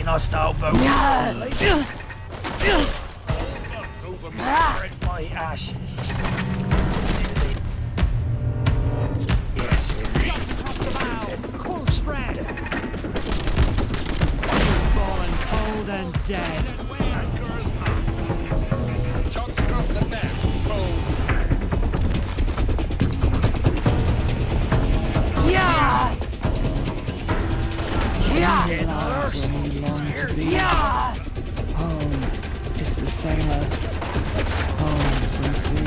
Sighting hostile boat. Spread my ashes. Yes, indeed. Full spread. Fallen cold and dead. Shots across the net. Cold spread. Yeah! Yeah! Realize where we long to be. Yeah! Home is the sailor. Home from sea.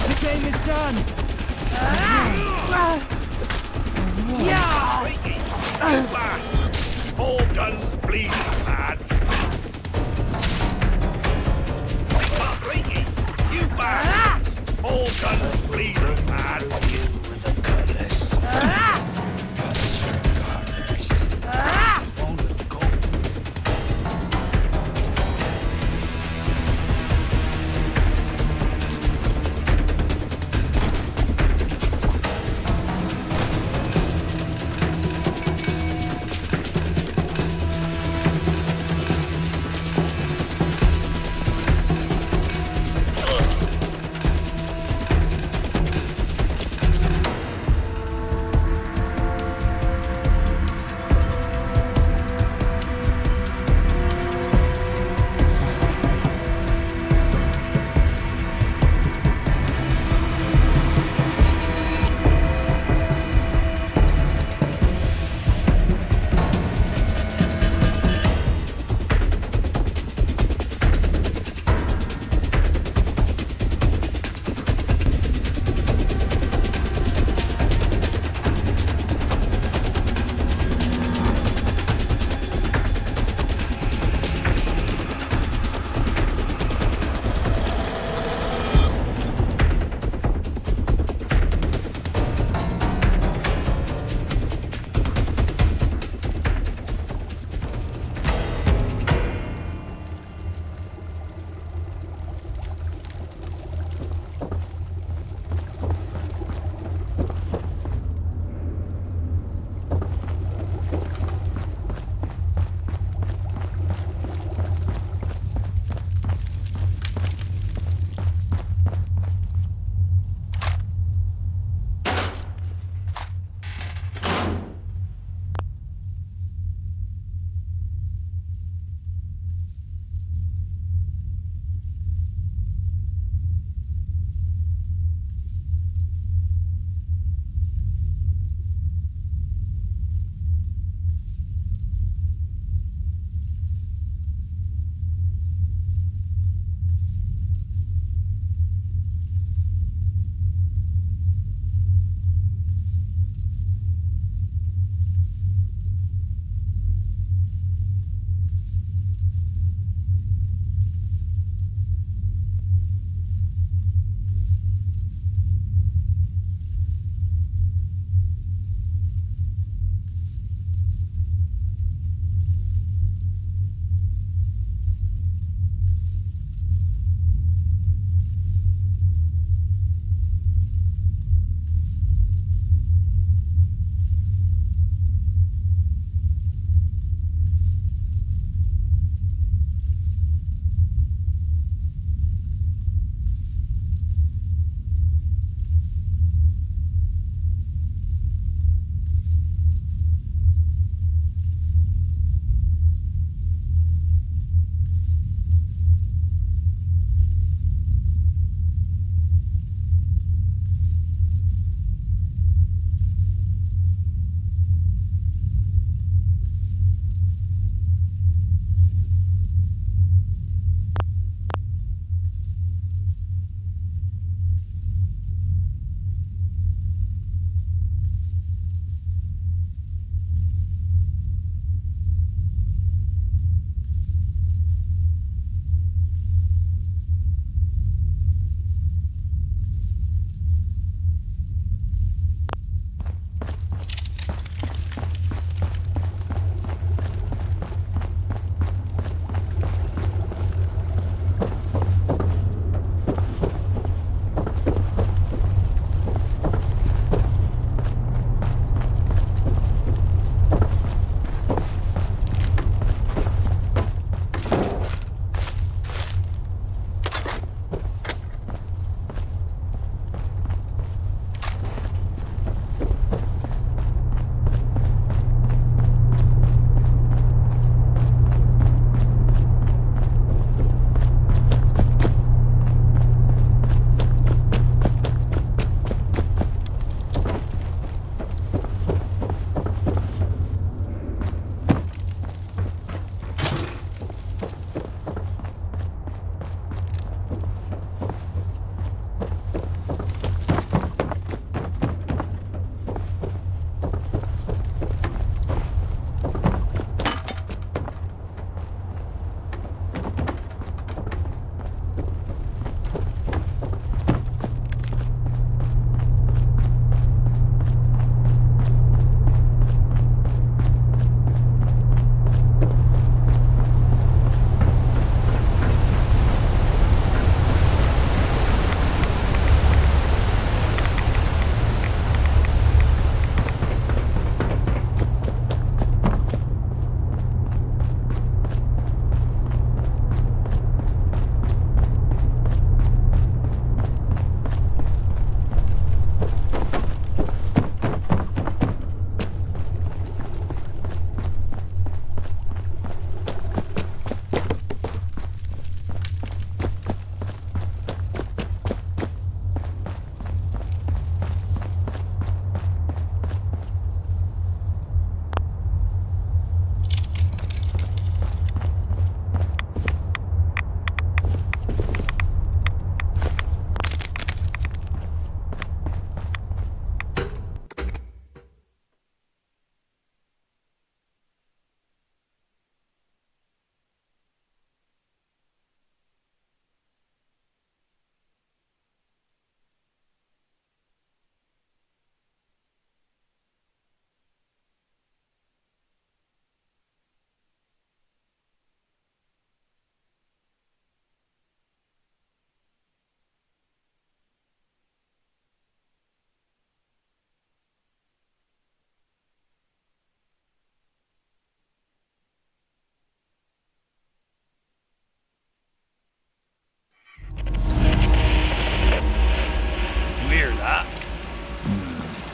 The game is done! Yeah! You blast! All guns bleeding, lads! You blast! All guns bleeding, lads! With the cutlass. Cuts for guards. All the gold.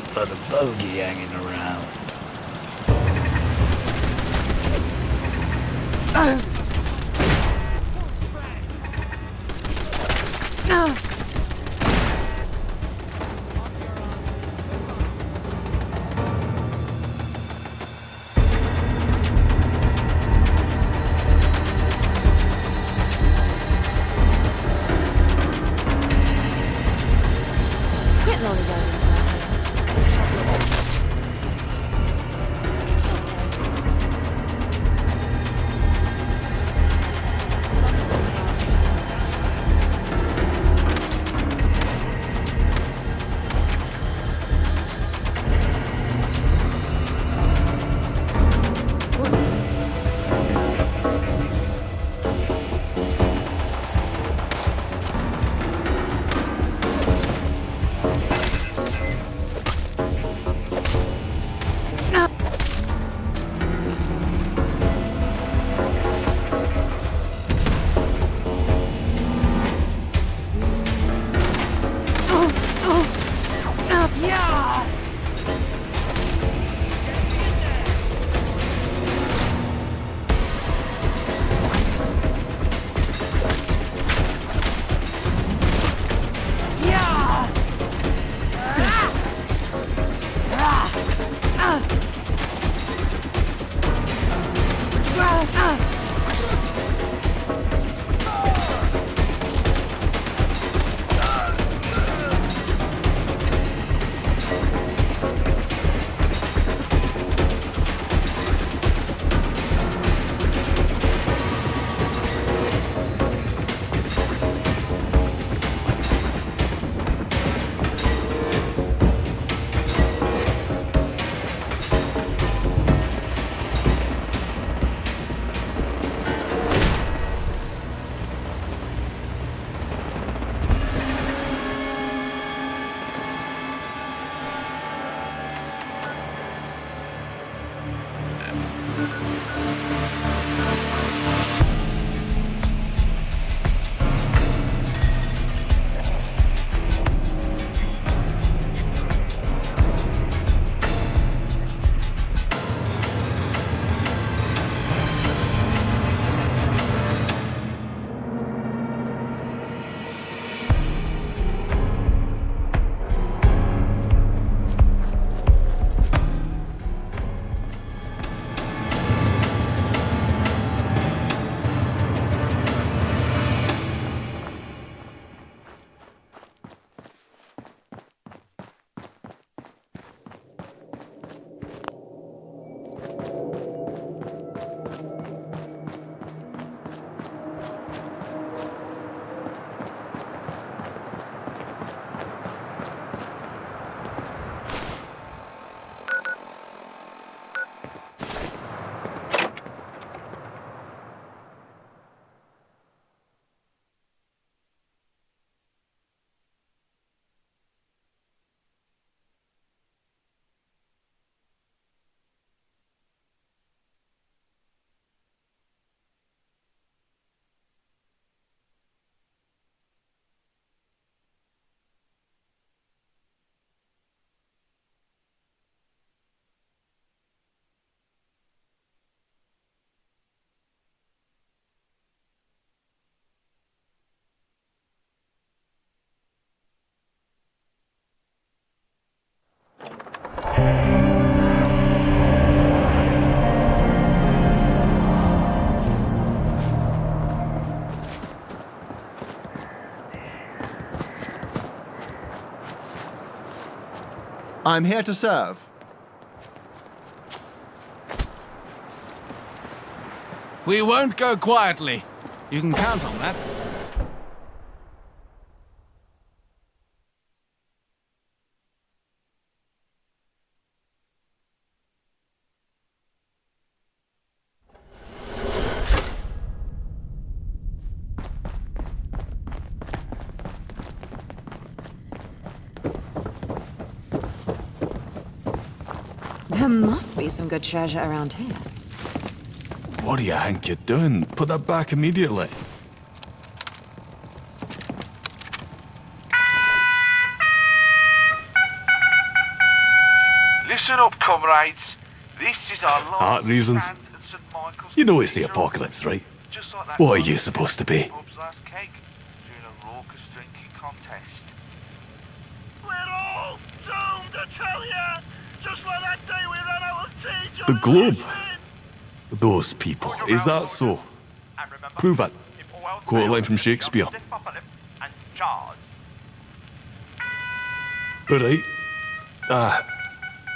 for the bogey hanging around. Quit lollygagging inside here. There's trouble. I'm here to serve. We won't go quietly. You can count on that. There must be some good treasure around here. What do you think you're doing? Put that back immediately. Listen up, comrades. This is our last Heart reasons? stand at St. Michael's You know it's the Cathedral. apocalypse, right? Just like that What are time you we supposed to did be? Bob's last cake during a raucous drinking contest. We're all doomed, I tell ya! Just like that day we ran out of tea just The globe. listening. Those people. Is that so? And remember, Prove it. if all else Quote a fails, line from just jump Shakespeare. stiff upper lip and charge. Alright.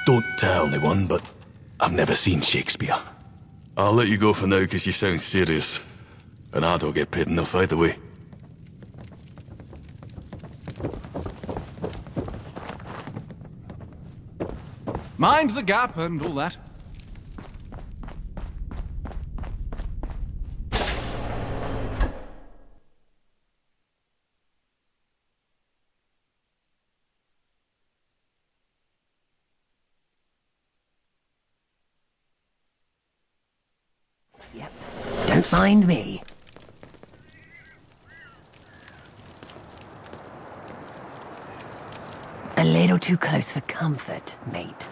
Don't tell anyone, but I've never seen Shakespeare. I'll let you go for now because you sound serious. And I don't get paid enough either way. Mind the gap and all that. Yep. Don't mind me. A little too close for comfort, mate.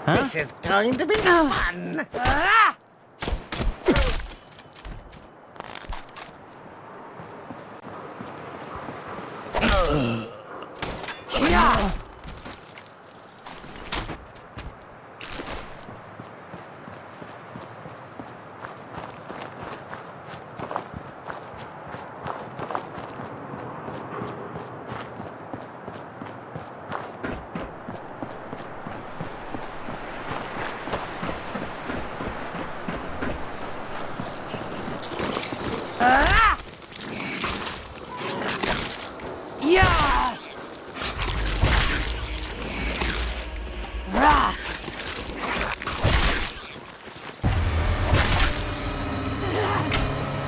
This is going to be fun. Yeah! Rah!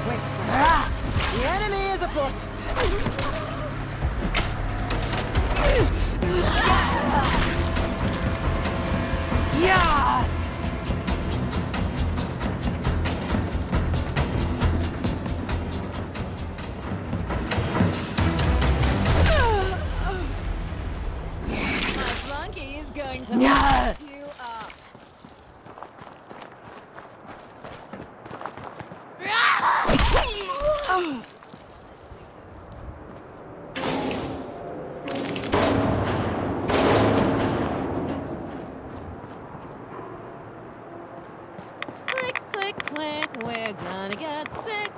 The enemy is afoot. Yeah! My flunky is going to Yeah. mess you up. Click, click, click. We're gonna get sick.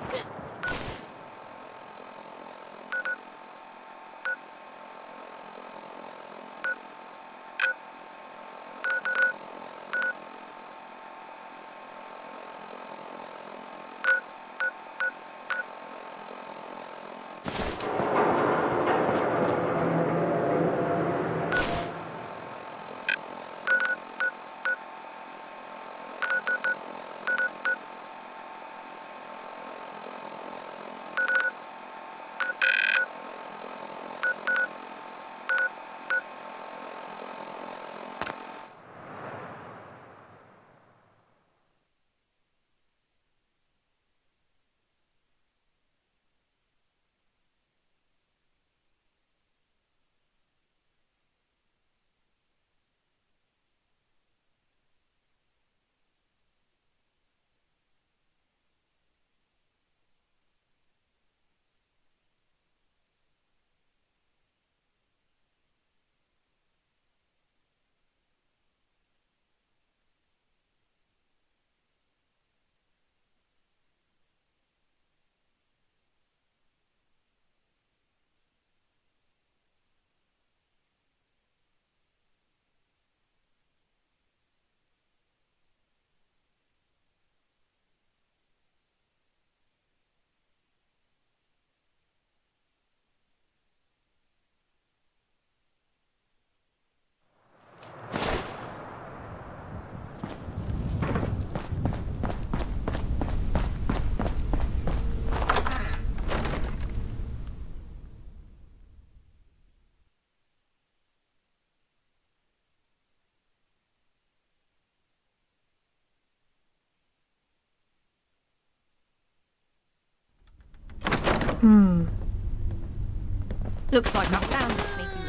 Looks like I found the sneaky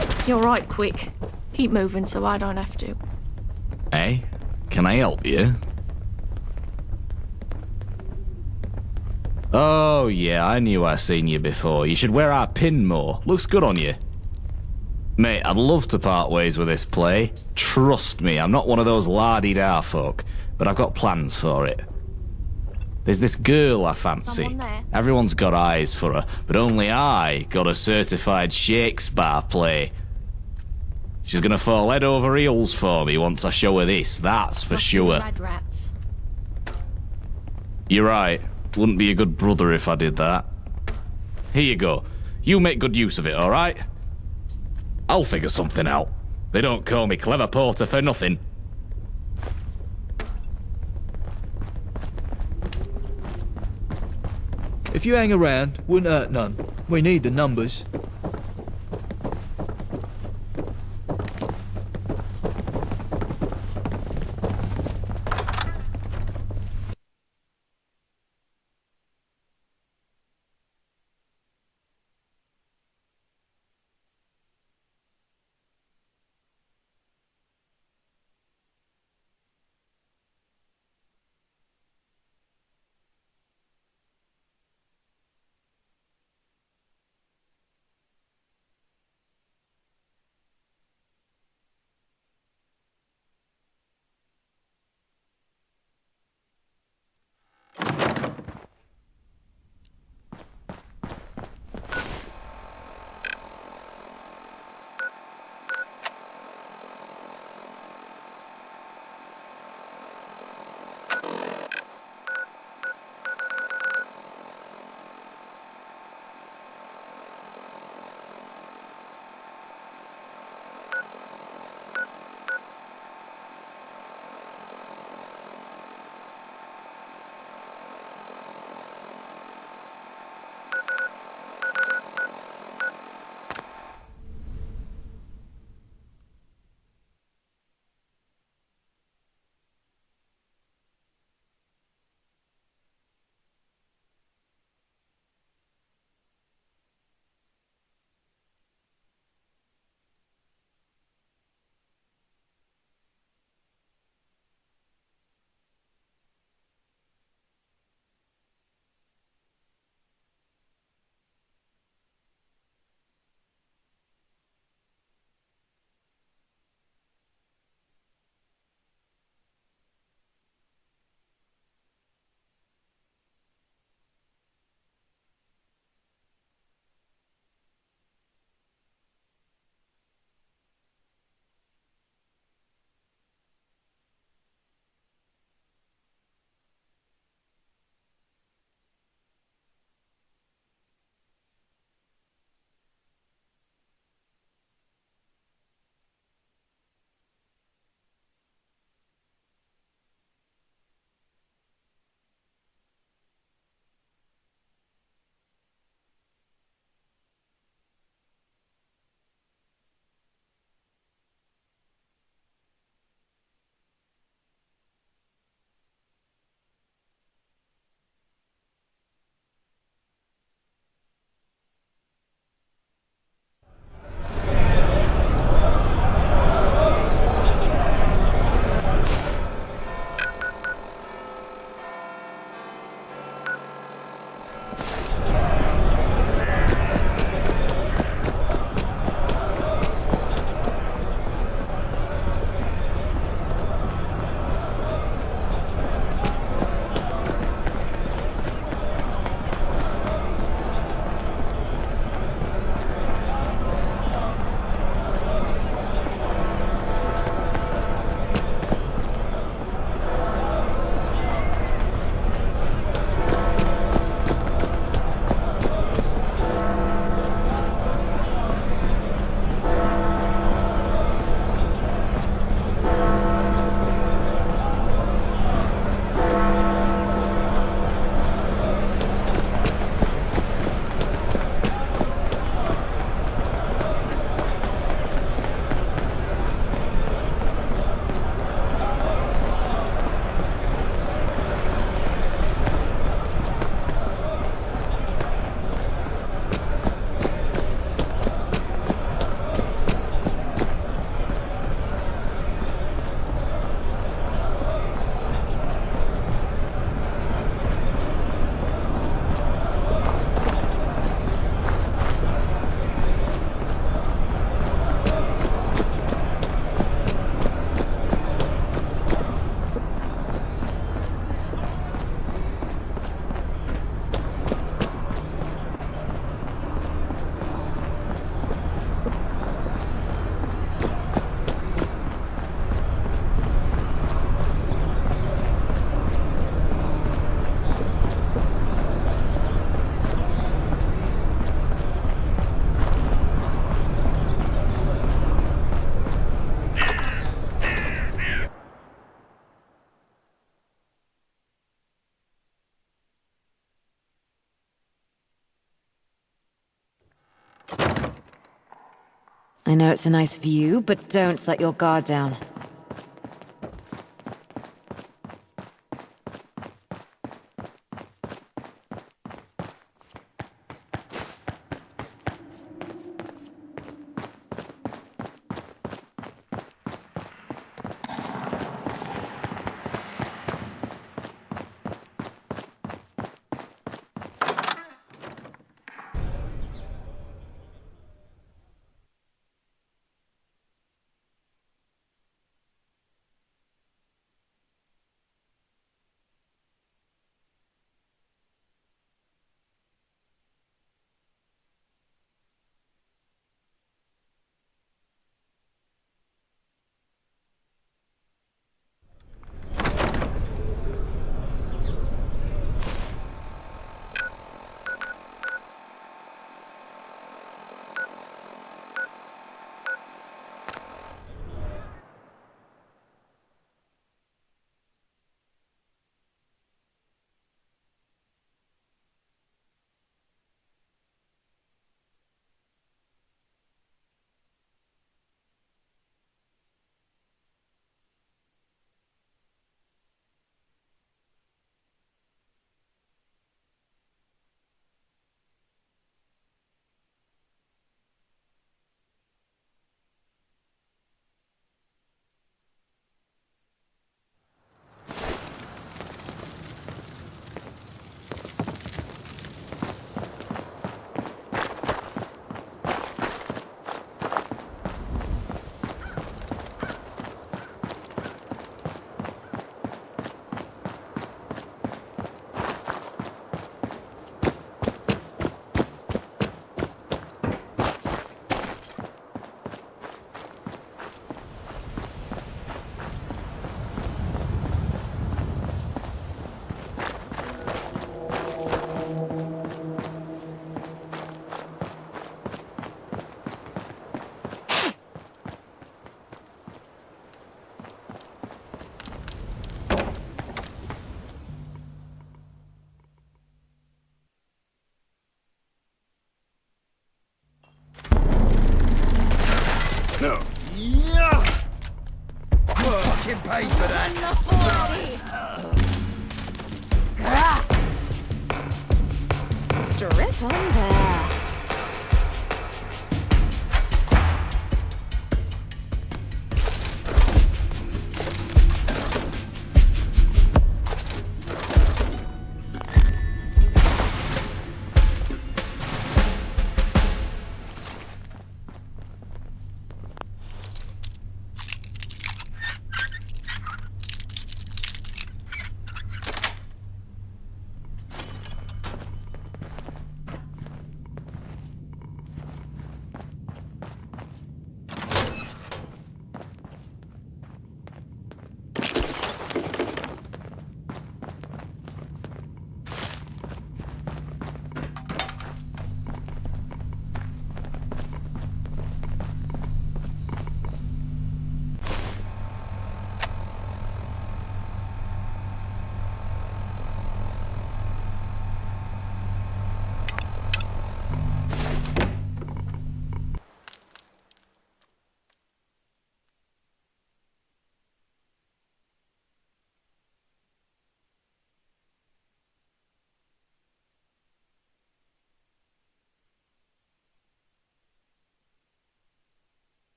rat. You're right, Quick. Keep moving so I don't have to. Hey, can I help you? Oh, yeah, I knew I seen you before. You should wear our pin more. Looks good on you. Mate, I'd love to part ways with this play. Trust me, I'm not one of those la-di-da folk, but I've got plans for it. There's this girl I fancy. Someone there? Everyone's got eyes for her, but only I got a certified Shakespeare play. She's gonna fall head over heels for me once I show her this, that's for sure. Red rats. You're right. Wouldn't be a good brother if I did that. Here you go. You make good use of it, alright? I'll figure something out. They don't call me Clever Porter for nothing. If you hang around, wouldn't hurt none. We need the numbers. I know it's a nice view, but don't let your guard down. Yeah! Fucking pay for that! Strip on there.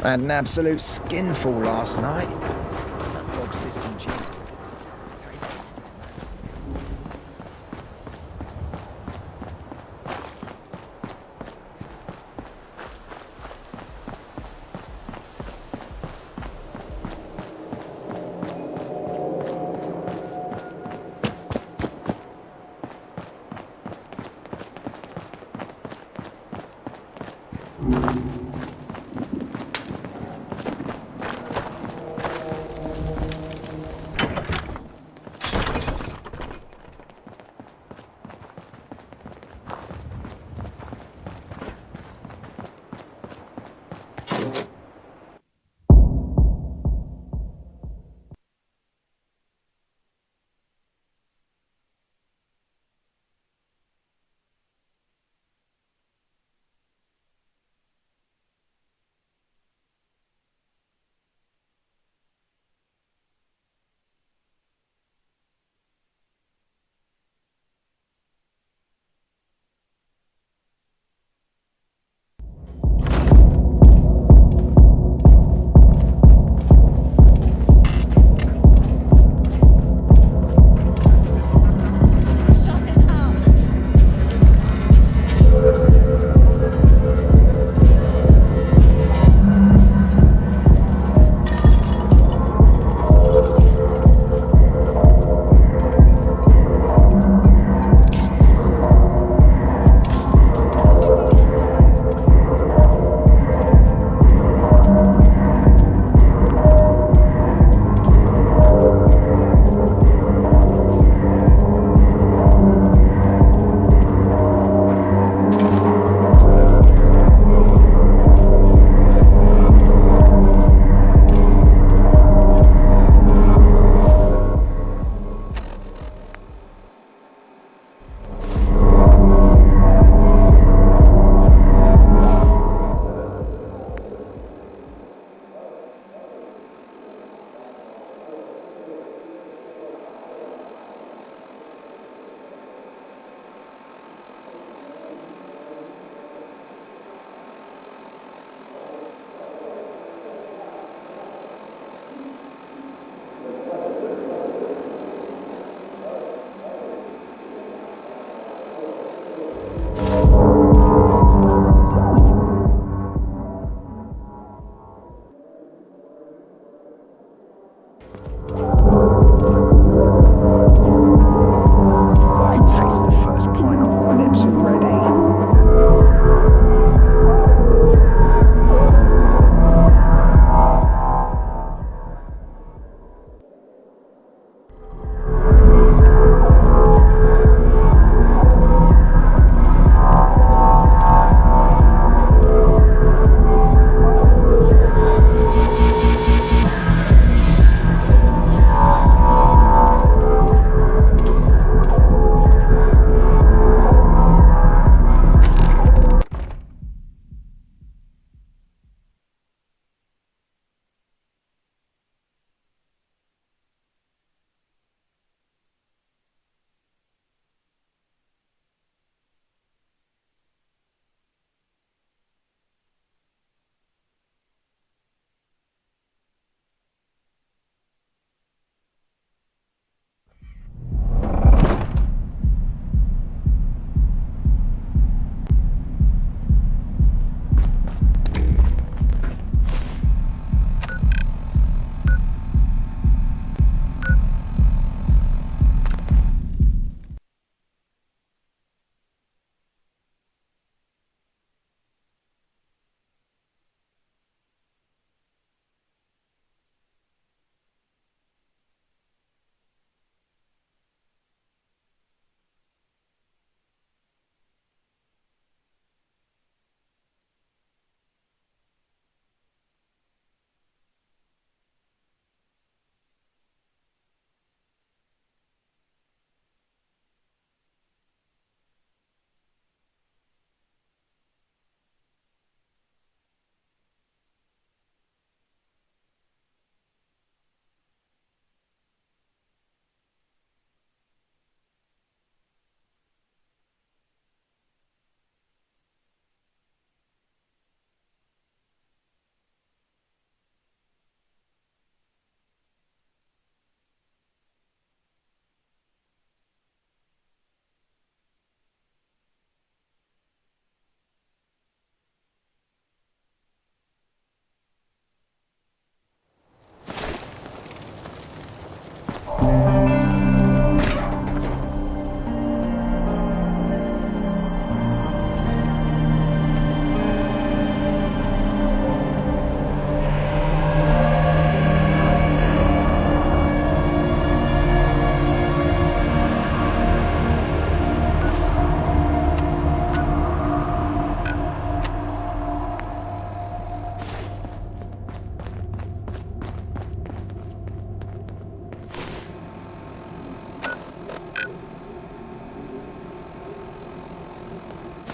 I had an absolute skinful last night. That dog system cheap.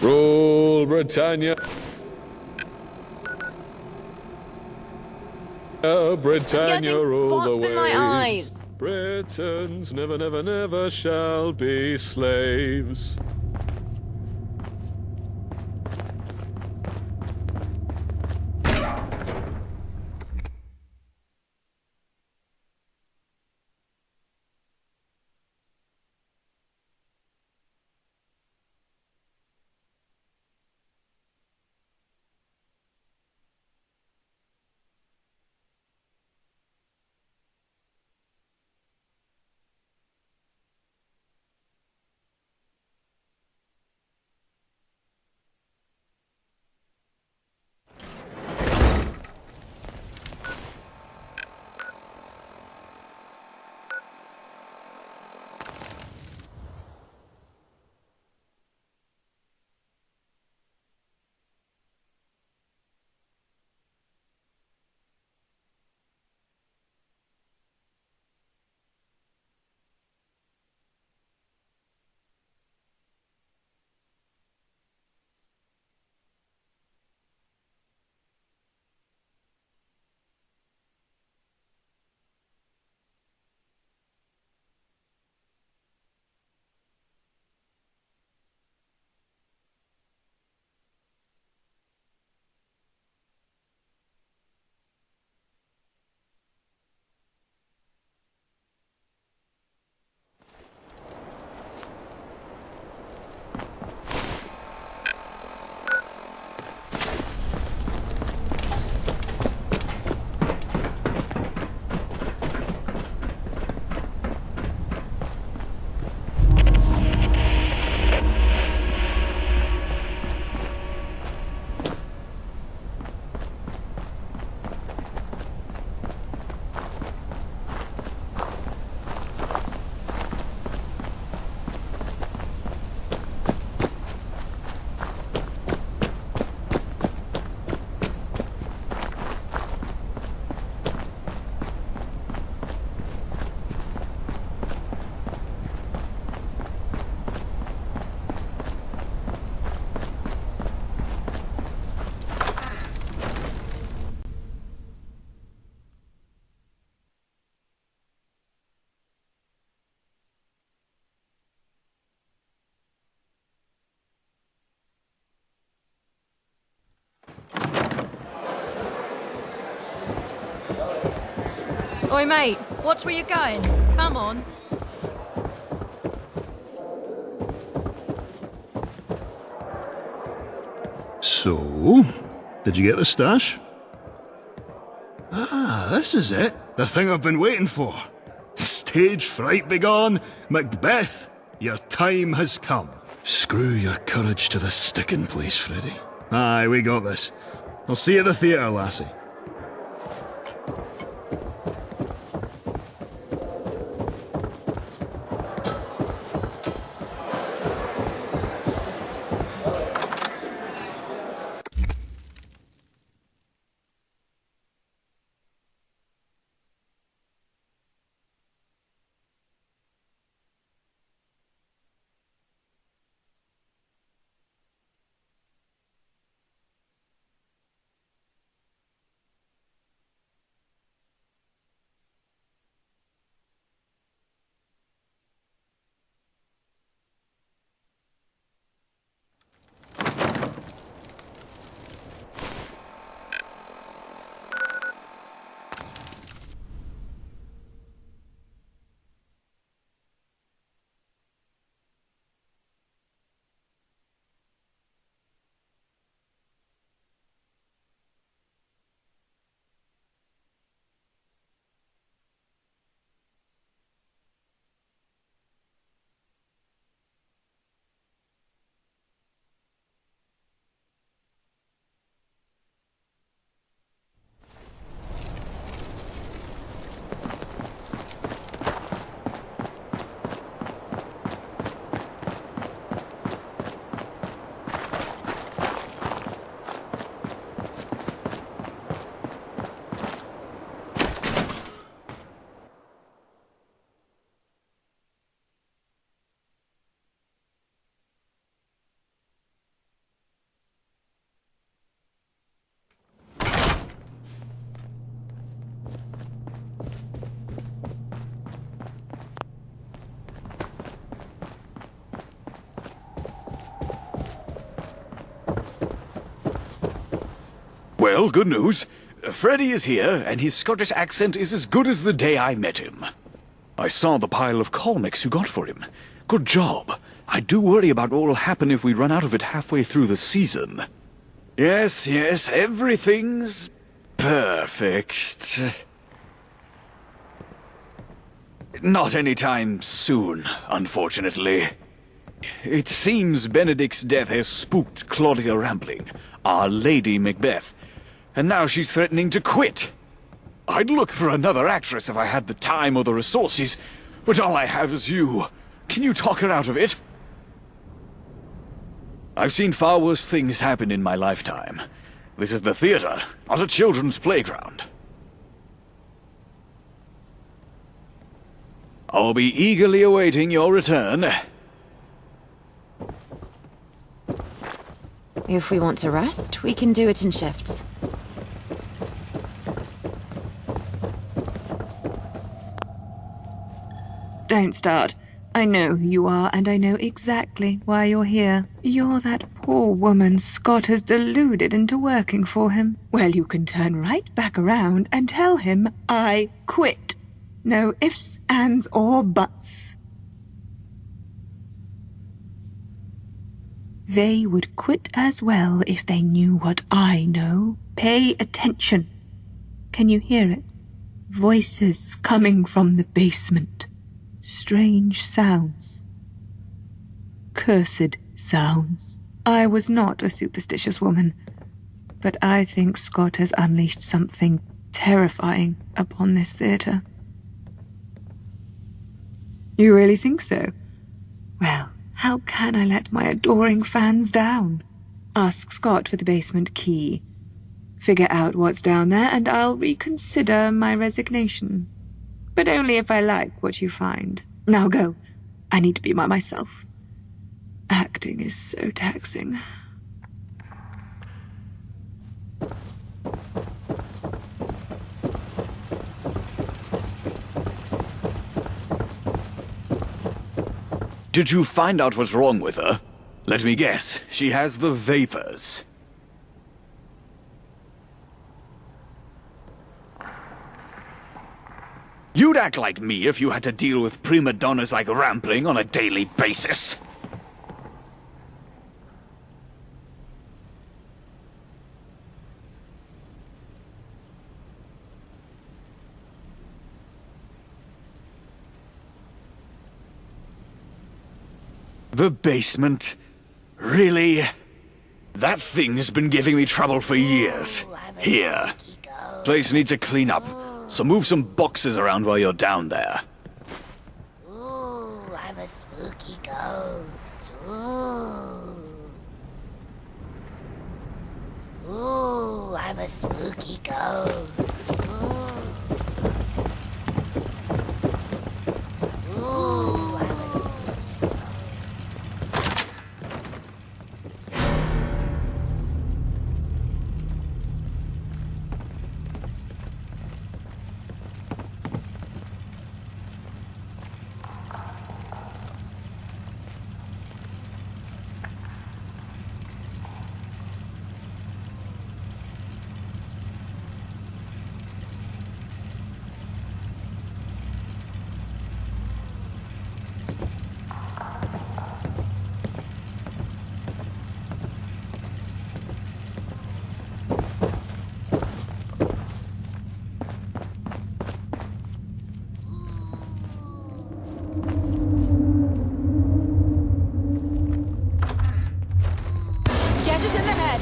Rule Britannia. Britannia Getting rule the spots waves. in my eyes. Britons never, never, never shall be slaves. Oi, mate, watch where you're going. Come on. So, did you get the stash? Ah, this is it. The thing I've been waiting for. Stage fright begone, Macbeth. Your time has come. Screw your courage to the sticking place, Freddy. Aye, we got this. I'll see you at the theatre, lassie. Well, good news. Freddy is here, and his Scottish accent is as good as the day I met him. I saw the pile of Colmex you got for him. Good job. I do worry about what will happen if we run out of it halfway through the season. Yes, everything's perfect. Not anytime soon, unfortunately. It seems Benedict's death has spooked Claudia Rampling, our Lady Macbeth, and now she's threatening to quit. I'd look for another actress if I had the time or the resources, but all I have is you. Can you talk her out of it? I've seen far worse things happen in my lifetime. This is the theater, not a children's playground. I'll be eagerly awaiting your return. If we want to rest, we can do it in shifts. Don't start. I know who you are, and I know exactly why you're here. You're that poor woman Scott has deluded into working for him. Well, you can turn right back around and tell him I quit. No ifs, ands, or buts. They would quit as well if they knew what I know. Pay attention. Can you hear it? Voices coming from the basement. Strange sounds. Cursed sounds. I was not a superstitious woman, but I think Scott has unleashed something terrifying upon this theater. You really think so? Well, how can I let my adoring fans down? Ask Scott for the basement key. Figure out what's down there, and I'll reconsider my resignation. But only if I like what you find. Now go. I need to be by myself. Acting is so taxing. Did you find out what's wrong with her? Let me guess, she has the vapors. You'd act like me if you had to deal with prima donnas like Rampling on a daily basis. The basement? Really? That thing's been giving me trouble for years. Here. Place needs a clean up, so move some boxes around while you're down there. Ooh, I'm a spooky ghost. Ooh. Ooh, I'm a spooky ghost. Ooh. Ooh, I'm a Get it in the head.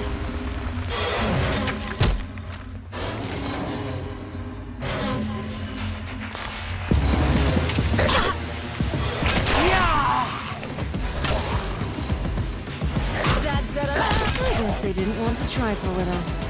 I guess they didn't want to trifle with us.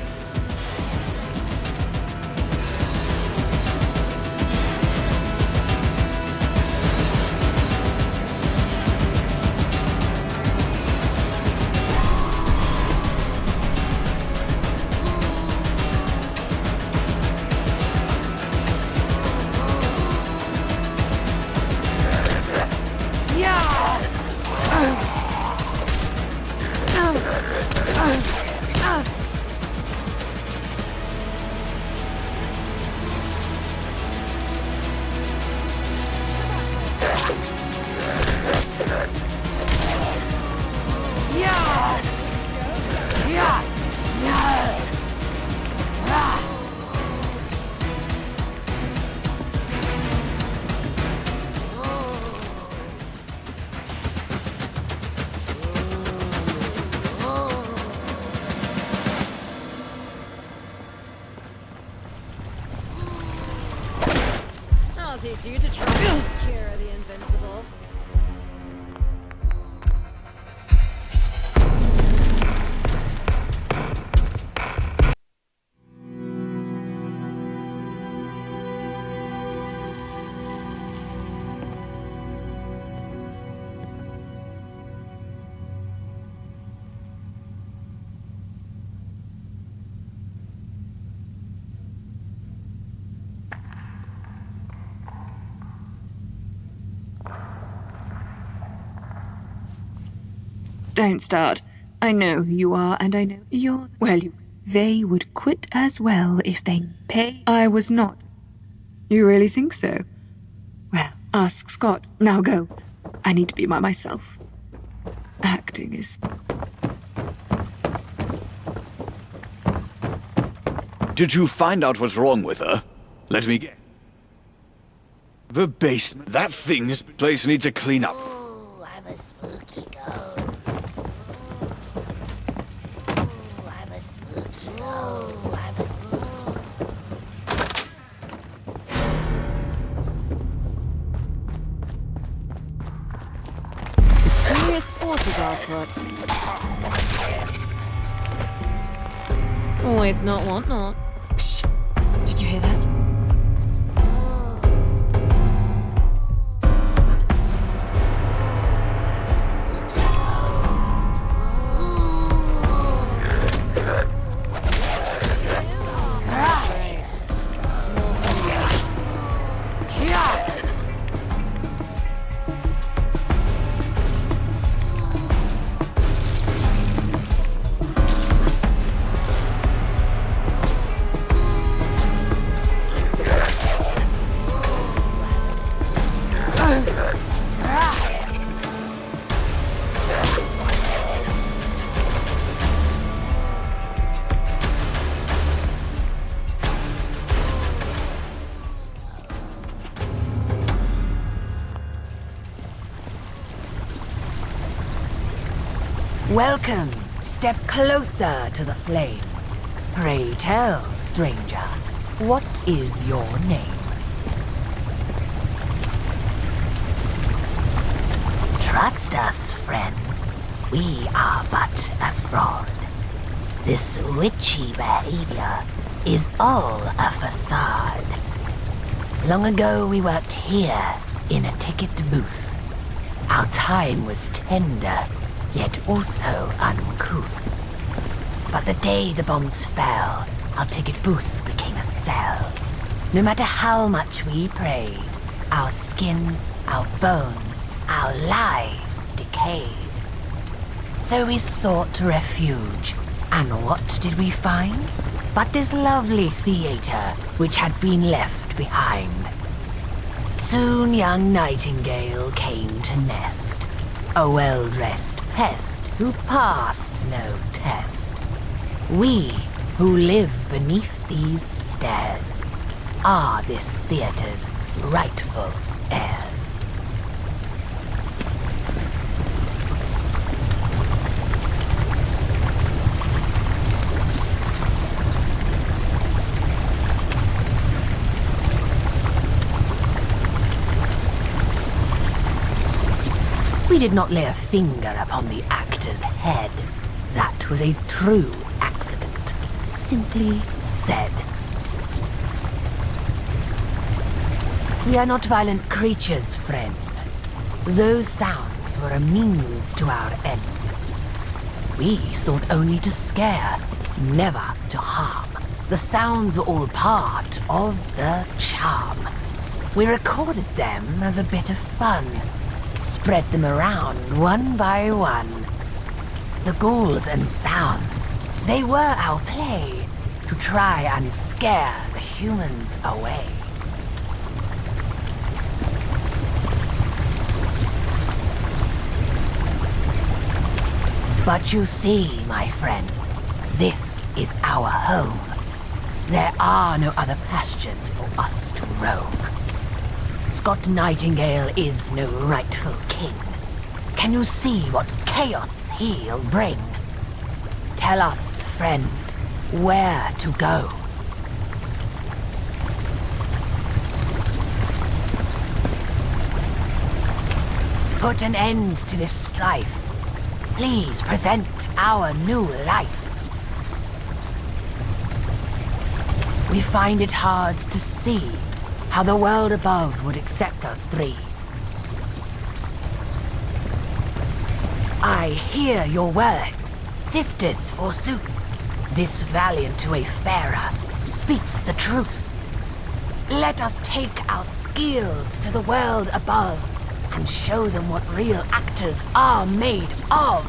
I'll teach you to try and cure the invincible. Don't start. I know who you are, and I know you're... Well, they would quit as well if they pay. I was not. You really think so? Well, ask Scott. Now go. I need to be by myself. Acting is... Did you find out what's wrong with her? Let me guess. The basement. That thing's place needs a clean up. Ooh, I'm a spooky ghost. Mysterious forces are afoot. Always not want not. Shh. Did you hear that? Welcome. Step closer to the flame. Pray tell, stranger, what is your name? Trust us, friend. We are but a fraud. This witchy behavior is all a facade. Long ago, we worked here in a ticket booth. Our time was tender, yet also uncouth. But the day the bombs fell, our ticket booth became a cell. No matter how much we prayed, our skin, our bones, our lives decayed. So we sought refuge, and what did we find? But this lovely theater, which had been left behind. Soon young Nightingale came to nest, a well-dressed pest who passed no test. We, who live beneath these stairs, are this theater's rightful heirs. We did not lay a finger upon the actor's head. That was a true accident, simply said. We are not violent creatures, friend. Those sounds were a means to our end. We sought only to scare, never to harm. The sounds were all part of the charm. We recorded them as a bit of fun, spread them around one by one. The ghouls and sounds, they were our play, to try and scare the humans away. But you see, my friend, this is our home. There are no other pastures for us to roam. Scott Nightingale is no rightful king. Can you see what chaos he'll bring? Tell us, friend, where to go. Put an end to this strife. Please present our new life. We find it hard to see how the world above would accept us three. I hear your words, sisters forsooth. This valiant wayfarer speaks the truth. Let us take our skills to the world above and show them what real actors are made of.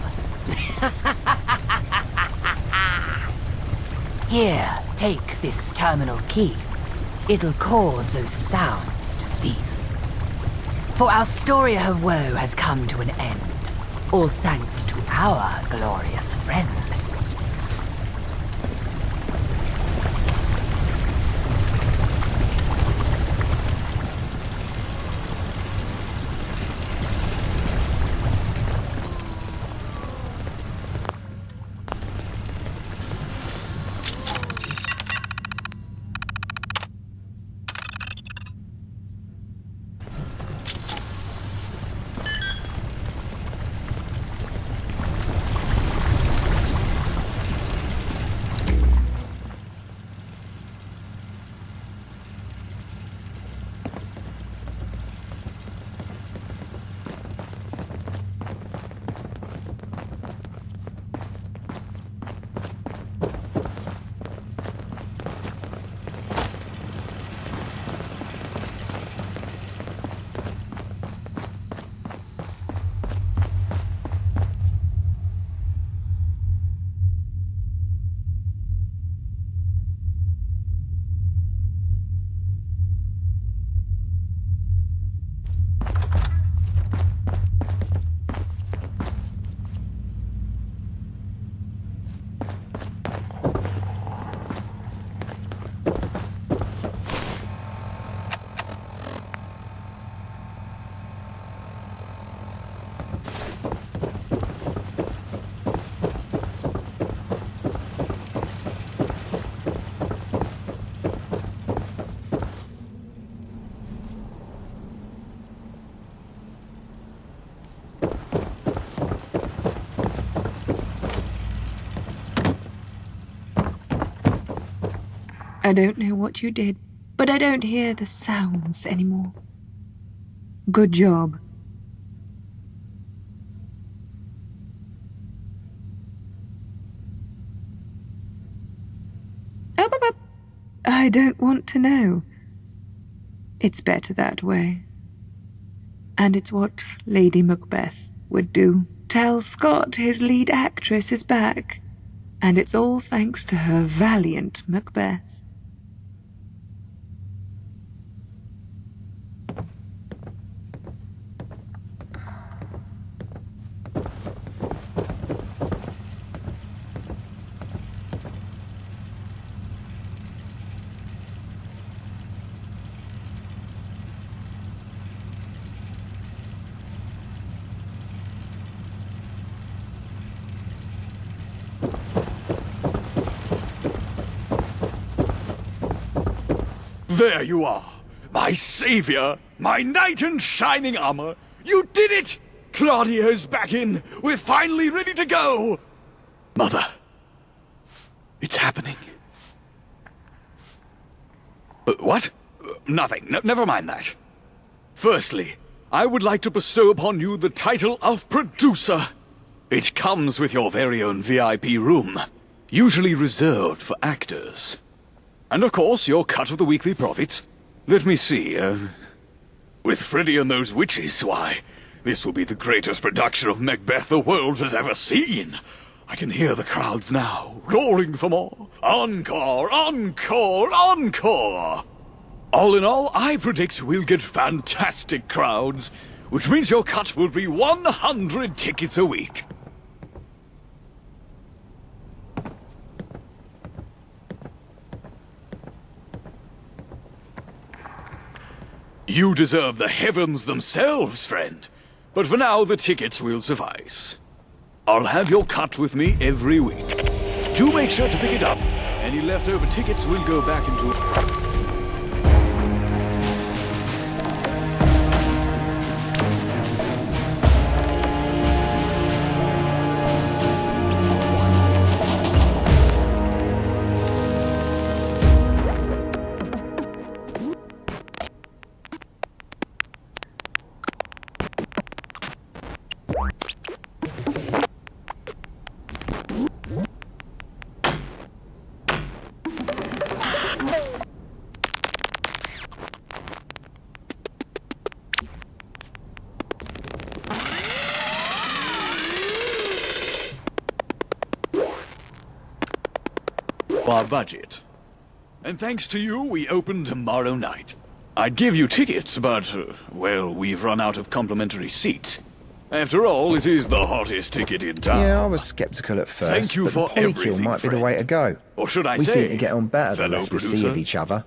Here, take this terminal key. It'll cause those sounds to cease. For our story of woe has come to an end, all thanks to our glorious friend. I don't know what you did, but I don't hear the sounds anymore. Good job. I don't want to know. It's better that way. And it's what Lady Macbeth would do. Tell Scott his lead actress is back. And it's all thanks to her valiant Macbeth. There you are, my savior, my knight in shining armor. You did it! Claudia is back in. We're finally ready to go. Mother, it's happening. What? Nothing. Never mind that. Firstly, I would like to bestow upon you the title of producer. It comes with your very own VIP room, usually reserved for actors. And of course, your cut of the weekly profits. Let me see, with Freddy and those witches, why, this will be the greatest production of Macbeth the world has ever seen. I can hear the crowds now, roaring for more. Encore, encore, encore! All in all, I predict we'll get fantastic crowds, which means your cut will be 100 tickets a week. You deserve the heavens themselves, friend. But for now, the tickets will suffice. I'll have your cut with me every week. Do make sure to pick it up. Any leftover tickets will go back into... our budget. And thanks to you, we open tomorrow night. I'd give you tickets, but, well, we've run out of complimentary seats. After all, it is the hottest ticket in town. Yeah, I was sceptical at first. Thank you but for the polycule everything, might be the friend. way to go. Or should I we say, seem to get on better the fellow less we see producer? of each other.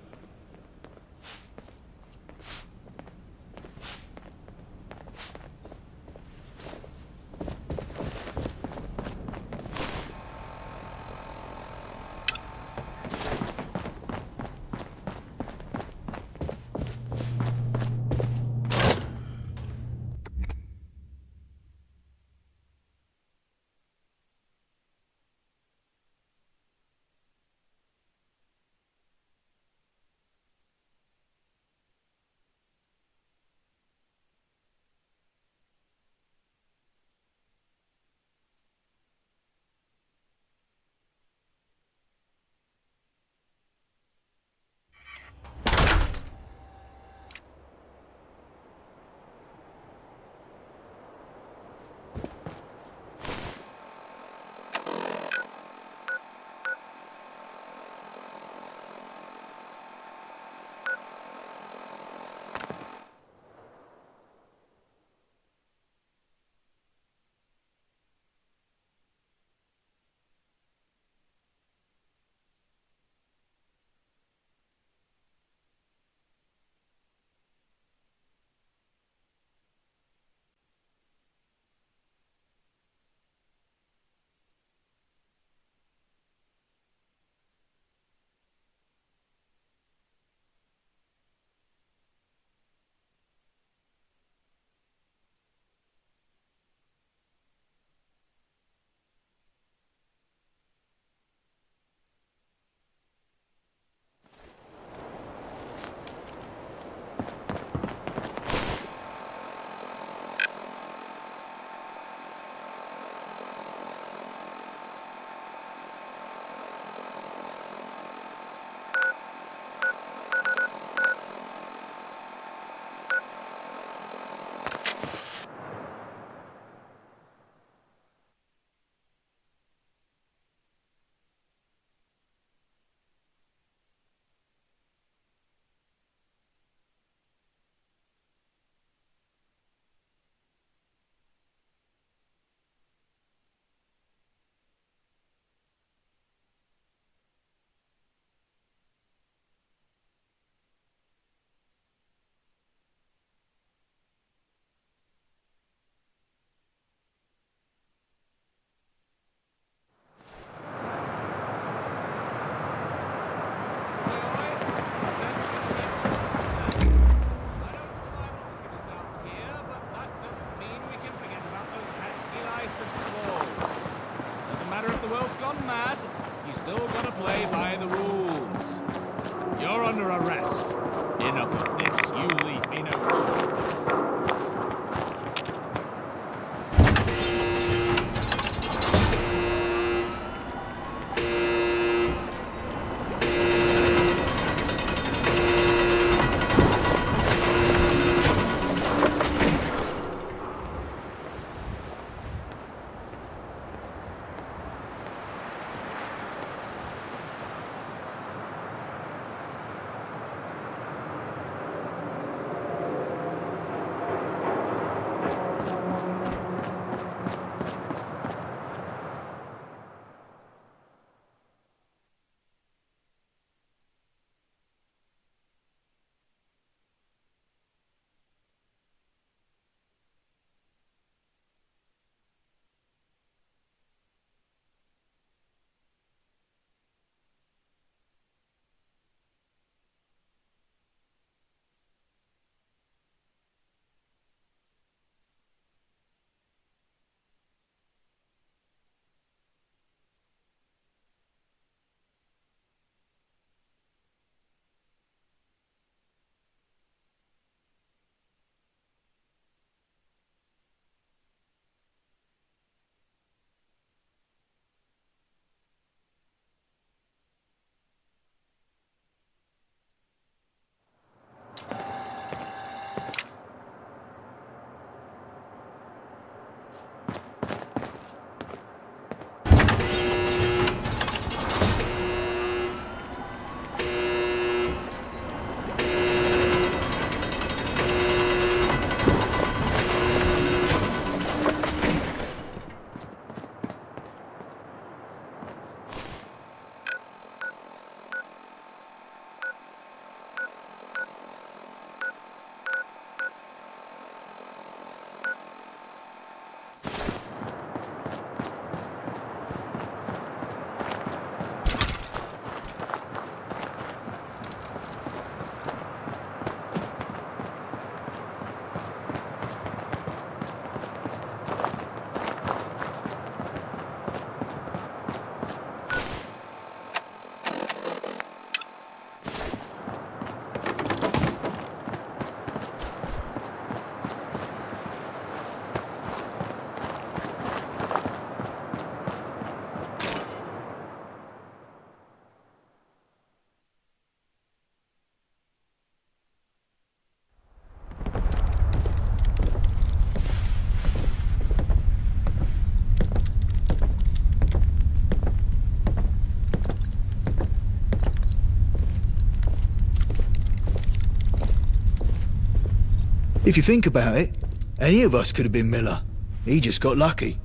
If you think about it, any of us could have been Miller. He just got lucky.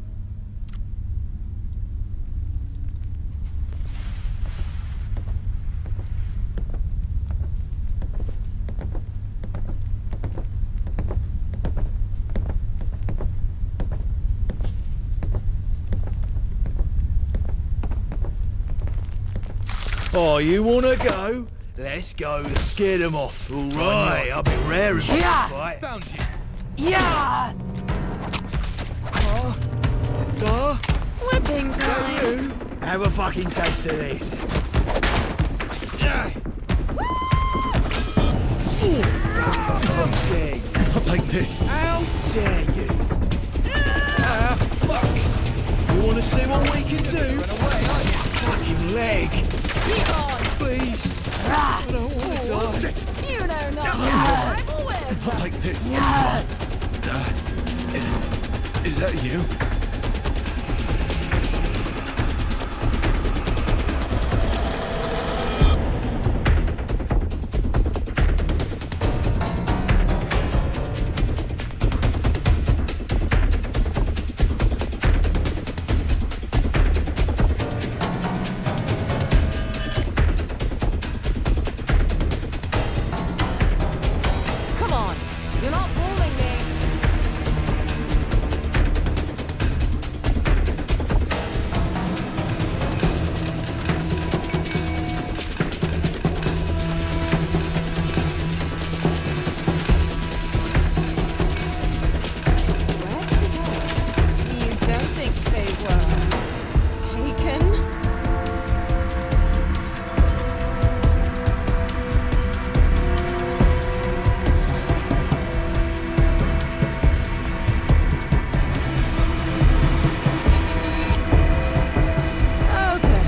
Oh, you wanna go? Let's go to scare them off. All right, I'll be raring for the fight. Bounty. Yeah! Whipping time! Have a fucking taste of this. How dare you? Not like this. How dare you? Ah, fuck. You wanna see what we can do? Fucking leg. Please. I don't want to die. You know not rival with. Not like this. Is that you? Come on, you're not fooling me. You don't think they were taken? Oh, good.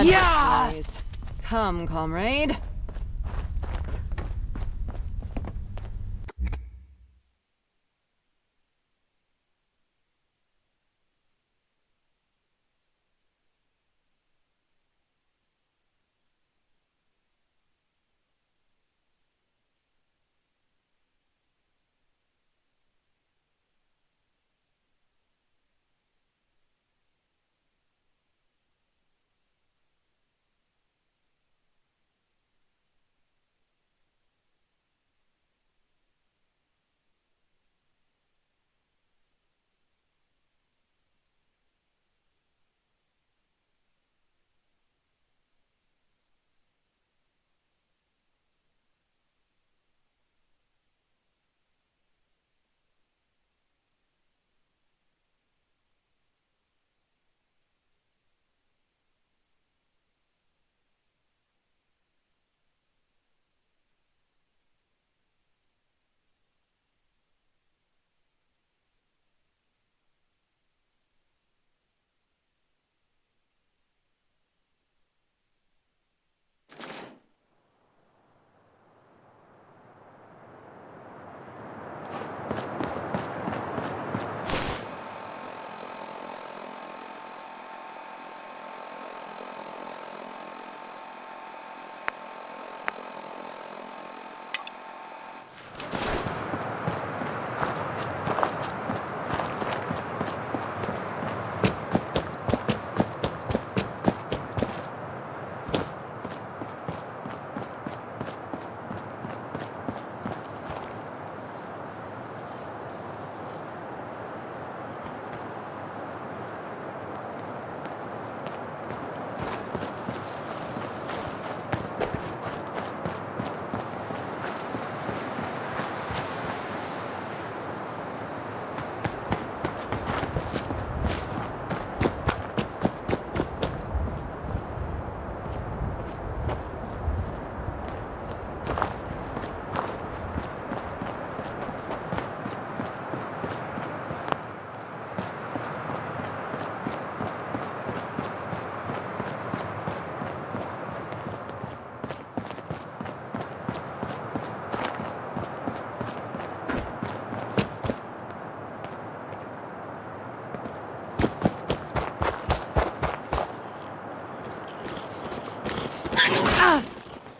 Yeah! Come, comrade.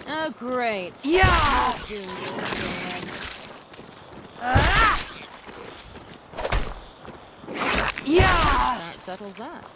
Oh, great. Yeah. Yeah. That settles that.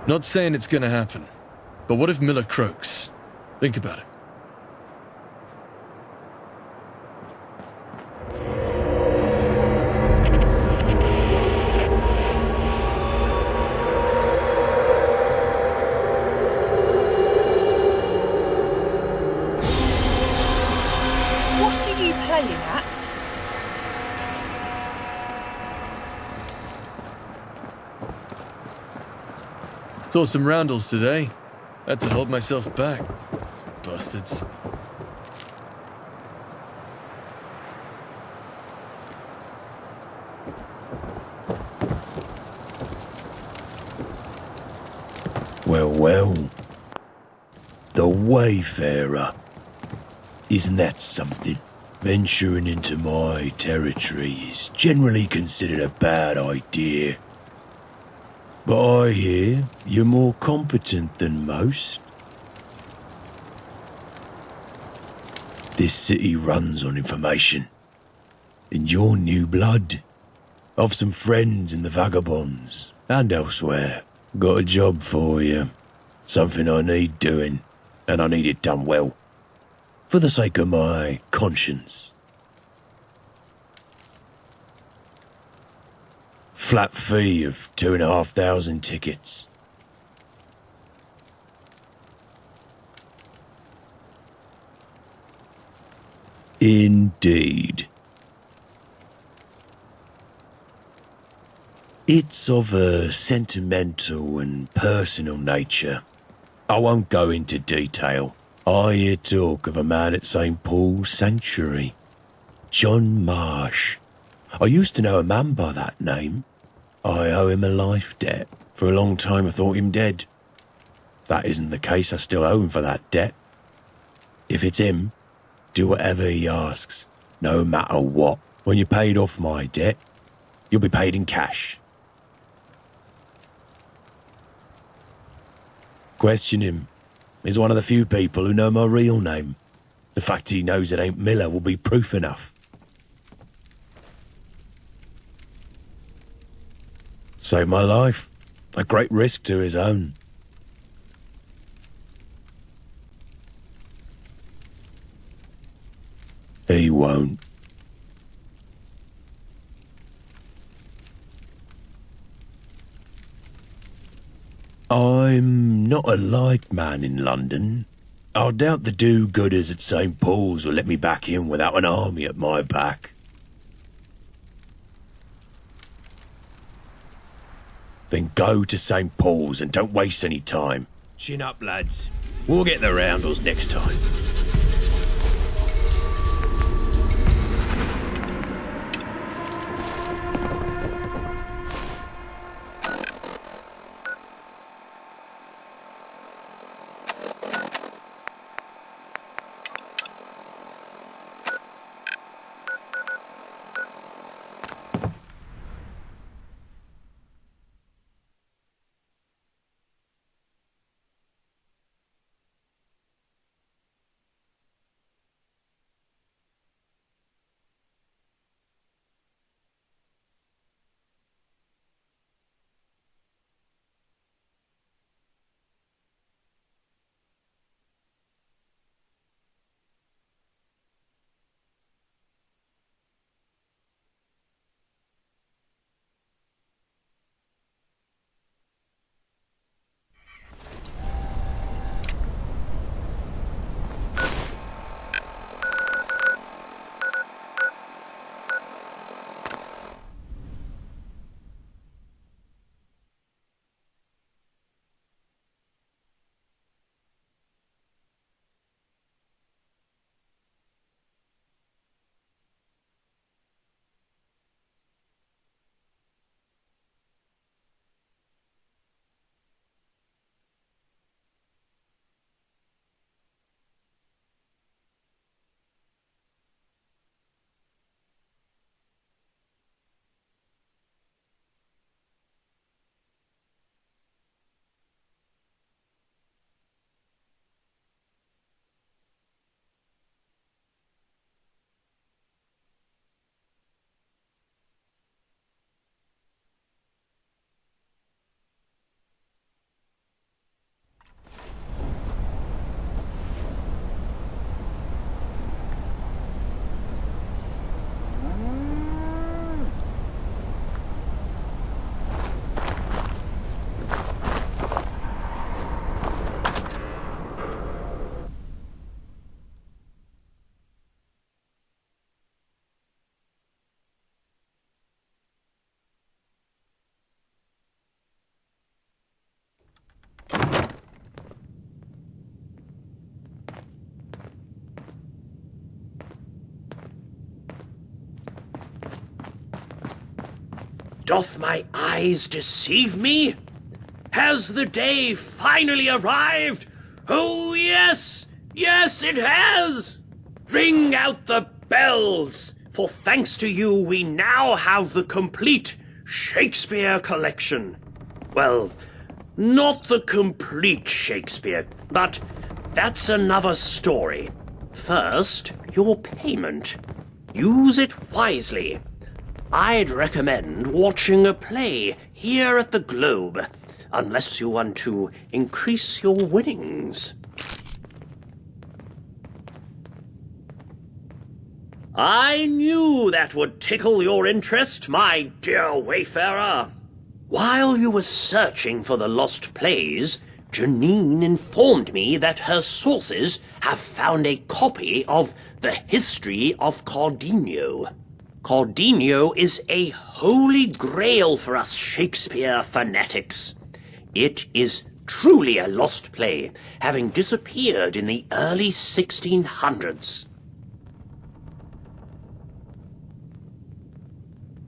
Not saying it's gonna happen, but what if Miller croaks? Think about it. What are you playing at? Saw some roundels today. Had to hold myself back. Bastards. Well, well. The Wayfarer. Isn't that something? Venturing into my territory is generally considered a bad idea. But I hear you're more competent than most. This city runs on information. And you're new blood. I've some friends in the Vagabonds and elsewhere. Got a job for you. Something I need doing, and I need it done well. For the sake of my conscience. Flat fee of 2,500 tickets. Indeed. It's of a sentimental and personal nature. I won't go into detail. I hear talk of a man at St. Paul's Sanctuary. John Marsh. I used to know a man by that name. I owe him a life debt. For a long time I thought him dead. If that isn't the case, I still owe him for that debt. If it's him, do whatever he asks, no matter what. When you're paid off my debt, you'll be paid in cash. Question him. He's one of the few people who know my real name. The fact he knows it ain't Miller will be proof enough. Saved my life. A great risk to his own. He won't. I'm not a liked man in London. I doubt the do-gooders at St. Paul's will let me back in without an army at my back. Then go to St. Paul's and don't waste any time. Chin up, lads. We'll get the roundels next time. Doth my eyes deceive me? Has the day finally arrived? Oh, yes! Yes, it has! Ring out the bells! For thanks to you, we now have the complete Shakespeare collection. Well, not the complete Shakespeare, but that's another story. First, your payment. Use it wisely. I'd recommend watching a play here at the Globe, unless you want to increase your winnings. I knew that would tickle your interest, my dear wayfarer. While you were searching for the lost plays, Janine informed me that her sources have found a copy of The History of Cardenio. Cardenio is a holy grail for us Shakespeare fanatics. It is truly a lost play, having disappeared in the early 1600s.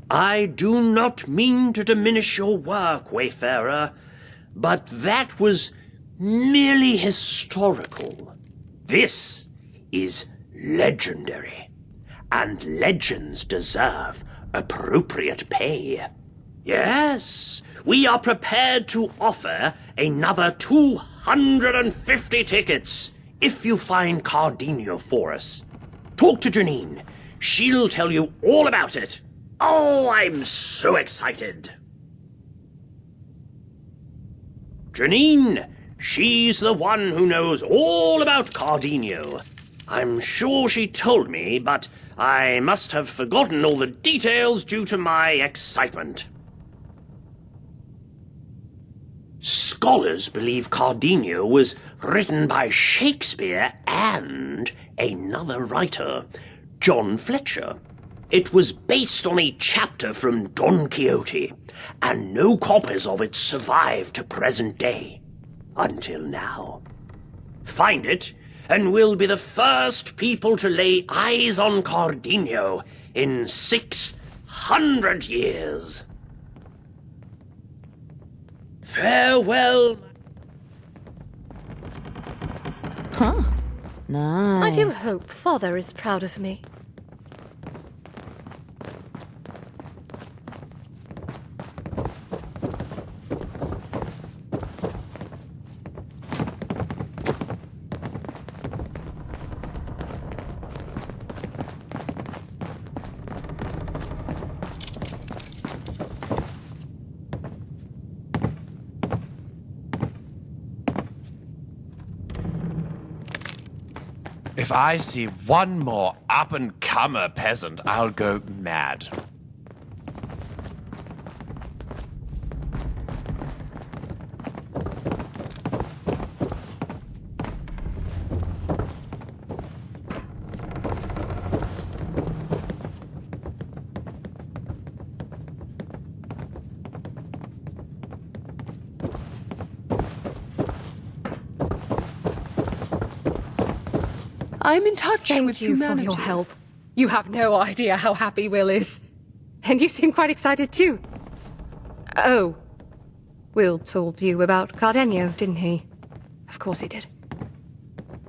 I do not mean to diminish your work, wayfarer, but that was merely historical. This is legendary, and legends deserve appropriate pay. Yes, we are prepared to offer another 250 tickets if you find Cardenio for us. Talk to Janine. She'll tell you all about it. Oh, I'm so excited. Janine, she's the one who knows all about Cardenio. I'm sure she told me, but I must have forgotten all the details due to my excitement. Scholars believe Cardenio was written by Shakespeare and another writer, John Fletcher. It was based on a chapter from Don Quixote, and no copies of it survive to present day. Until now. Find it, and we'll be the first people to lay eyes on Cardenio in 600 years. Farewell. Huh. Nice. I do hope Father is proud of me. If I see one more up-and-comer peasant, I'll go mad. I'm in touch with humanity. For your help. You have no idea how happy Will is. And you seem quite excited too. Oh. Will told you about Cardenio, didn't he? Of course he did.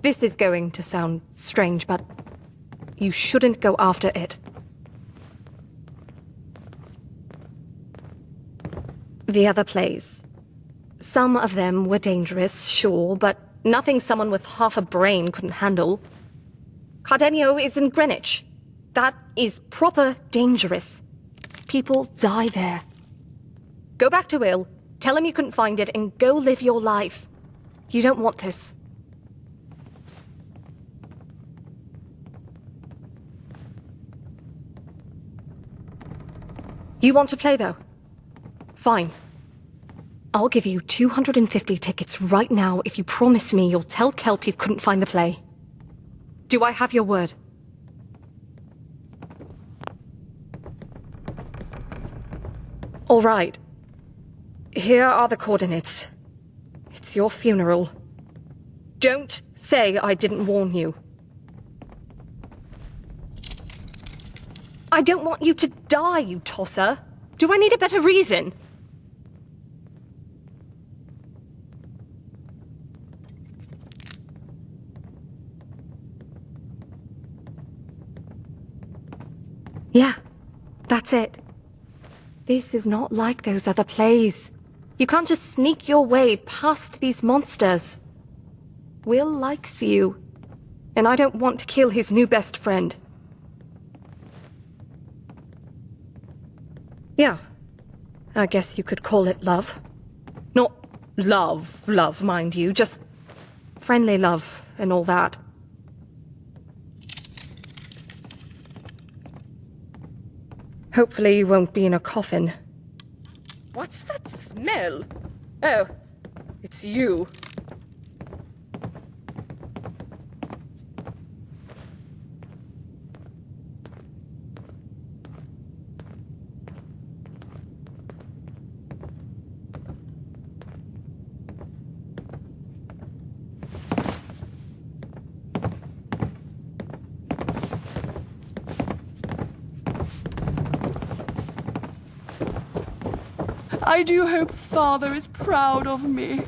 This is going to sound strange, but you shouldn't go after it. The other plays. Some of them were dangerous, sure, but nothing someone with half a brain couldn't handle. Cardenio is in Greenwich. That is proper dangerous. People die there. Go back to Will, tell him you couldn't find it, and go live your life. You don't want this. You want to play, though? Fine. I'll give you 250 tickets right now if you promise me you'll tell Kelp you couldn't find the play. Do I have your word? All right. Here are the coordinates. It's your funeral. Don't say I didn't warn you. I don't want you to die, you tosser. Do I need a better reason? Yeah, that's it. This is not like those other plays. You can't just sneak your way past these monsters. Will likes you, and I don't want to kill his new best friend. Yeah, I guess you could call it love. Not love, mind you, just friendly love and all that. Hopefully you won't be in a coffin. What's that smell? Oh, it's you. I do hope Father is proud of me.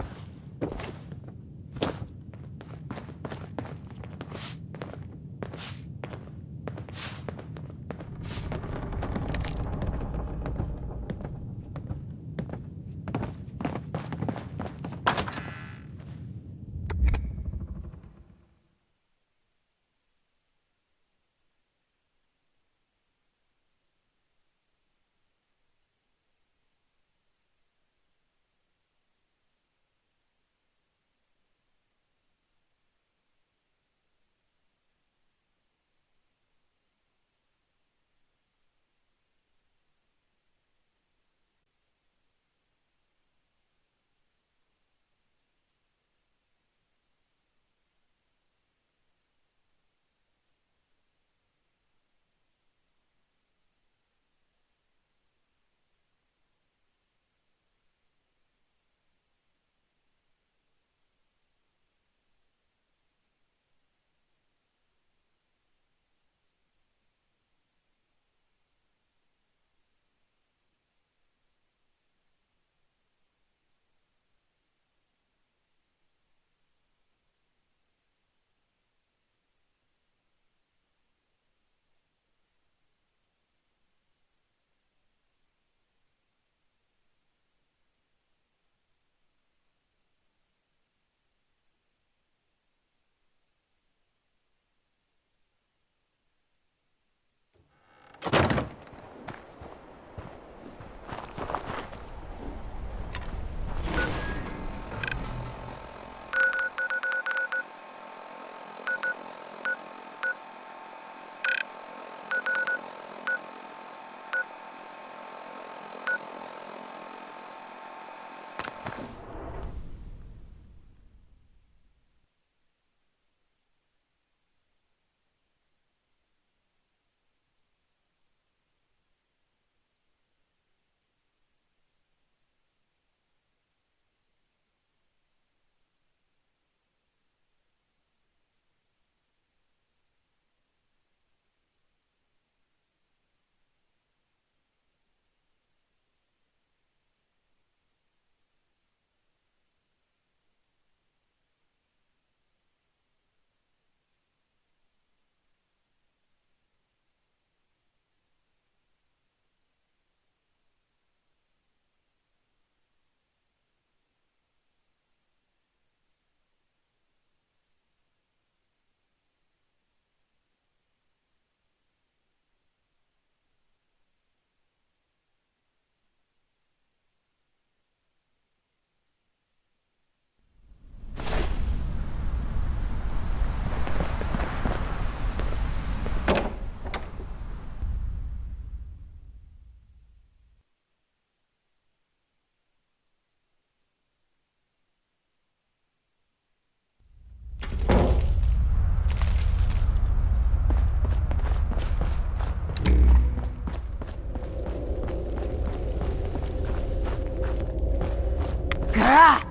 Grah!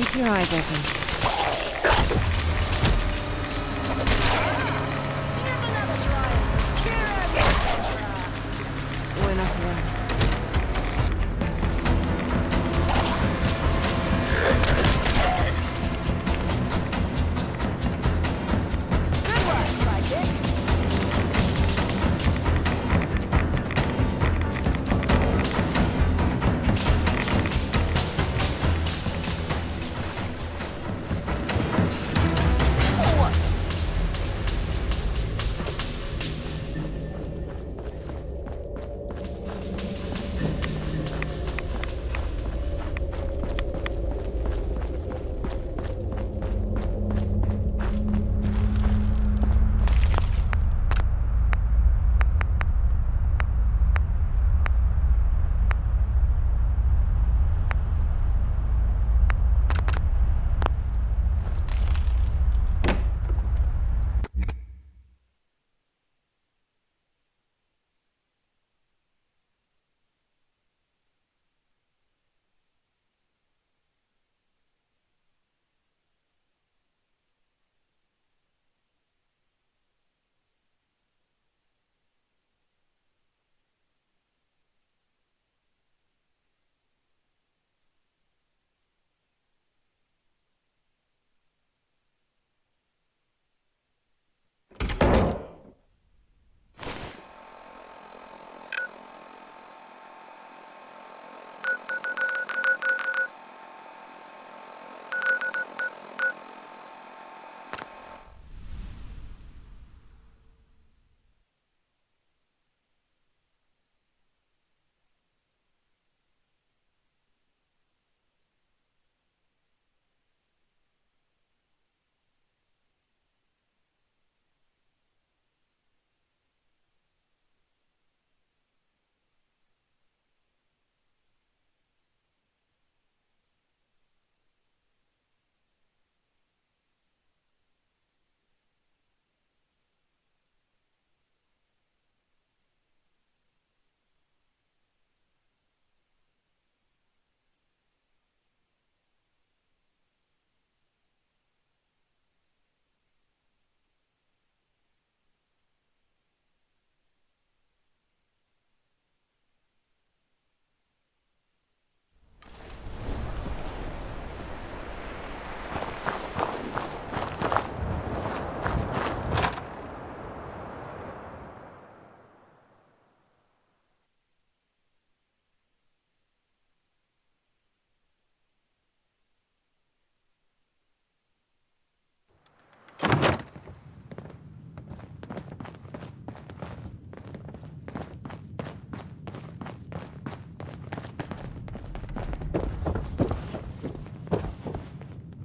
Keep your eyes open. We're not alone. Good work, Sidekick.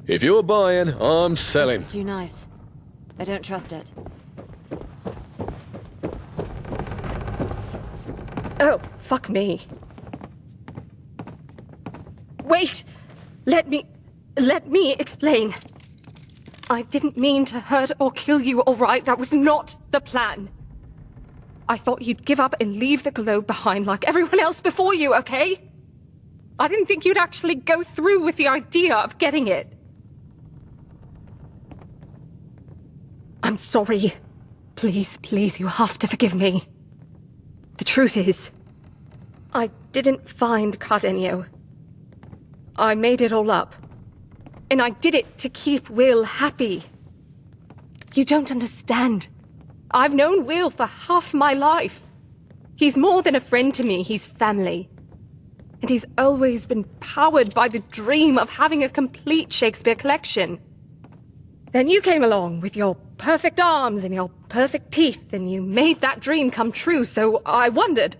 If you're buying, I'm selling. This is too nice. I don't trust it. Oh, fuck me. Wait! Let me explain. I didn't mean to hurt or kill you, alright? That was not the plan. I thought you'd give up and leave the globe behind like everyone else before you, okay? I didn't think you'd actually go through with the idea of getting it. I'm sorry. Please, please, you have to forgive me. The truth is, I didn't find Cardenio. I made it all up. And I did it to keep Will happy. You don't understand. I've known Will for half my life. He's more than a friend to me, he's family. And he's always been powered by the dream of having a complete Shakespeare collection. Then you came along with your perfect arms and your perfect teeth, and you made that dream come true, so I wondered,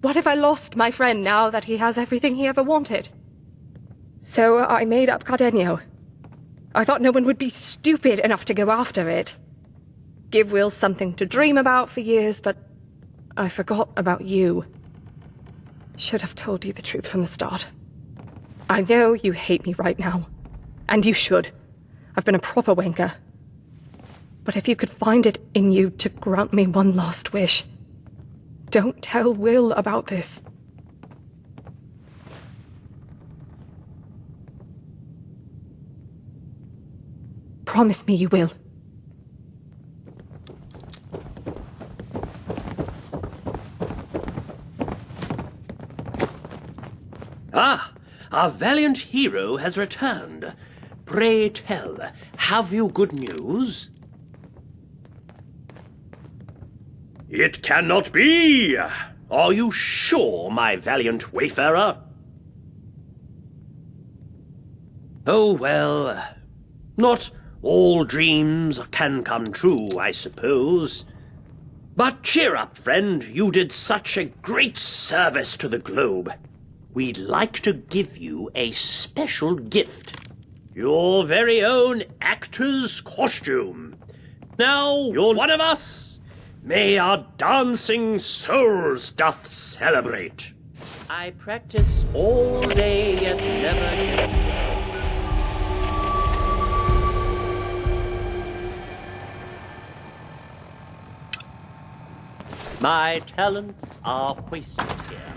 what if I lost my friend now that he has everything he ever wanted? So I made up Cardenio. I thought no one would be stupid enough to go after it. Give Will something to dream about for years, but I forgot about you. Should have told you the truth from the start. I know you hate me right now, and you should. I've been a proper wanker. But if you could find it in you to grant me one last wish, don't tell Will about this. Promise me you will. Ah, our valiant hero has returned. Pray tell, have you good news? It cannot be! Are you sure, my valiant wayfarer? Oh, well, not all dreams can come true, I suppose. But cheer up, friend. You did such a great service to the globe. We'd like to give you a special gift. Your very own actor's costume. Now you're one of us. May our dancing souls doth celebrate. I practice all day and never get my talents are wasted here.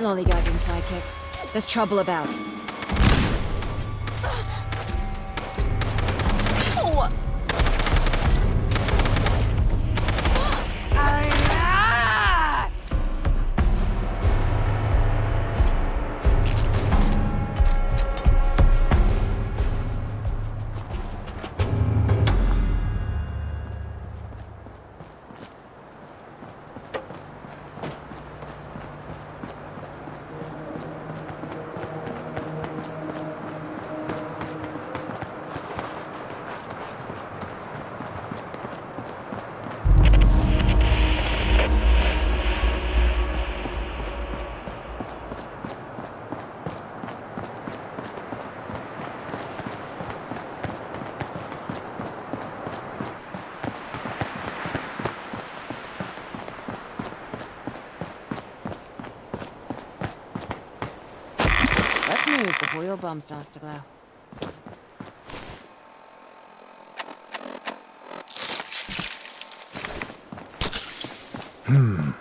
Quit lollygagging, sidekick. There's trouble about. Let's move before your bum starts to blow. Hmm?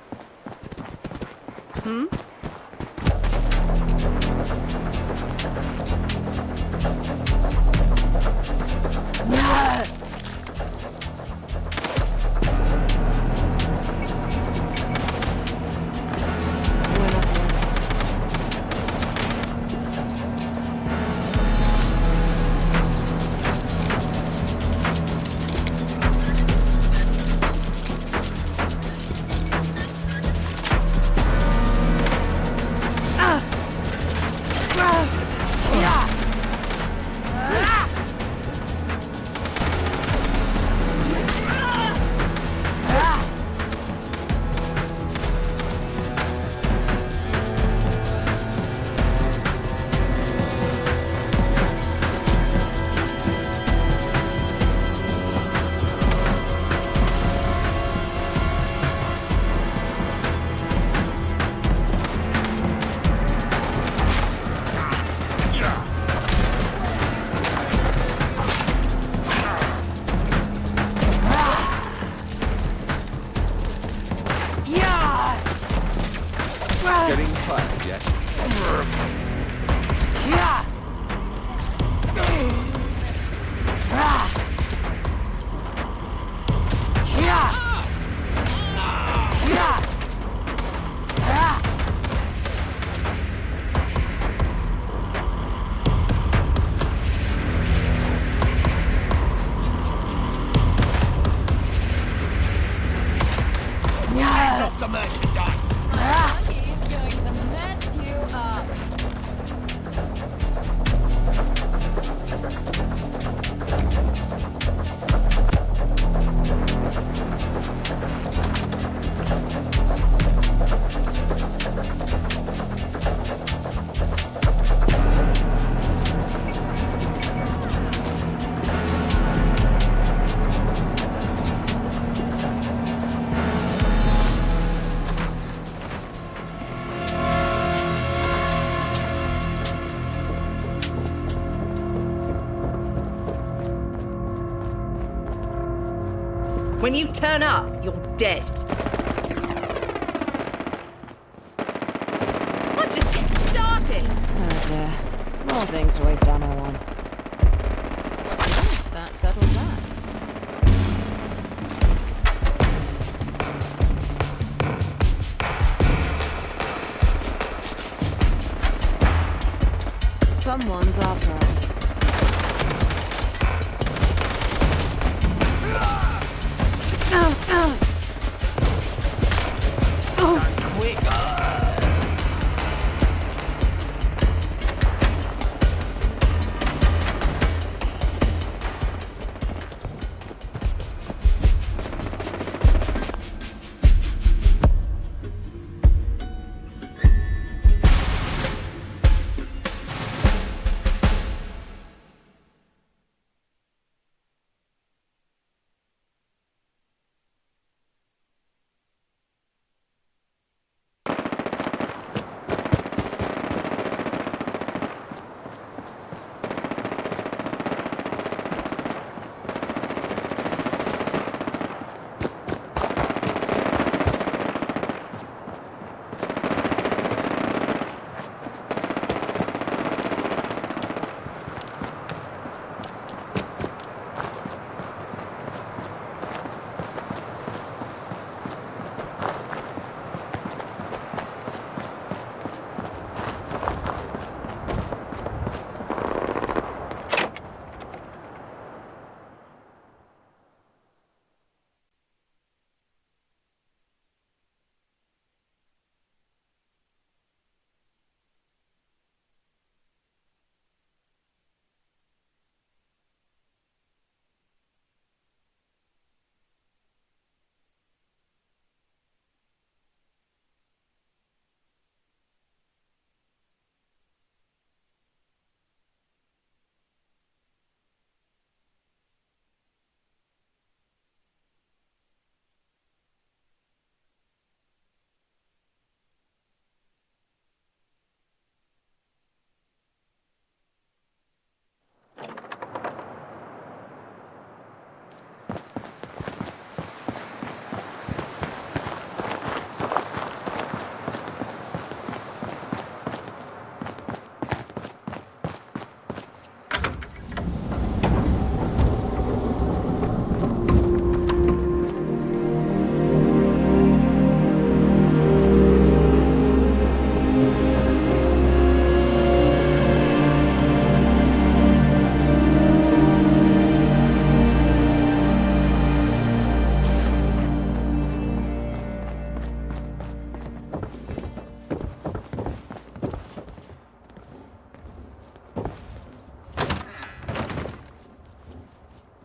Getting tired yet? Hands off the merchandise! He's going to mess you up. When you turn up, you're dead. I'm just getting started. Oh dear. More things to waste ammo on. That settles that. Someone's after us.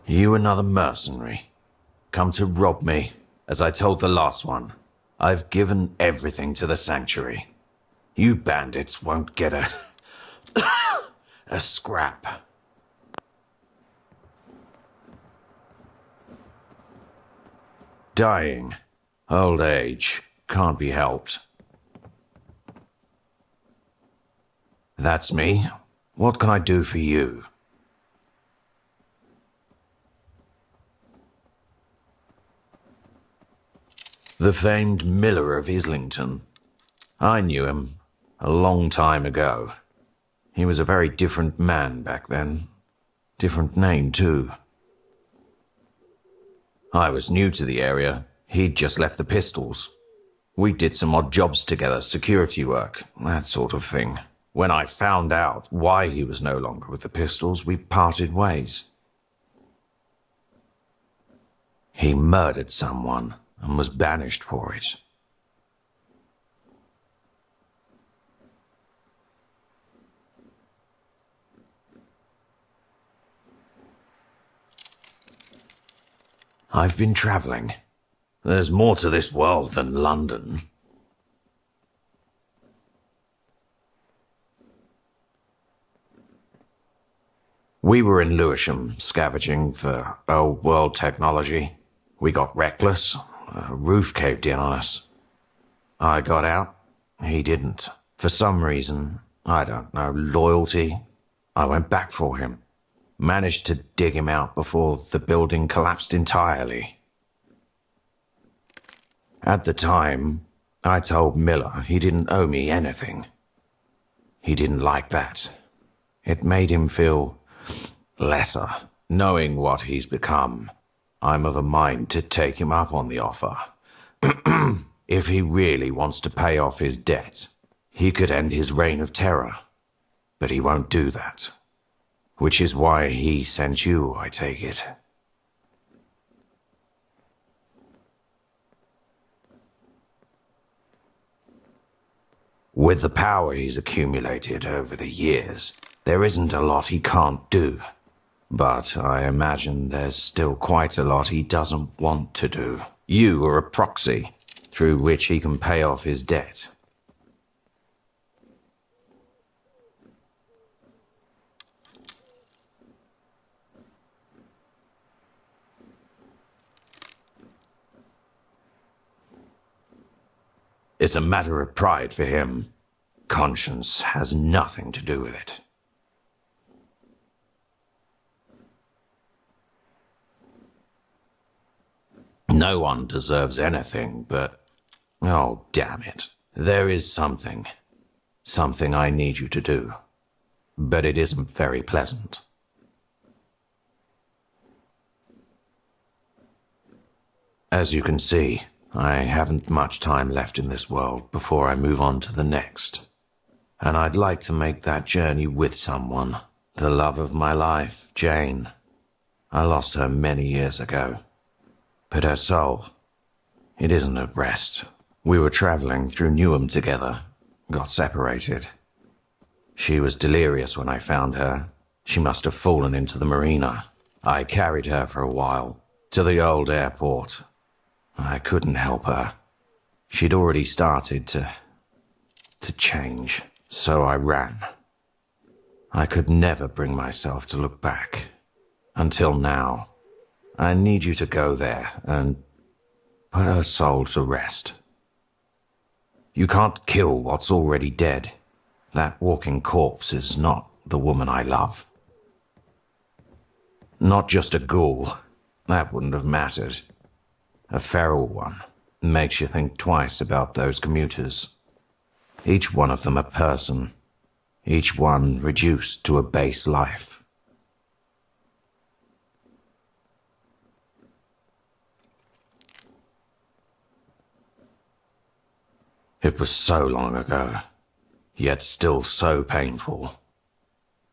You another mercenary. Come to rob me. As I told the last one, I've given everything to the sanctuary. You bandits won't get a... a scrap. Dying. Old age. Can't be helped. That's me. What can I do for you? The famed Miller of Islington. I knew him a long time ago. He was a very different man back then. Different name, too. I was new to the area. He'd just left the Pistols. We did some odd jobs together, security work, that sort of thing. When I found out why he was no longer with the Pistols, we parted ways. He murdered someone and was banished for it. I've been traveling. There's more to this world than London. We were in Lewisham, scavenging for old world technology. We got reckless. A roof caved in on us. I got out. He didn't. For some reason, I don't know, loyalty. I went back for him. Managed to dig him out before the building collapsed entirely. At the time, I told Miller he didn't owe me anything. He didn't like that. It made him feel lesser, knowing what he's become. I'm of a mind to take him up on the offer. If he really wants to pay off his debt, he could end his reign of terror. But he won't do that. Which is why he sent you, I take it. With the power he's accumulated over the years, there isn't a lot he can't do. But I imagine there's still quite a lot he doesn't want to do. You are a proxy through which he can pay off his debt. It's a matter of pride for him. Conscience has nothing to do with it. No one deserves anything, but... oh, damn it. There is something. Something I need you to do. But it isn't very pleasant. As you can see, I haven't much time left in this world before I move on to the next. And I'd like to make that journey with someone. The love of my life, Jane. I lost her many years ago. But her soul, it isn't at rest. We were traveling through Newham together, got separated. She was delirious when I found her. She must have fallen into the marina. I carried her for a while, to the old airport. I couldn't help her. She'd already started to change, so I ran. I could never bring myself to look back. Until now. I need you to go there and put her soul to rest. You can't kill what's already dead. That walking corpse is not the woman I love. Not just a ghoul. That wouldn't have mattered. A feral one makes you think twice about those commuters. Each one of them a person. Each one reduced to a base life. It was so long ago, yet still so painful.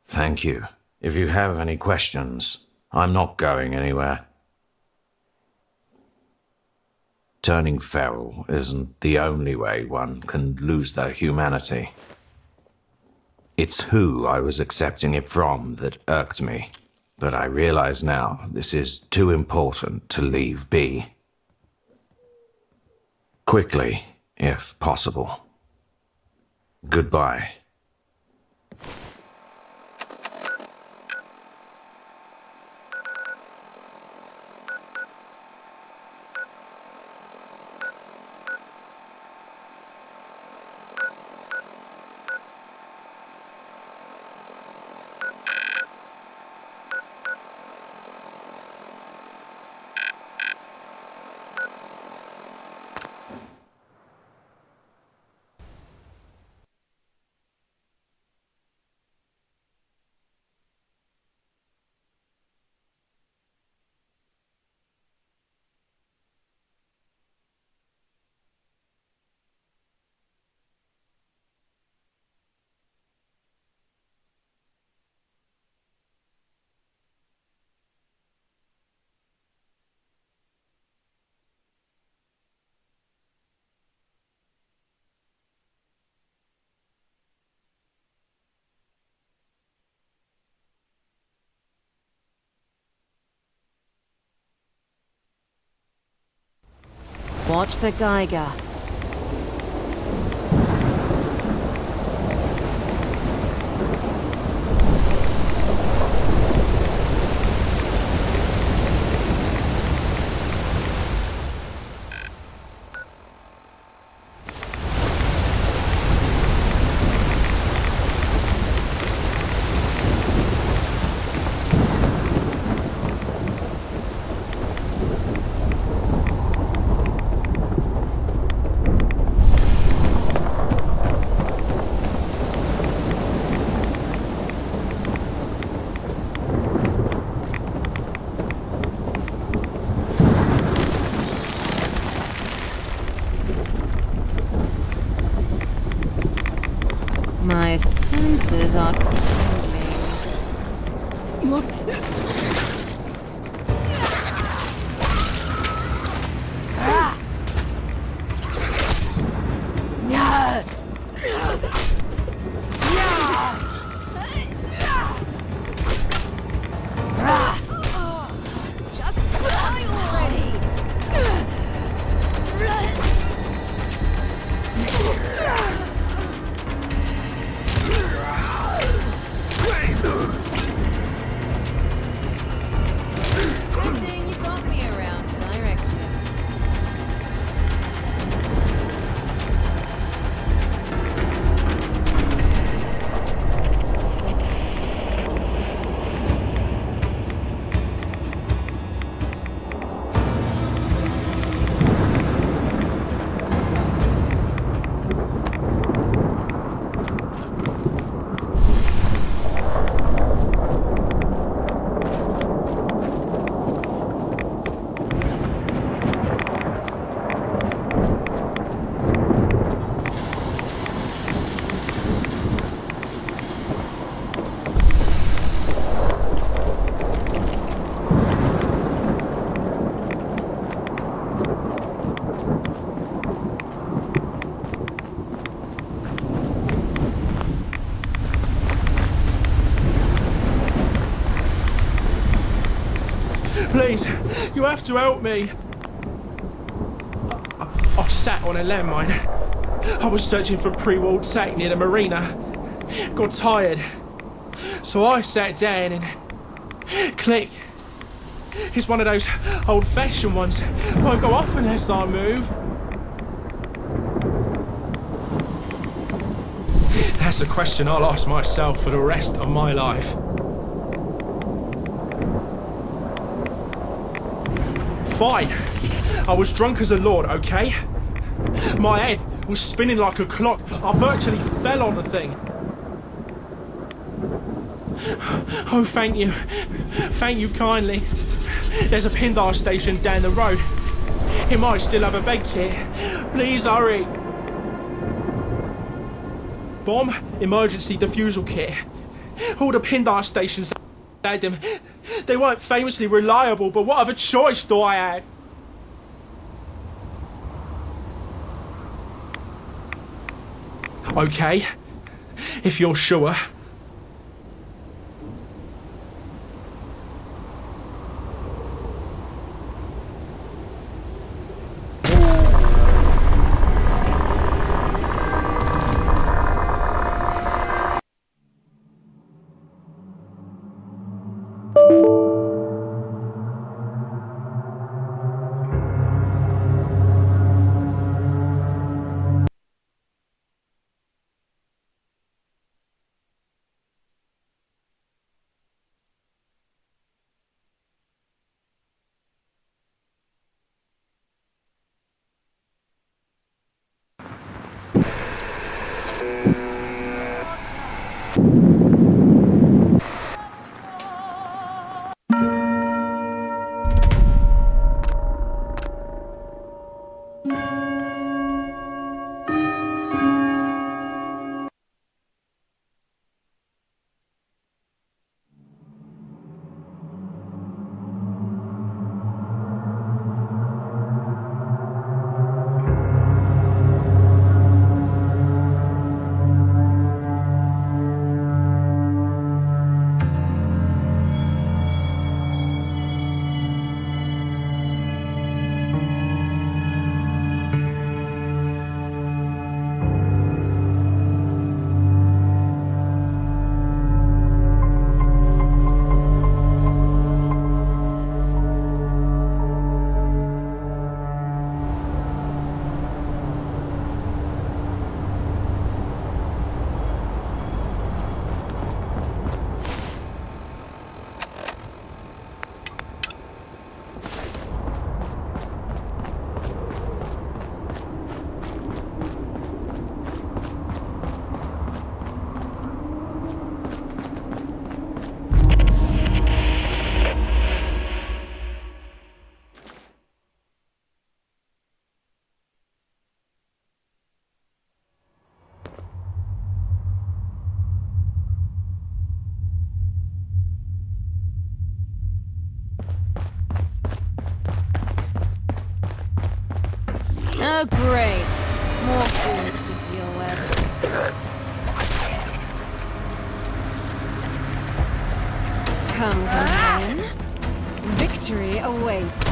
Thank you. If you have any questions, I'm not going anywhere. Turning feral isn't the only way one can lose their humanity. It's who I was accepting it from that irked me. but I realize now this is too important to leave be. Quickly, if possible. Goodbye. Watch the Geiger. My senses are tingling. What's it? Ah! Yeah! Just die already! Good thing you got me around to direct you. Please, you have to help me. I sat on a landmine. I was searching for pre-walled sack near the marina. Got tired. So I sat down and... click. It's one of those old-fashioned ones. Won't go off unless I move. That's a question I'll ask myself for the rest of my life. Fine. I was drunk as a lord, okay? My head was spinning like a clock. I virtually fell on the thing. Oh, thank you. Thank you kindly. There's a Pindar station down the road. It might still have a bed kit. Please hurry. Bomb, emergency defusal kit. All the Pindar stations had them. They weren't famously reliable, but what other choice do I have? Okay, if you're sure. Oh, great. More fools to deal with. Come, companion. Victory awaits.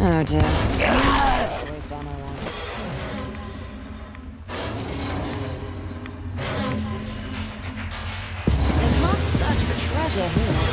Oh dear. That's always done I want. There's not such for treasure here.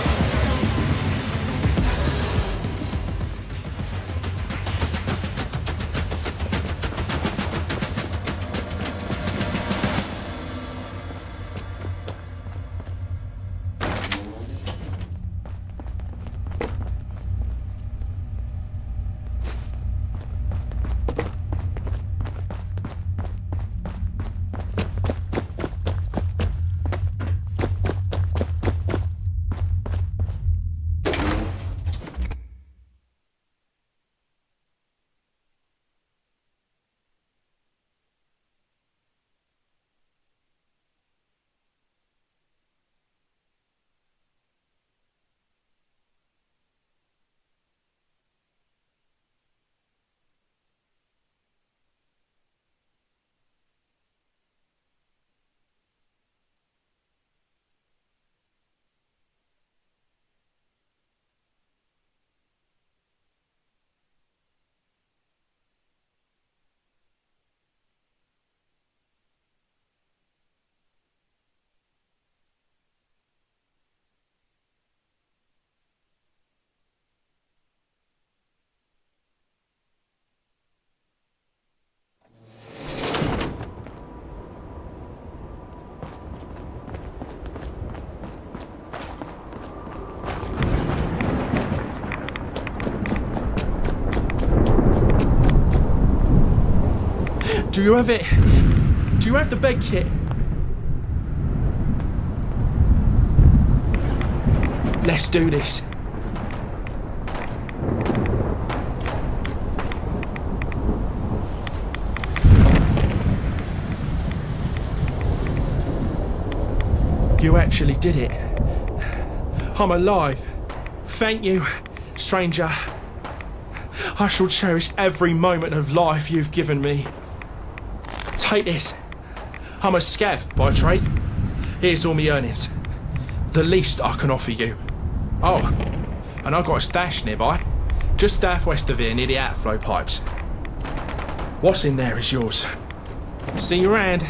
Do you have it? Do you have the bed kit? Let's do this. You actually did it. I'm alive. Thank you, stranger. I shall cherish every moment of life you've given me. Take this. I'm a scav by trade. Here's all my earnings. The least I can offer you. Oh, and I've got a stash nearby, just southwest of here near the outflow pipes. What's in there is yours. See you around.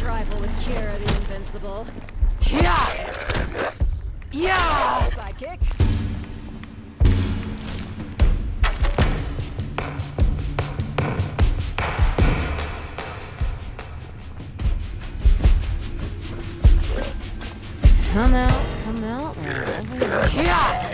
Rival with Kira the Invincible. Sidekick. Come out, wherever you are.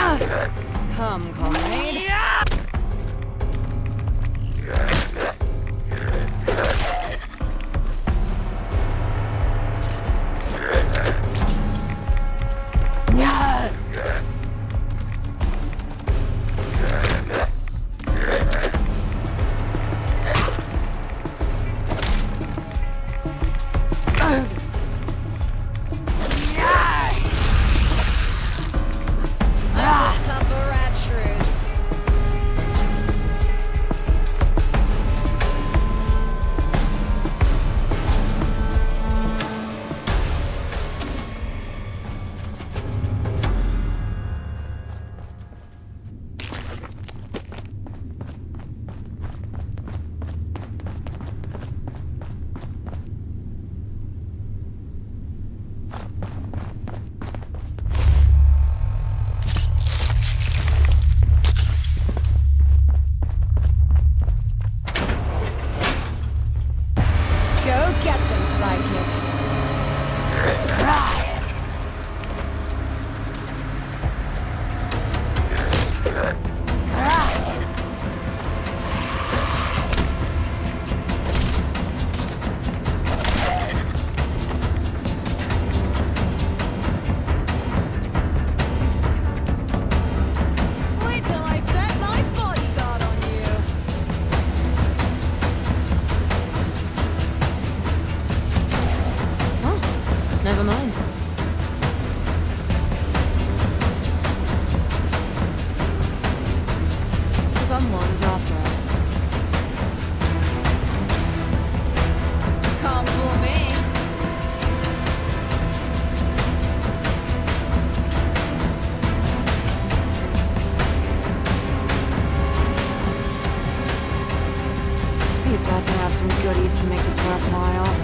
Come, comrade. Go get them, sidekick. Wait till I set my bodyguard on you. Oh, never mind. Someone's after us. Come for me. Be better have some goodies to make this worthwhile.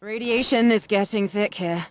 Radiation is getting thick here.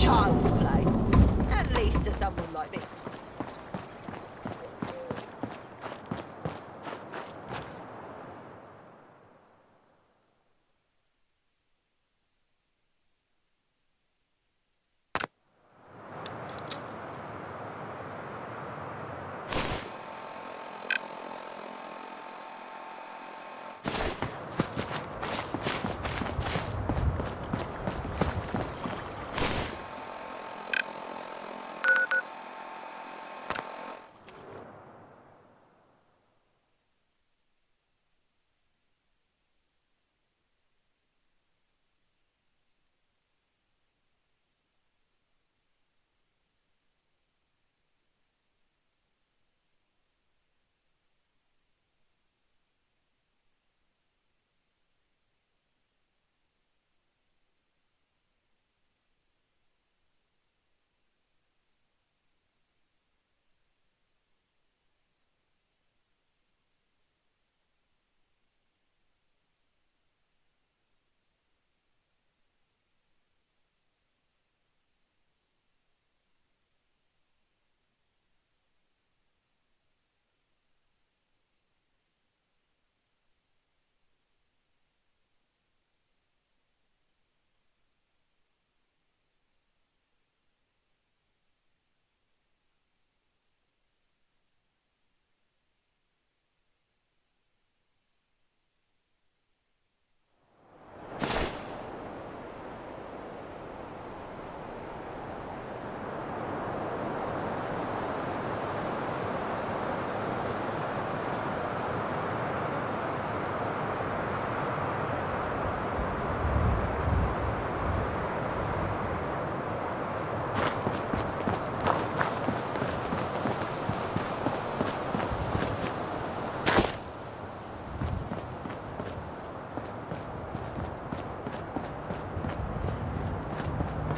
Child's play. At least to someone like me.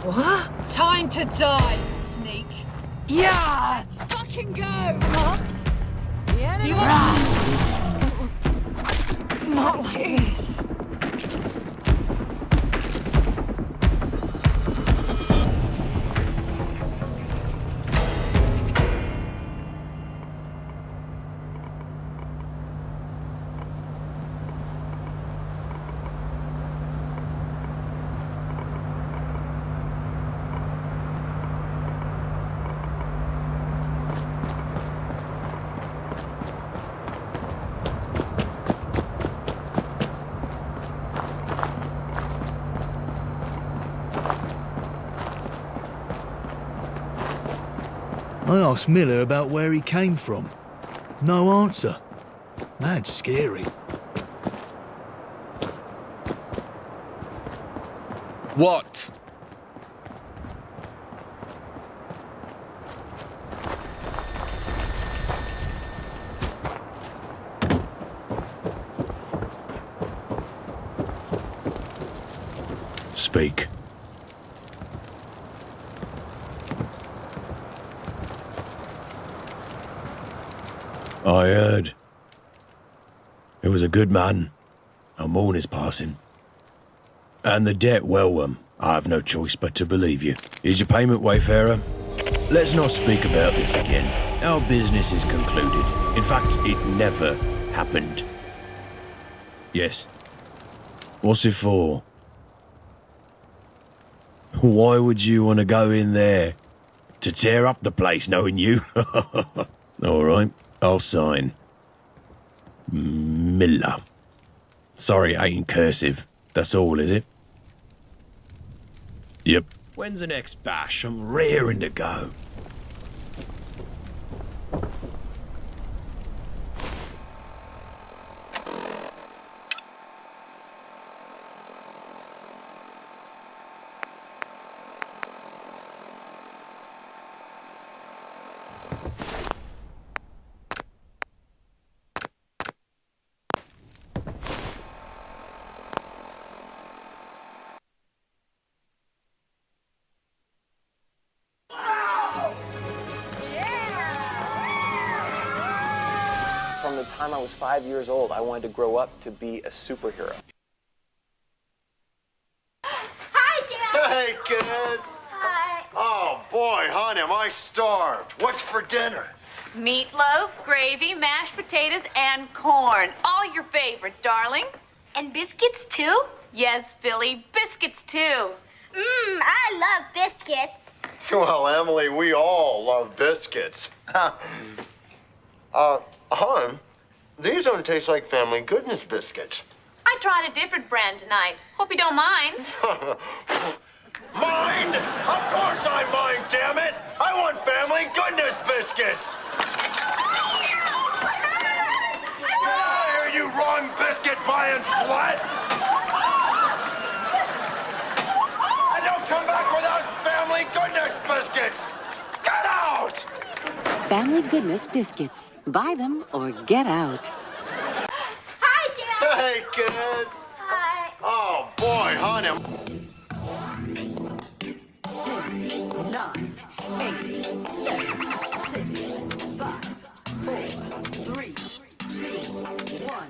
What? Time to die, sneak. Yeah! Let's fucking go! Huh? The enemy... Not like this. I asked Miller about where he came from. No answer. That's scary. What? speak. I heard. He was a good man. A mourn is passing. And the debt, well, I have no choice but to believe you. Is your payment, Wayfarer? Let's not speak about this again. Our business is concluded. In fact, it never happened. Yes. What's it for? Why would you want to go in there? To tear up the place, knowing you? All right, I'll sign. Miller. Sorry, I ain't in cursive. That's all, is it? Yep. When's the next bash? I'm raring to go. From the time I was 5 years old, I wanted to grow up to be a superhero. Hi, Dad! Hey, kids! Hi. Oh, boy, honey, am I starved. What's for dinner? Meatloaf, gravy, mashed potatoes, and corn. All your favorites, darling. And biscuits, too? Yes, Billy, biscuits, too. I love biscuits. Well, Emily, we all love biscuits. Hon, these don't taste like Family Goodness biscuits. I tried a different brand tonight. Hope you don't mind. Mind? Of course I mind, damn it! I want Family Goodness biscuits! Get out of here, you wrong biscuit buying slut! And don't come back without Family Goodness biscuits! Get out! Family Goodness biscuits. Buy them or get out. Hi, Dad! Hey, kids! Hi. Oh, boy, honey. 9, 8, 7, 6, 5, 4, 3, 2, 1.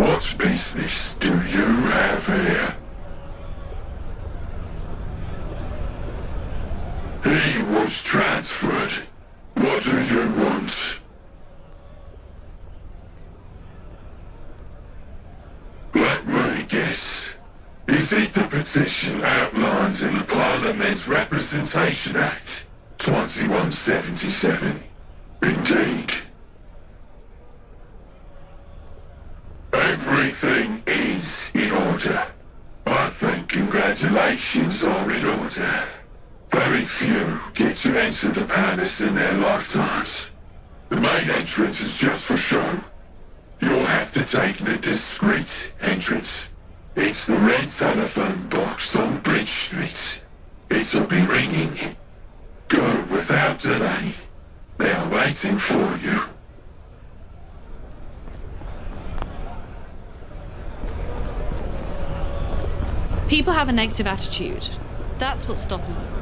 What business do you have here? He was transferred. What do you want? Let me guess. Is it the petition outlined in the Parliament's Representation Act, 2177? Indeed. Everything is in order. I think congratulations are in order. Very few get to enter the palace in their lifetimes. The main entrance is just for show. You'll have to take the discreet entrance. It's the red telephone box on Bridge Street. It'll be ringing. Go without delay. They are waiting for you. People have a negative attitude. That's what's stopping them.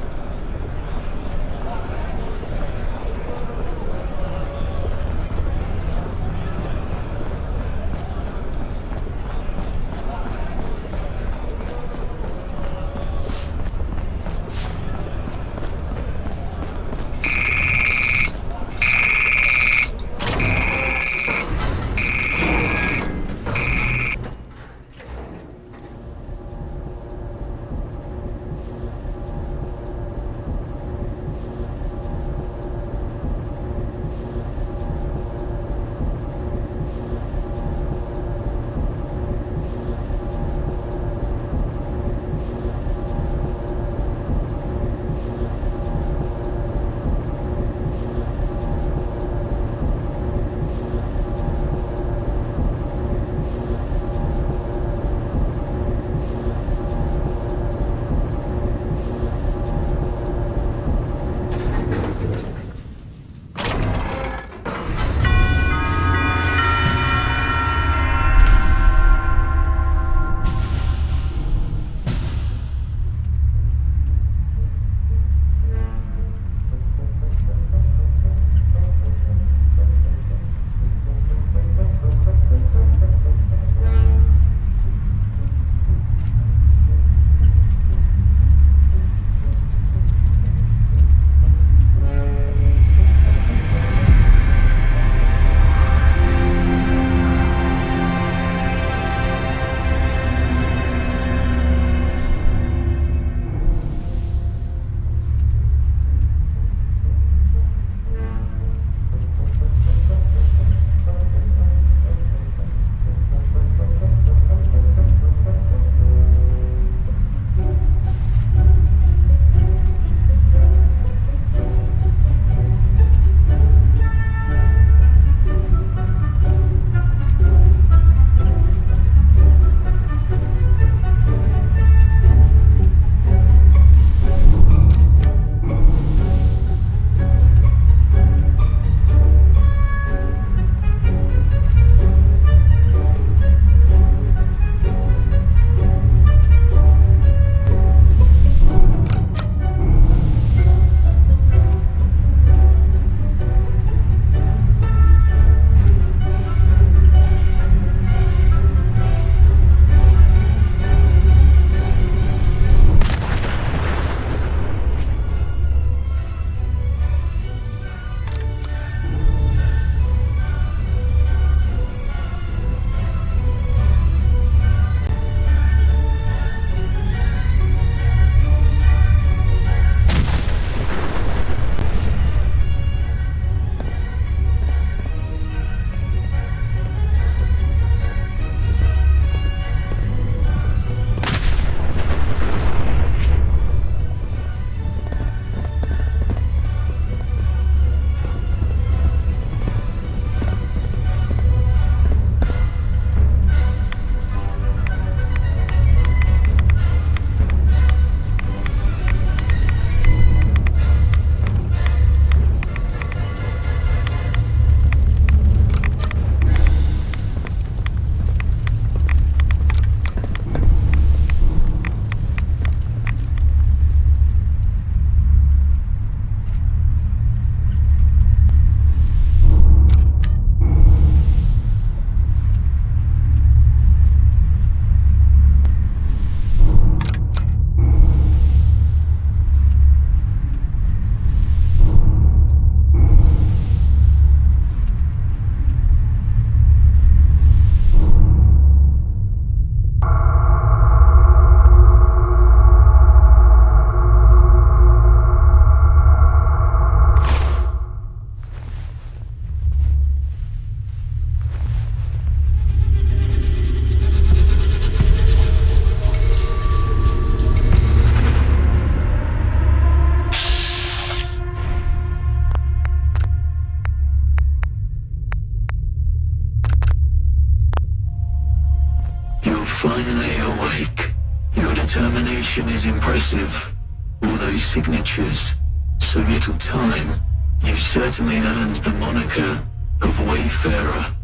finally awake. Your determination is impressive. All those signatures, so little time. You've certainly earned the moniker of Wayfarer.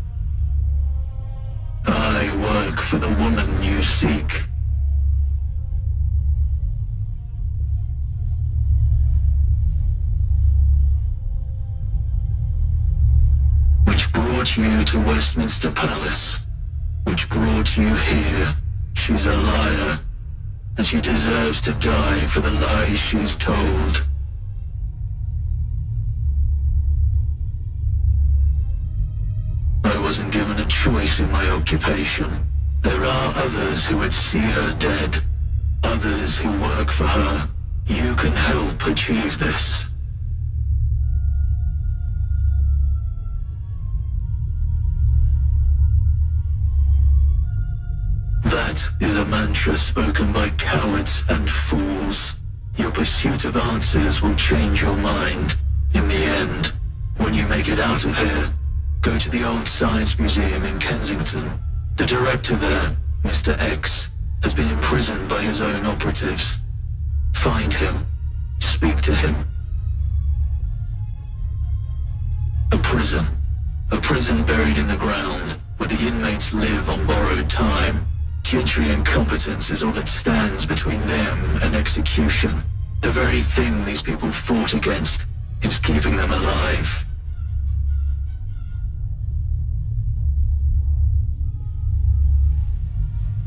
I work for the woman you seek. Which brought you to Westminster Palace. Which brought you here. She's a liar, and she deserves to die for the lies she's told. I wasn't given a choice in my occupation. There are others who would see her dead. Others who work for her. You can help achieve this. That is a mantra spoken by cowards and fools. Your pursuit of answers will change your mind. In the end, when you make it out of here, go to the Old Science Museum in Kensington. The director there, Mr. X, has been imprisoned by his own operatives. Find him. Speak to him. A prison. A prison buried in the ground, where the inmates live on borrowed time. Gentry incompetence is all that stands between them and execution. The very thing these people fought against is keeping them alive.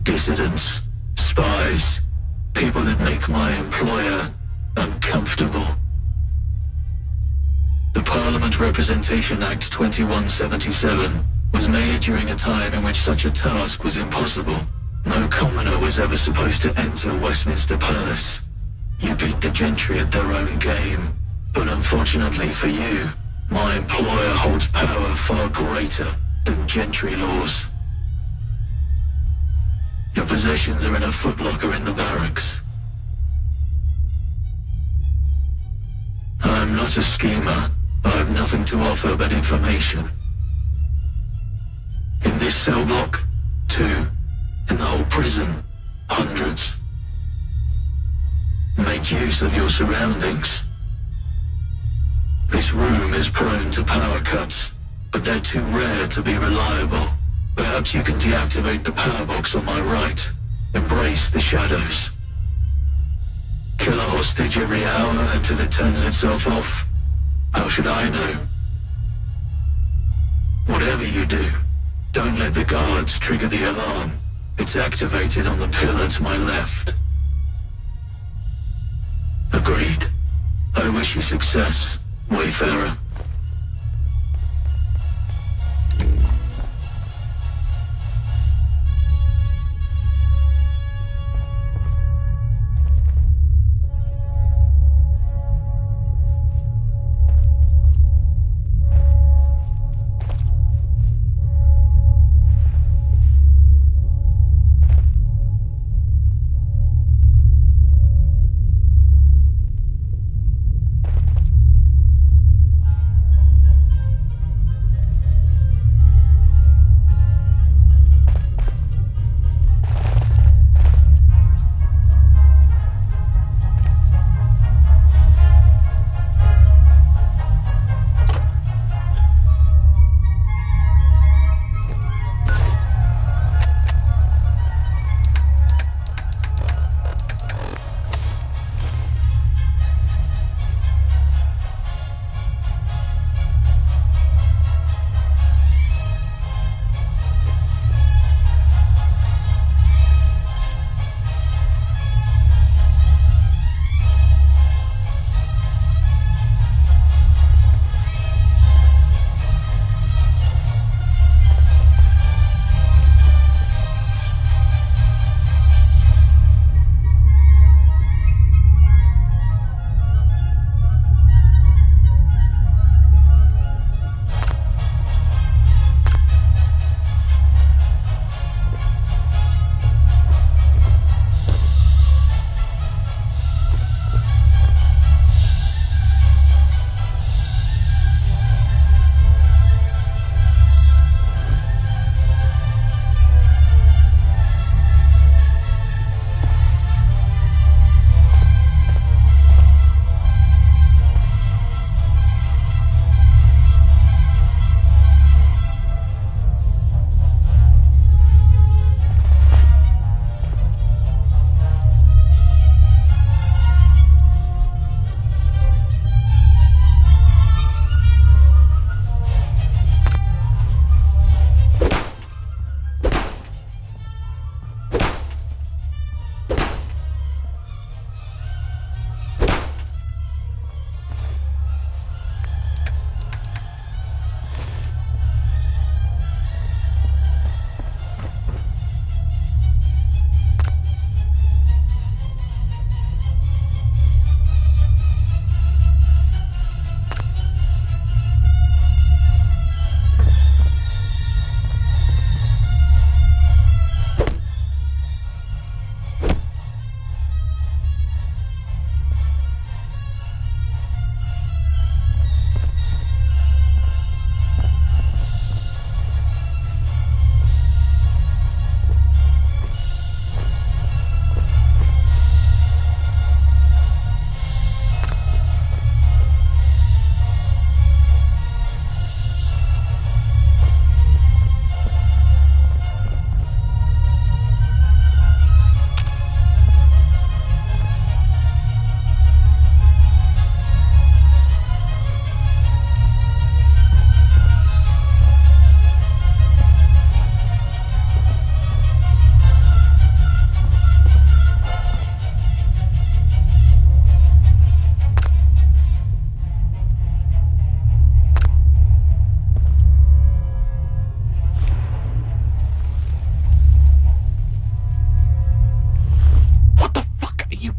Dissidents, spies, people that make my employer uncomfortable. The Parliament Representation Act 2177 was made during a time in which such a task was impossible. No commoner was ever supposed to enter Westminster Palace. You beat the gentry at their own game. But unfortunately for you, my employer holds power far greater than gentry laws. Your possessions are in a footlocker in the barracks. I'm not a schemer. I have nothing to offer but information. In this cell block, 2. In the whole prison, hundreds. Make use of your surroundings. This room is prone to power cuts, but they're too rare to be reliable. Perhaps you can deactivate the power box on my right. Embrace the shadows. Kill a hostage every hour until it turns itself off. How should I know? Whatever you do, don't let the guards trigger the alarm. It's activated on the pillar to my left. Agreed. I wish you success, Wayfarer.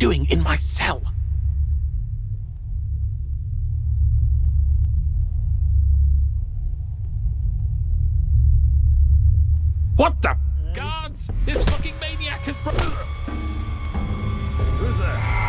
doing in my cell? What the? Guards! This fucking maniac has Who's there?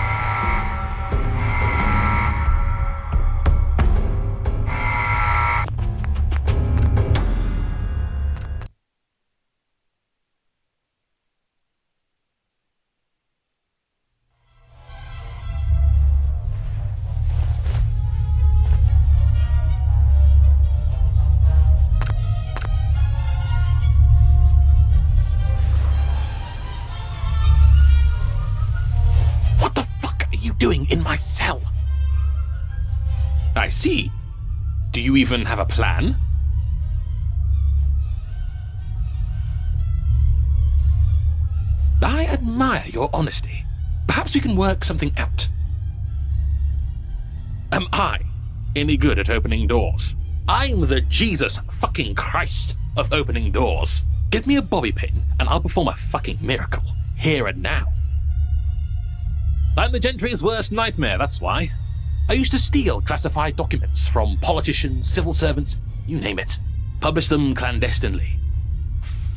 Doing in my cell? I see. Do you even have a plan? I admire your honesty. Perhaps we can work something out. Am I any good at opening doors? I'm the Jesus fucking Christ of opening doors. Get me a bobby pin and I'll perform a fucking miracle, here and now. I'm the gentry's worst nightmare, that's why. I used to steal classified documents from politicians, civil servants, you name it. Publish them clandestinely.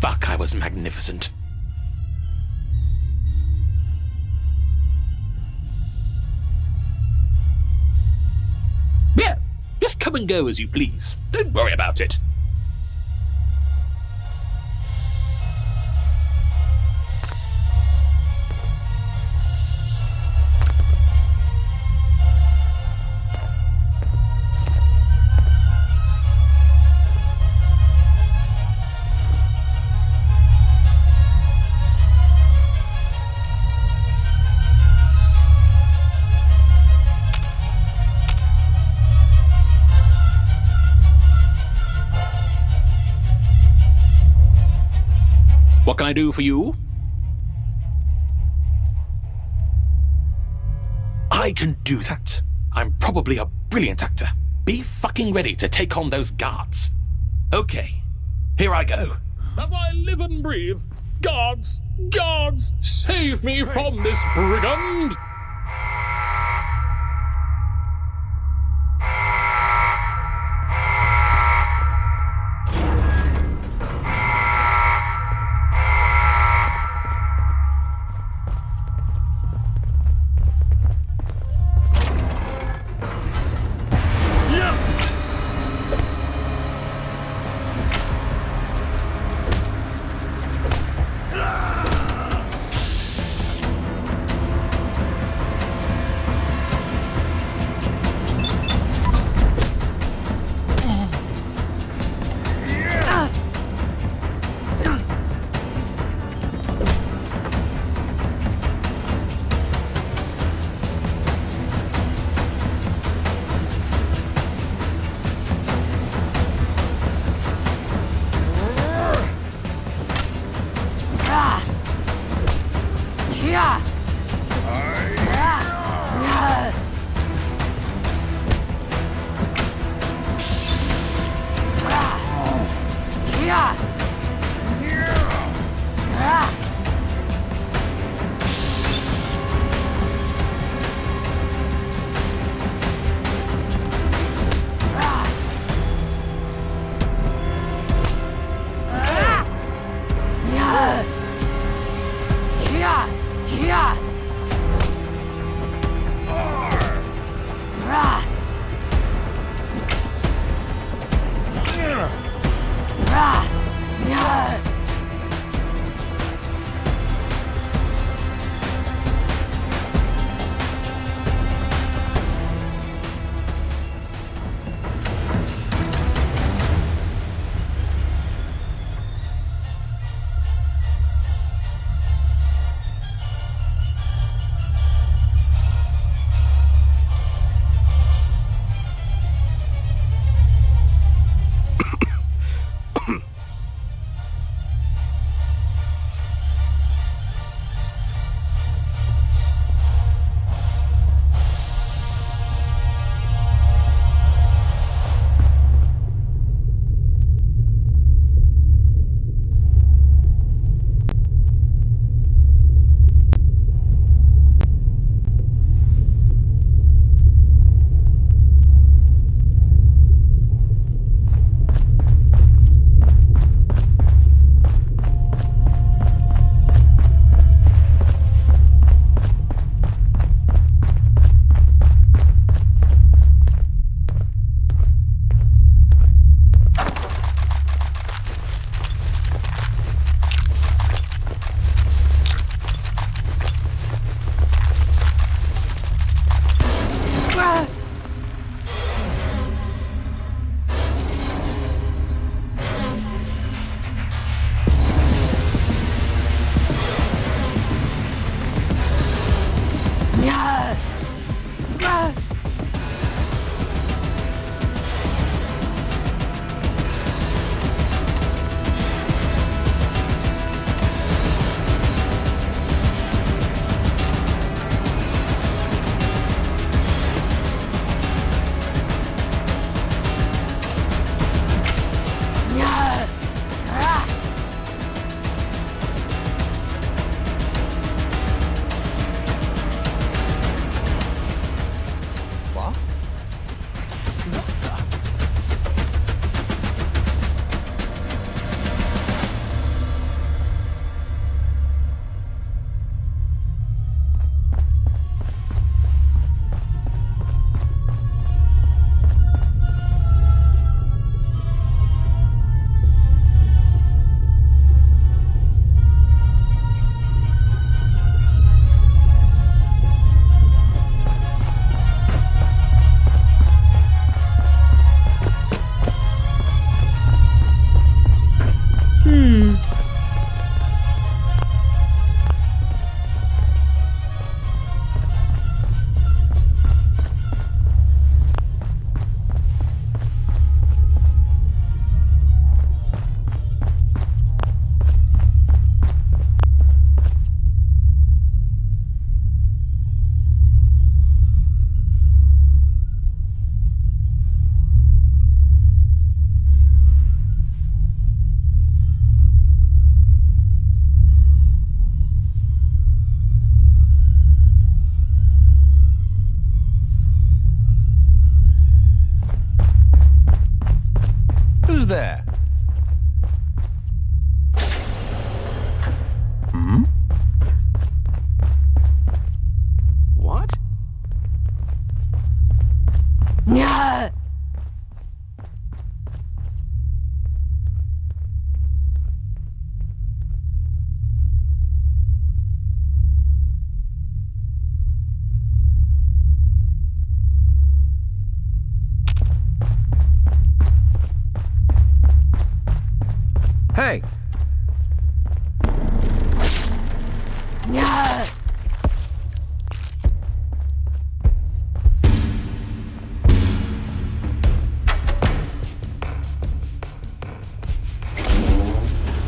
Fuck, I was magnificent. Yeah, just come and go as you please. Don't worry about it. What can I do for you? I can do that. I'm probably a brilliant actor. Be fucking ready to take on those guards. Okay, here I go. As I live and breathe, guards, guards, save me from this brigand!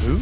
Who?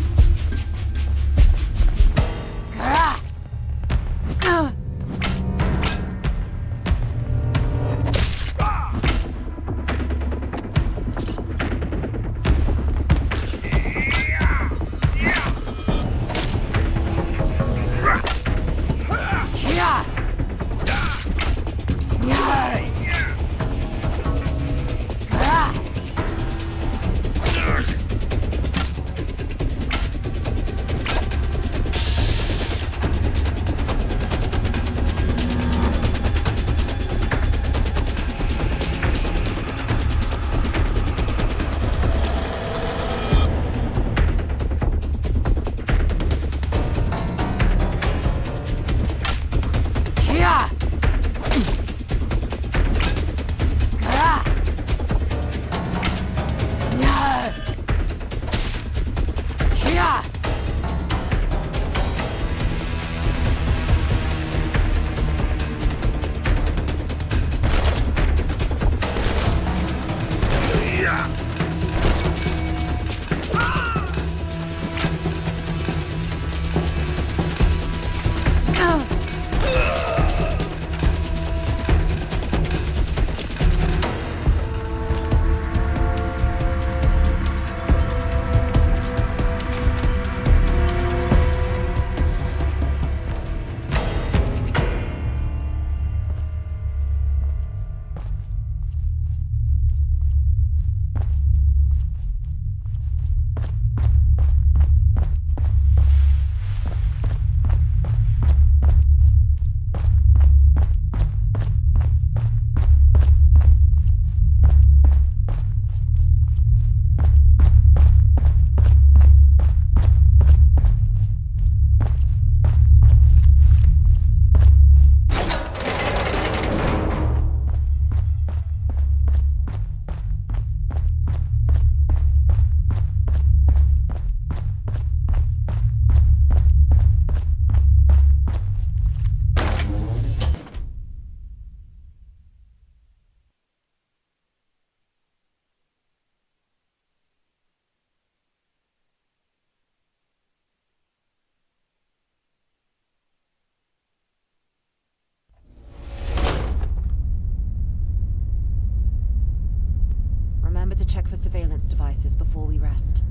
Remember to check for surveillance devices before we rest.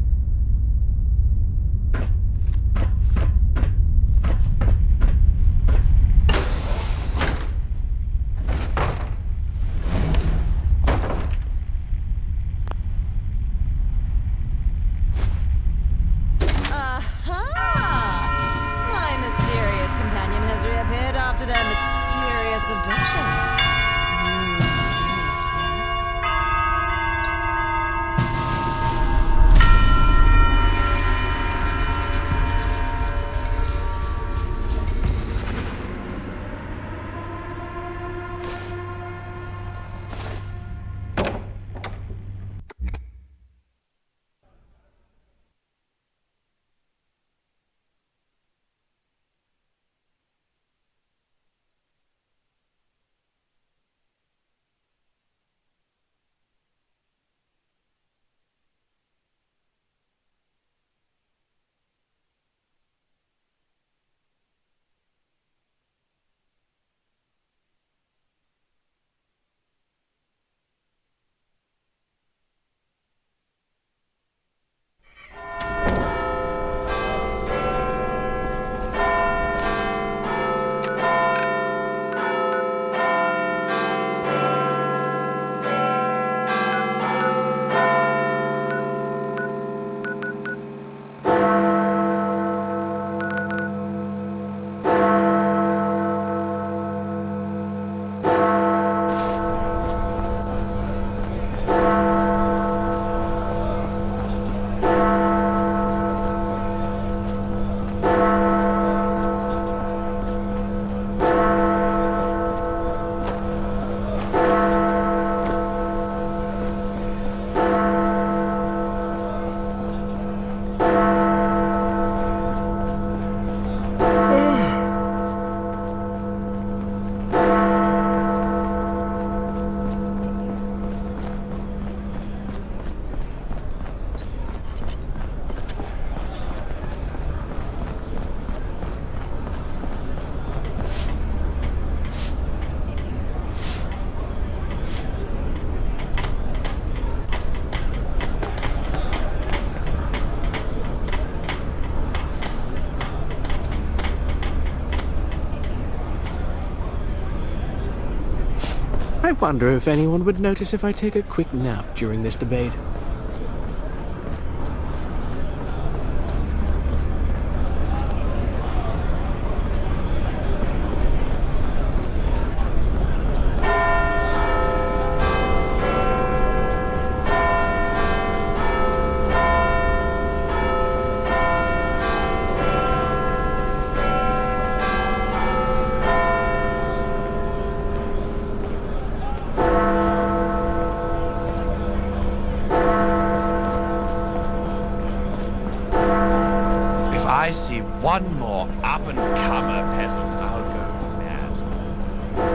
My mysterious companion has reappeared after their mysterious abduction. Mysterious, yes. I wonder if anyone would notice if I take a quick nap during this debate. If I see one more up-and-comer peasant, I'll go mad.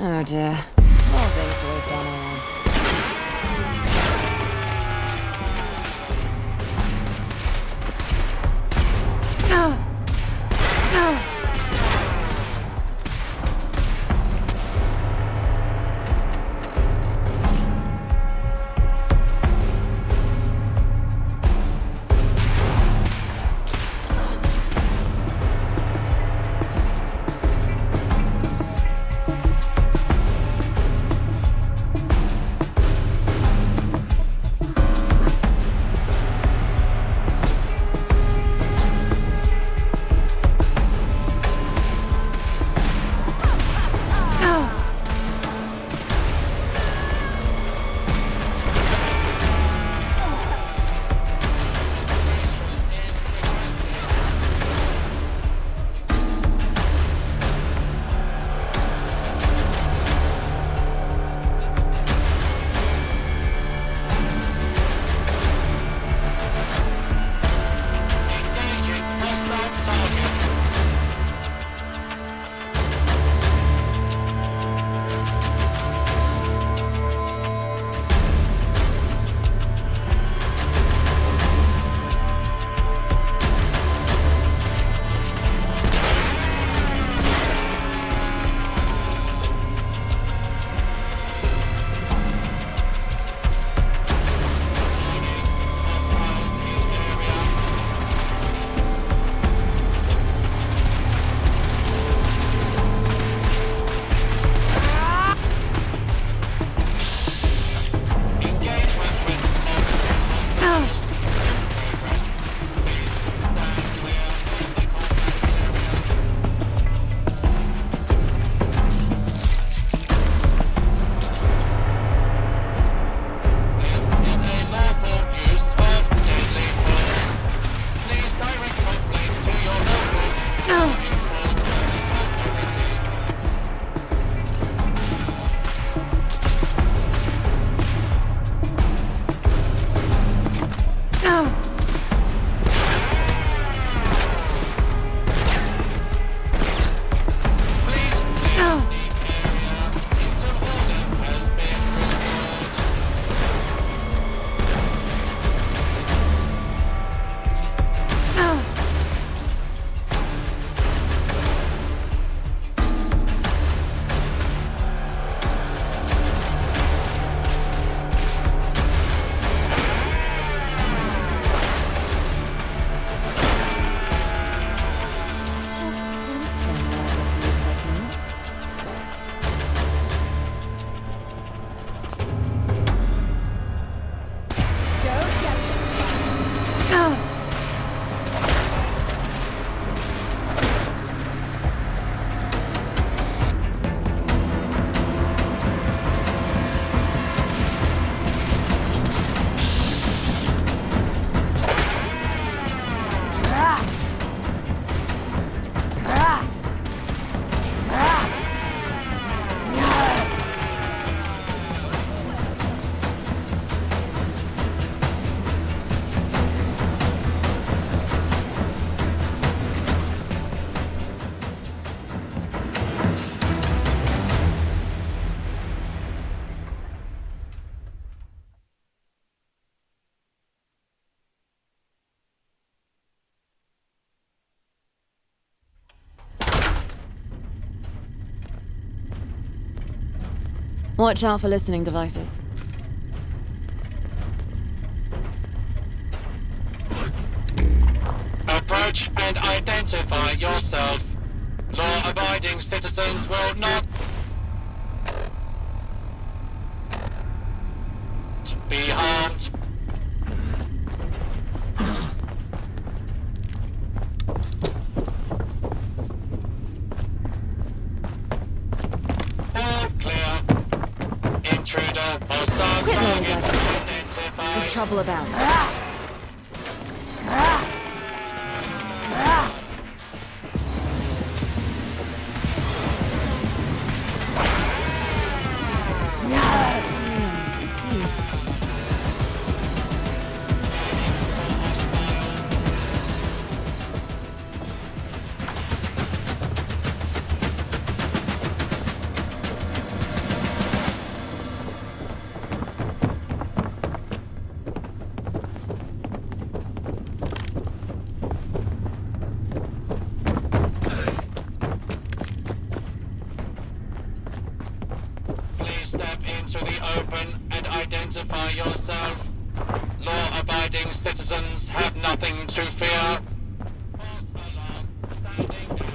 Oh dear. More things to waste on our own. Watch out for listening devices. Approach and identify yourself. Law-abiding citizens will not be harmed. All clear. Intruder or Quit target laying dead. identified. There's trouble about. Please step into the open and identify yourself. Law-abiding citizens have nothing to fear. False alarm. Standing down.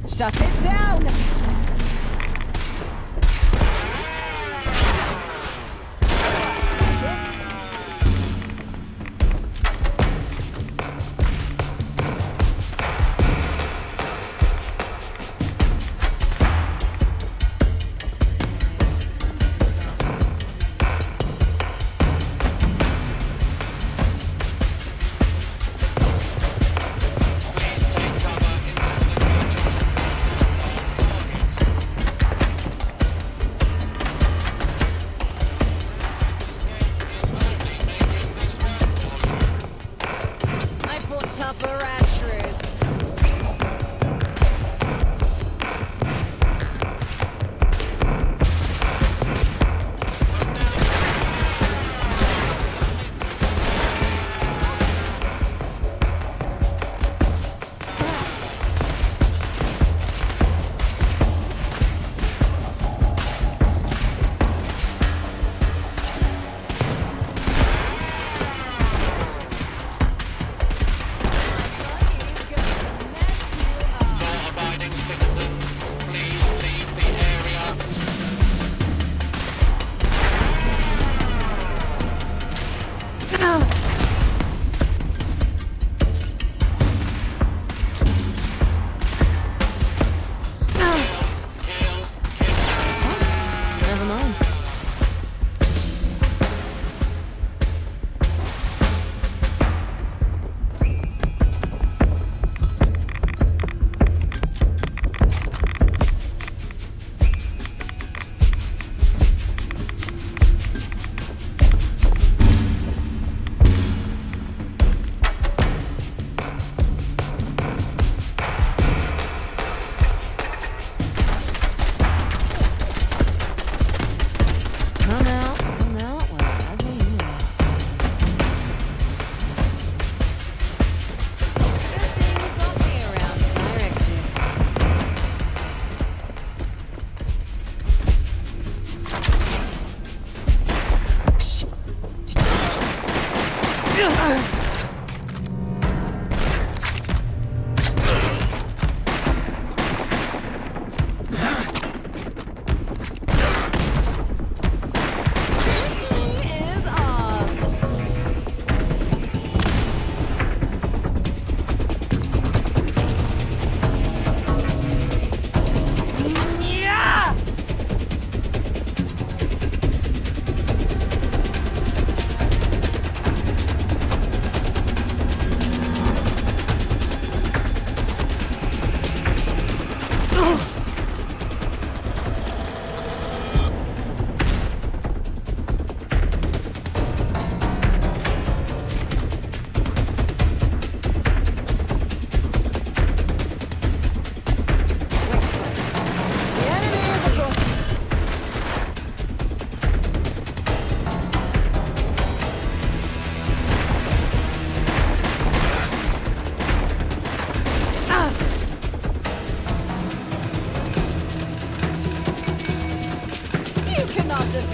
Shut it down!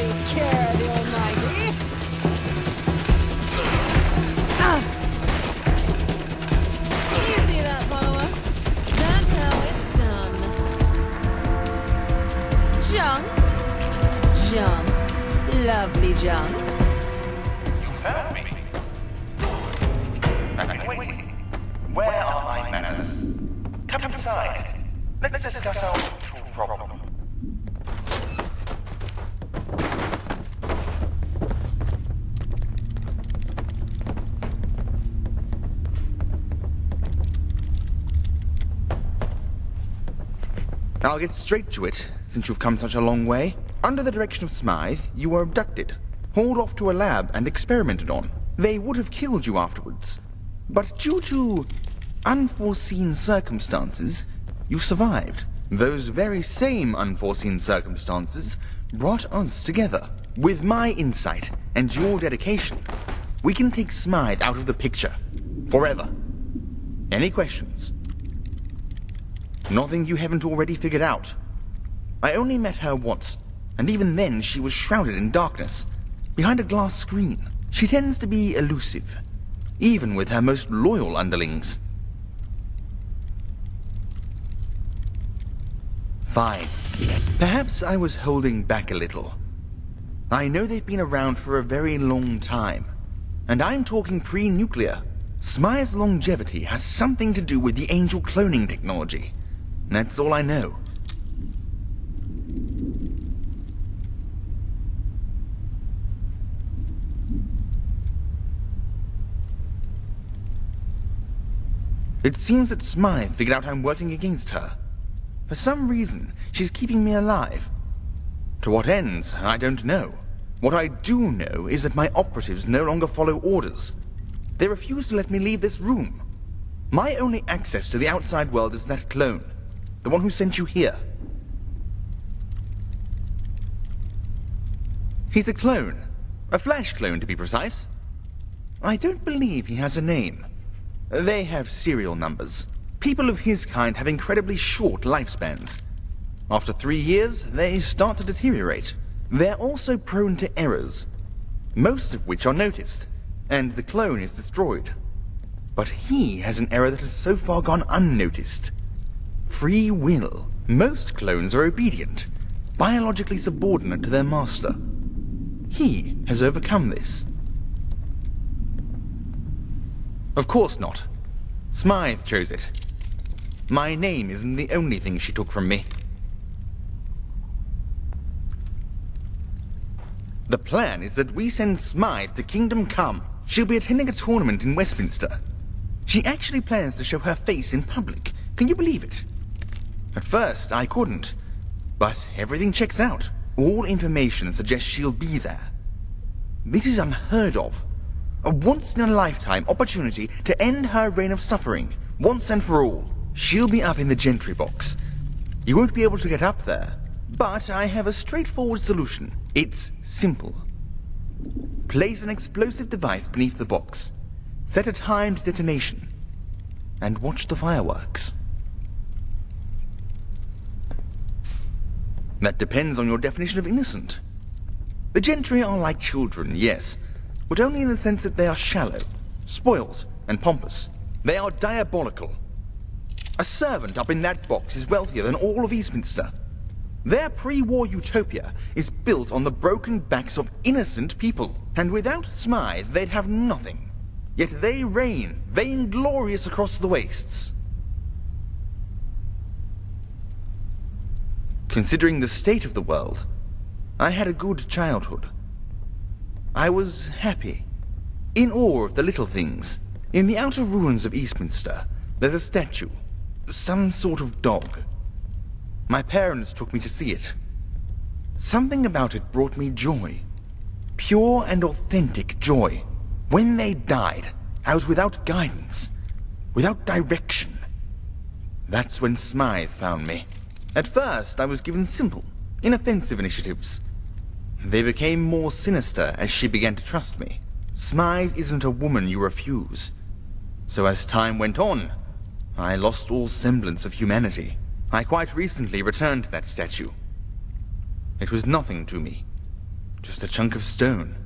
take care of the Almighty. You see that, follower? That's how it's done. Junk? Junk. Lovely junk. Found me. I've been waiting. Where are my manners? Come inside. Let's discuss our mutual problem. I'll get straight to it, since you've come such a long way. Under the direction of Smythe, you were abducted, hauled off to a lab and experimented on. They would have killed you afterwards. But due to unforeseen circumstances, you survived. Those very same unforeseen circumstances brought us together. With my insight and your dedication, we can take Smythe out of the picture. Forever. Any questions? Nothing you haven't already figured out. I only met her once, and even then she was shrouded in darkness, behind a glass screen. She tends to be elusive, even with her most loyal underlings. Fine. Perhaps I was holding back a little. I know they've been around for a very long time, and I'm talking pre-nuclear. Smythe's longevity has something to do with the Angel cloning technology. That's all I know. It seems that Smythe figured out I'm working against her. For some reason, she's keeping me alive. To what ends, I don't know. What I do know is that my operatives no longer follow orders. They refuse to let me leave this room. My only access to the outside world is that clone. The one who sent you here. He's a clone. A flash clone, to be precise. I don't believe he has a name. They have serial numbers. People of his kind have incredibly short lifespans. After 3 years, they start to deteriorate. They're also prone to errors, most of which are noticed, and the clone is destroyed. But he has an error that has so far gone unnoticed. Free will. Most clones are obedient, biologically subordinate to their master. He has overcome this. Of course not. Smythe chose it. My name isn't the only thing she took from me. The plan is that we send Smythe to Kingdom Come. She'll be attending a tournament in Westminster. She actually plans to show her face in public. Can you believe it? At first, I couldn't. But everything checks out. All information suggests she'll be there. This is unheard of. A once-in-a-lifetime opportunity to end her reign of suffering, once and for all. She'll be up in the Gentry box. You won't be able to get up there, but I have a straightforward solution. It's simple. Place an explosive device beneath the box, set a timed detonation, and watch the fireworks. That depends on your definition of innocent. The Gentry are like children, yes, but only in the sense that they are shallow, spoiled, and pompous. They are diabolical. A servant up in that box is wealthier than all of Eastminster. Their pre-war utopia is built on the broken backs of innocent people, and without Smythe, they'd have nothing. Yet they reign, vainglorious across the wastes. Considering the state of the world, I had a good childhood. I was happy, in awe of the little things. In the outer ruins of Eastminster, there's a statue, some sort of dog. My parents took me to see it. Something about it brought me joy. Pure and authentic joy. When they died, I was without guidance, without direction. That's when Smythe found me. At first, I was given simple, inoffensive initiatives. They became more sinister as she began to trust me. Smythe isn't a woman you refuse. So as time went on, I lost all semblance of humanity. I quite recently returned to that statue. It was nothing to me. just a chunk of stone.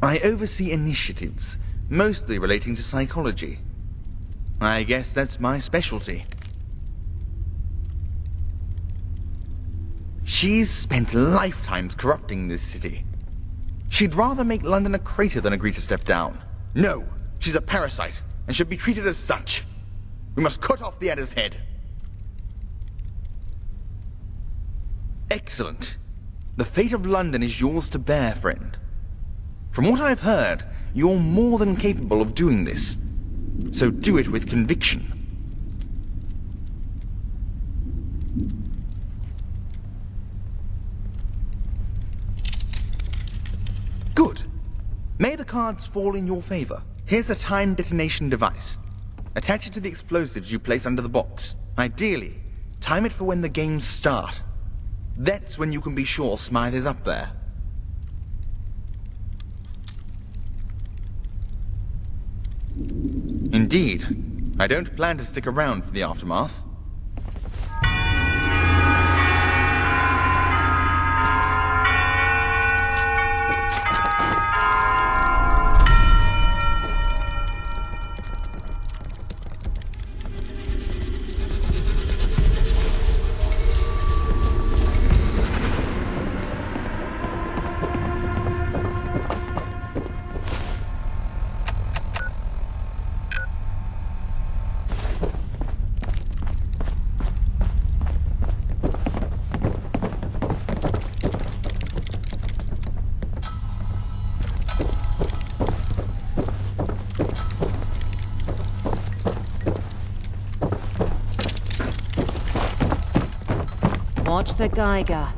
I oversee initiatives, mostly relating to psychology. I guess that's my specialty. She's spent lifetimes corrupting this city. She'd rather make London a crater than agree to step down. No, she's a parasite, and should be treated as such. We must cut off the adder's head. Excellent. The fate of London is yours to bear, friend. From what I've heard, you're more than capable of doing this. So do it with conviction. Good. May the cards fall in your favor. Here's a time detonation device. Attach it to the explosives you place under the box. Ideally, time it for when the games start. That's when you can be sure Smythe is up there. Indeed. I don't plan to stick around for the aftermath. Watch the Geiger.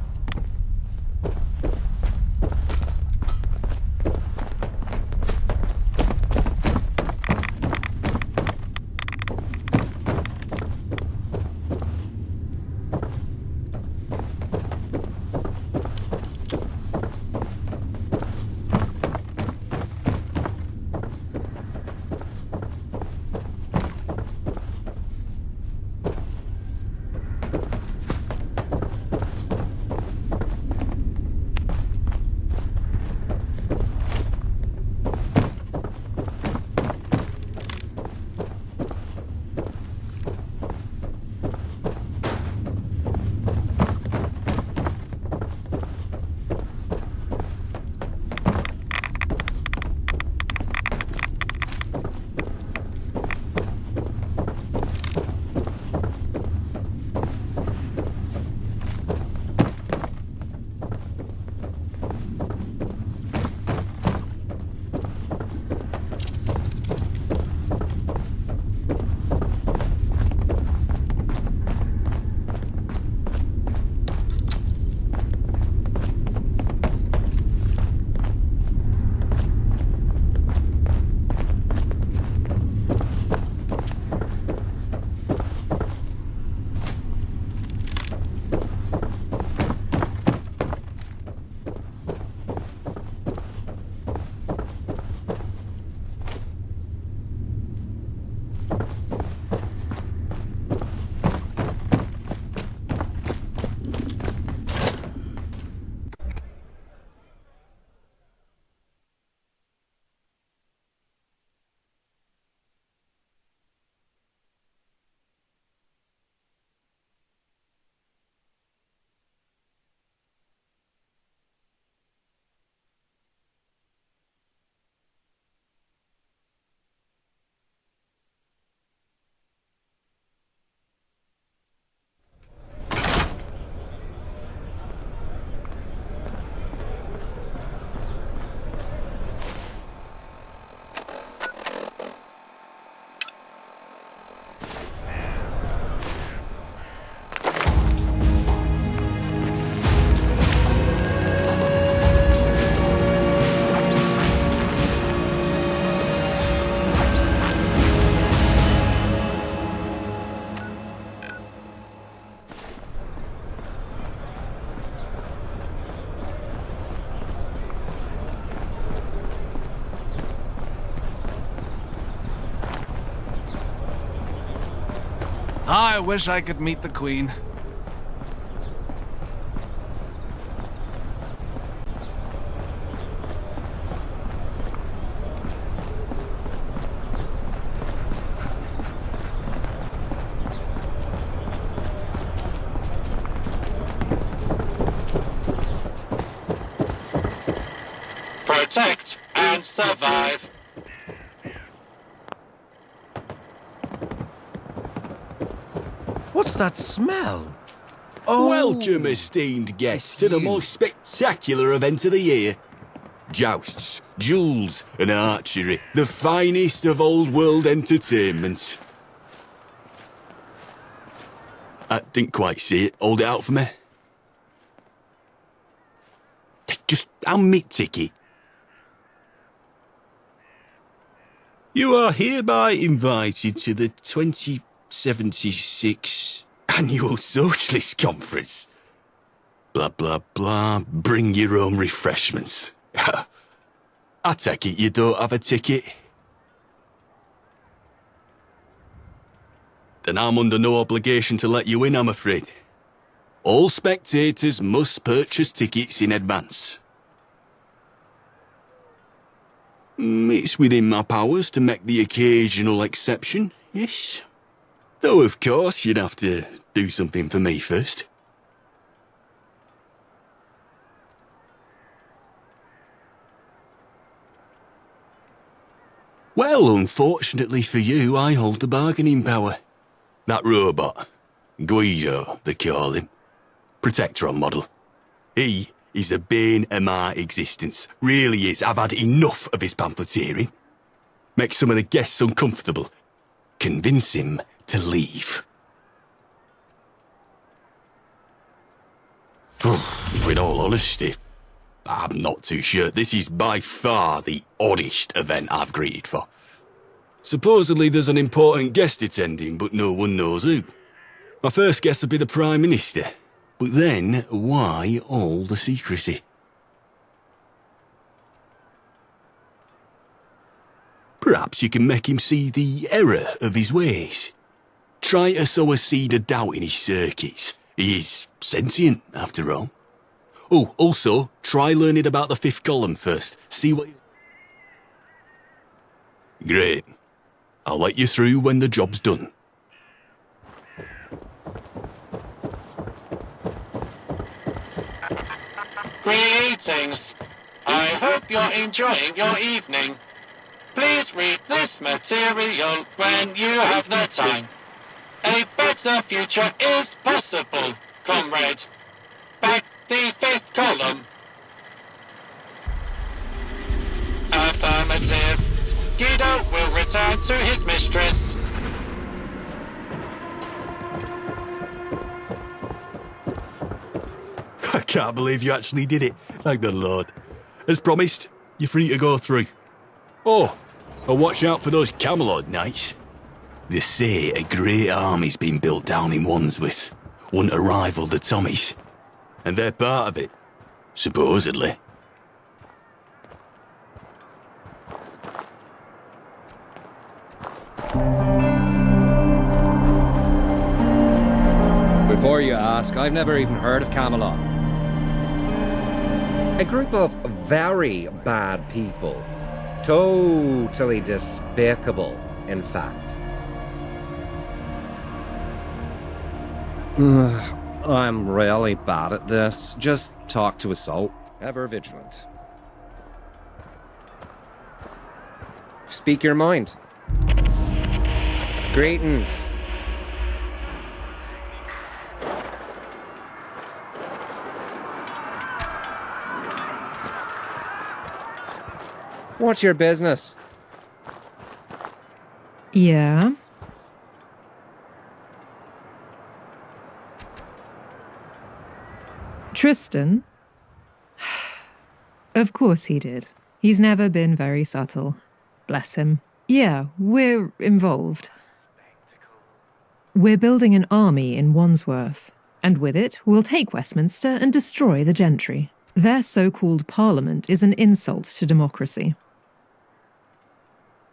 I wish I could meet the Queen. Protect and survive. What's that smell? Welcome, esteemed guests, to the most spectacular event of the year. Jousts, duels, and archery. The finest of old world entertainment. I didn't quite see it. Hold it out for me. Just hand me ticket. You are hereby invited to the 2076 Annual Socialist Conference. Blah, blah, blah. Bring your own refreshments. I take it you don't have a ticket? Then I'm under no obligation to let you in, I'm afraid. All spectators must purchase tickets in advance. It's within my powers to make the occasional exception, yes. Though, of course, you'd have to do something for me first. Well, unfortunately for you, I hold the bargaining power. That robot, Guido, they call him, Protectron model. He is the bane of my existence. Really is. I've had enough of his pamphleteering. Make some of the guests uncomfortable. Convince him to leave. In all honesty, I'm not too sure. This is by far the oddest event I've greeted for. Supposedly there's an important guest attending, but no one knows who. My first guess would be the Prime Minister. But then, why all the secrecy? Perhaps you can make him see the error of his ways. Try to sow a seed of doubt in his circuits. He is sentient, after all. Oh, also, try learning about the fifth column first. See what... Great. I'll let you through when the job's done. Greetings. I hope you're enjoying your evening. Please read this material when you have the time. A better future is possible, comrade. Back the fifth column. Affirmative. Guido will return to his mistress. I can't believe you actually did it. Thank the Lord. As promised, you're free to go through. Oh, and watch out for those Camelot knights. They say a great army's been built down in Wandsworth. Want to rival the Tommies. And they're part of it. Supposedly. Before you ask, I've never even heard of Camelot. A group of very bad people. Totally despicable, in fact. I'm really bad at this. Just talk to Assault. Ever vigilant. Speak your mind. Greetings. What's your business? Yeah? Tristan? Of course he did. He's never been very subtle. Bless him. Yeah, we're involved. We're building an army in Wandsworth, and with it, we'll take Westminster and destroy the gentry. Their so-called parliament is an insult to democracy.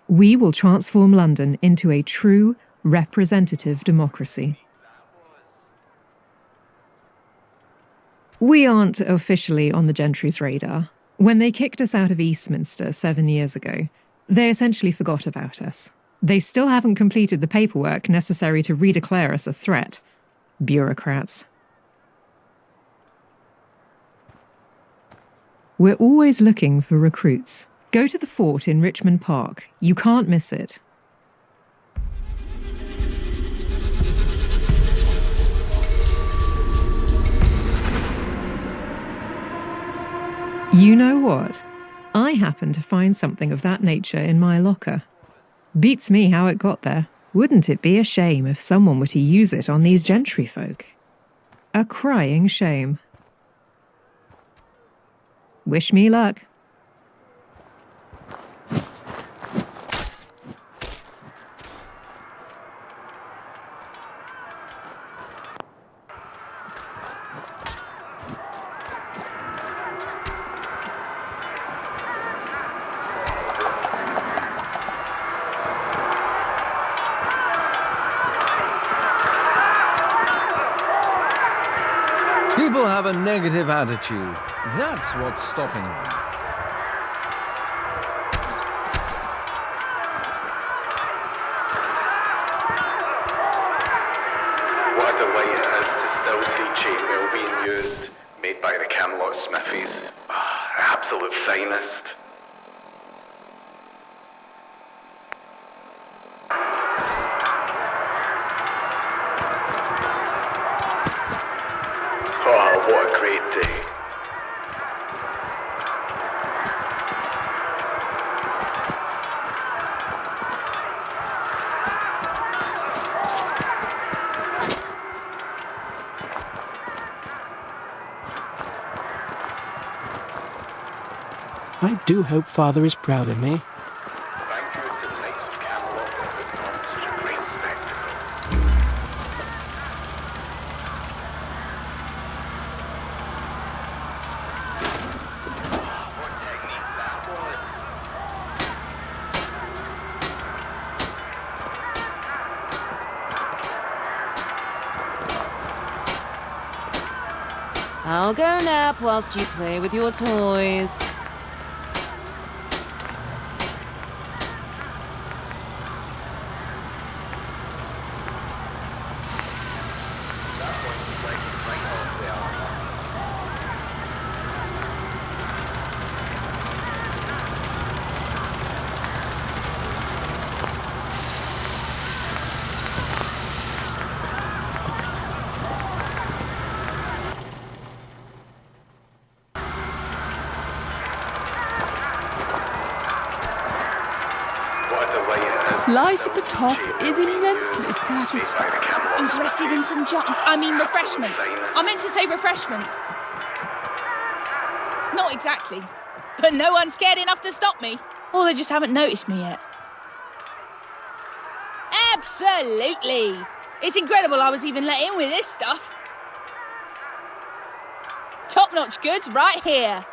We will transform London into a true, representative democracy. We aren't officially on the Gentry's radar. When they kicked us out of Eastminster 7 years ago, they essentially forgot about us. They still haven't completed the paperwork necessary to redeclare us a threat. Bureaucrats. We're always looking for recruits. Go to the fort in Richmond Park. You can't miss it. You know what? I happen to find something of that nature in my locker. Beats me how it got there. Wouldn't it be a shame if someone were to use it on these Gentry folk? A crying shame. Wish me luck. People have a negative attitude. That's what's stopping them. What a delight it is to still see chainmail being used, made by the Camelot Smithies. Absolute finest. Oh, what a great day. I do hope Father is proud of me. Thank you to the Knights of Camelot for putting on such a great spectacle. What technique that was! I'll go nap whilst you play with your toys. Life at the top is immensely satisfying. Interested in some refreshments. I meant to say refreshments. Not exactly. But no one's scared enough to stop me. Or they just haven't noticed me yet. Absolutely. It's incredible I was even let in with this stuff. Top-notch goods right here.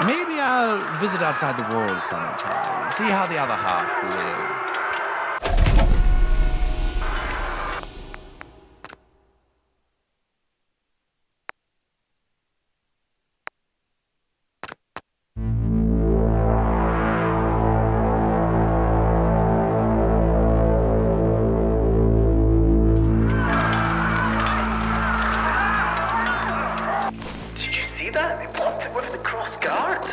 Maybe I'll visit outside the walls sometime, see how the other half live. Did you see that? They blocked it with the cross guard.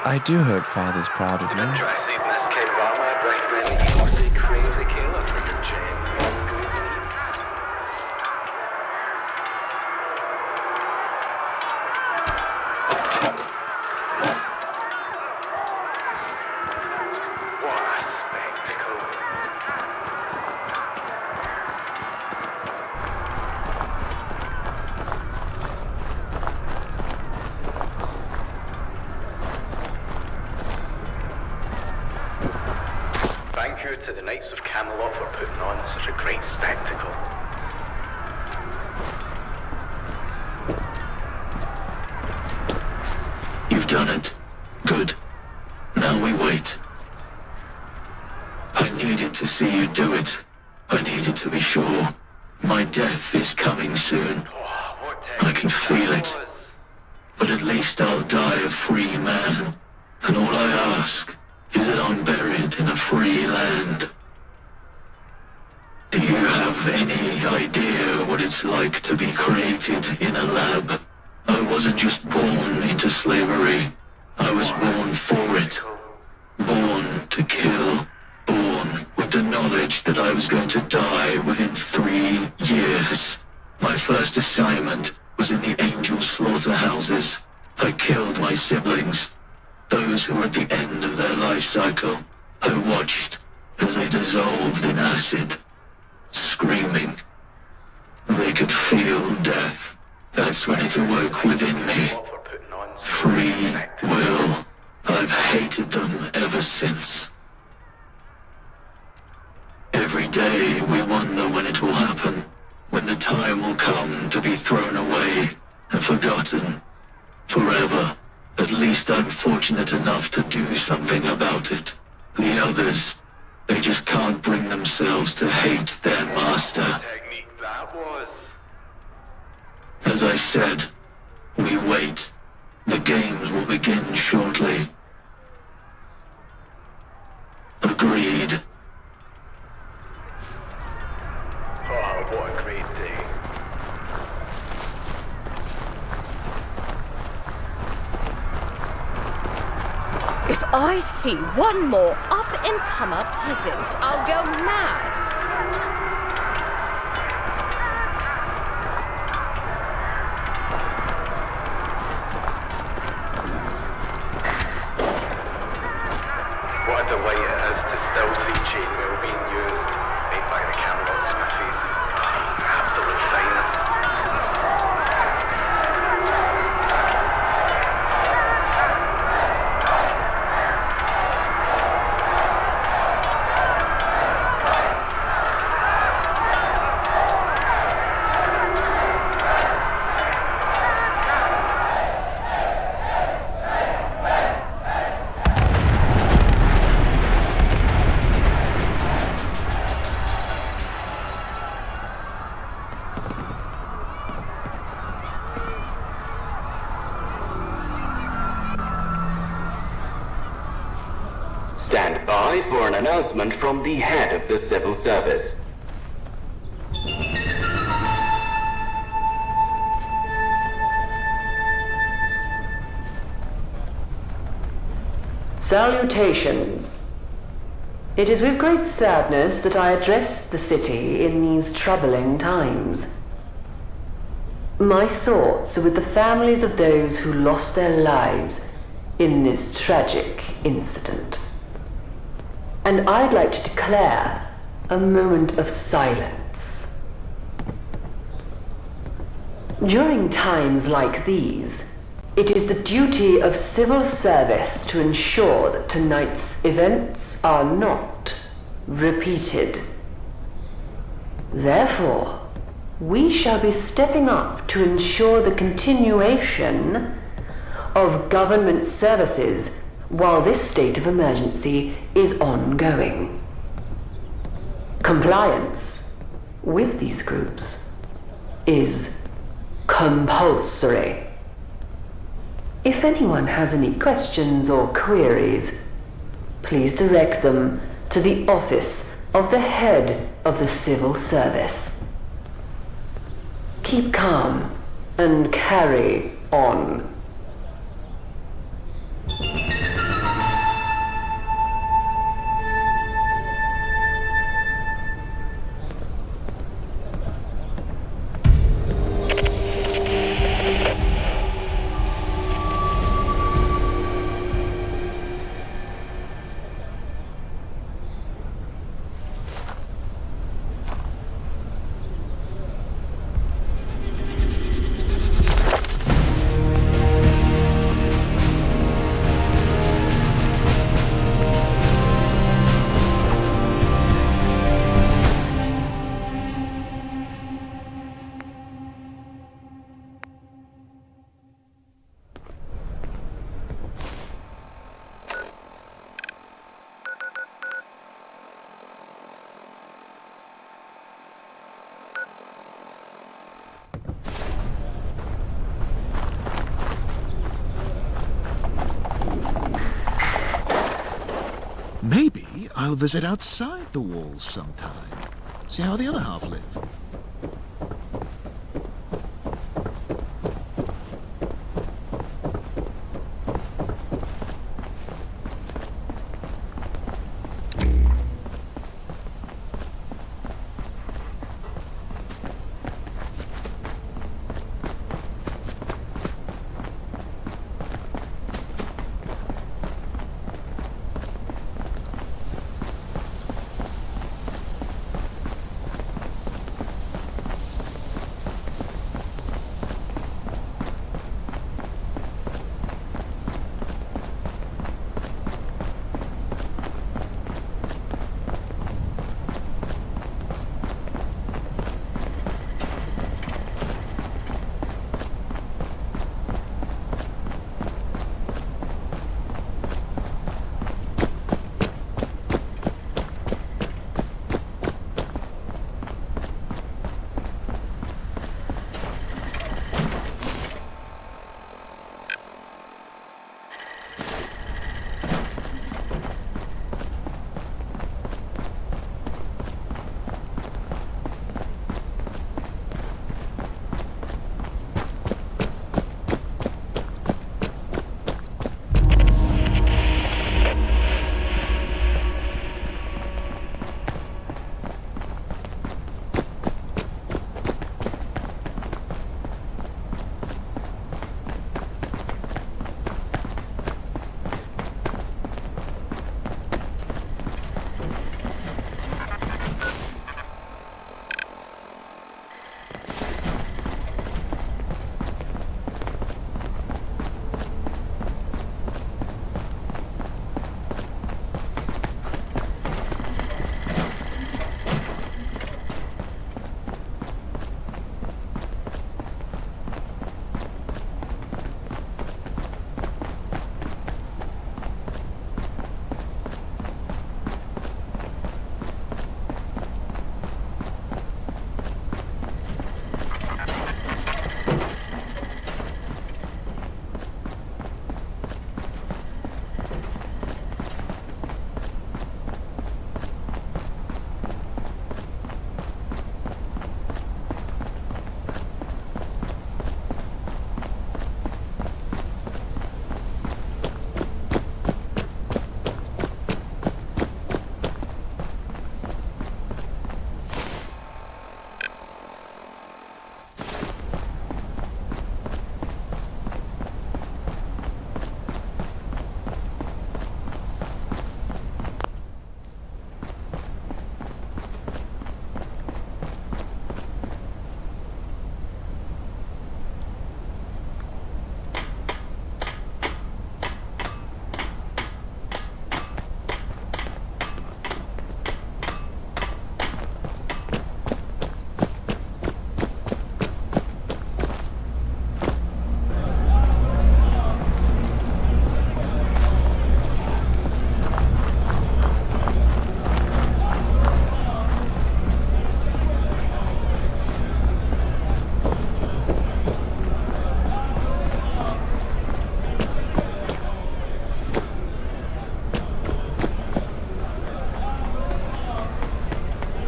I do hope Father's proud of me. Interested in this kind of armor? I'd recommend that you go see Crazy Killer for your chain. gratitude to the Knights of Camelot for putting on such a great spectacle. You've done it. Good. Now we wait. I needed to see you do it. I needed to be sure. My death is coming soon. I can feel it. But at least I'll die a free man. And all I ask is that I'm buried in a free land. Do you have any idea what it's like to be created in a lab? I wasn't just born into slavery. I was born for it. Born to kill. Born with the knowledge that I was going to die within 3 years. My first assignment was in the angel slaughterhouses. I killed my siblings, those who were at the end of their life cycle. I watched as they dissolved in acid, screaming. They could feel death. That's when it awoke within me. Free will. I've hated them ever since. Every day we wonder when it will happen, when the time will come to be thrown away and forgotten forever. At least I'm fortunate enough to do something about it. The others, they just can't bring themselves to hate their master. As I said, we wait. The games will begin shortly. Agreed. Oh, what a great day. If I see one more up-and-comer peasant, I'll go mad. What a delight it is to still see chainmail being used, made by the Camelot Smithies. Absolute finest. Stand by for an announcement from the head of the civil service. Salutations. It is with great sadness that I address the city in these troubling times. My thoughts are with the families of those who lost their lives in this tragic incident. And I'd like to declare a moment of silence. During times like these, it is the duty of civil service to ensure that tonight's events are not repeated. Therefore, we shall be stepping up to ensure the continuation of government services while this state of emergency is ongoing. Compliance with these groups is compulsory. If anyone has any questions or queries, please direct them to the office of the head of the civil service. Keep calm and carry on. Maybe I'll visit outside the walls sometime. See how the other half live.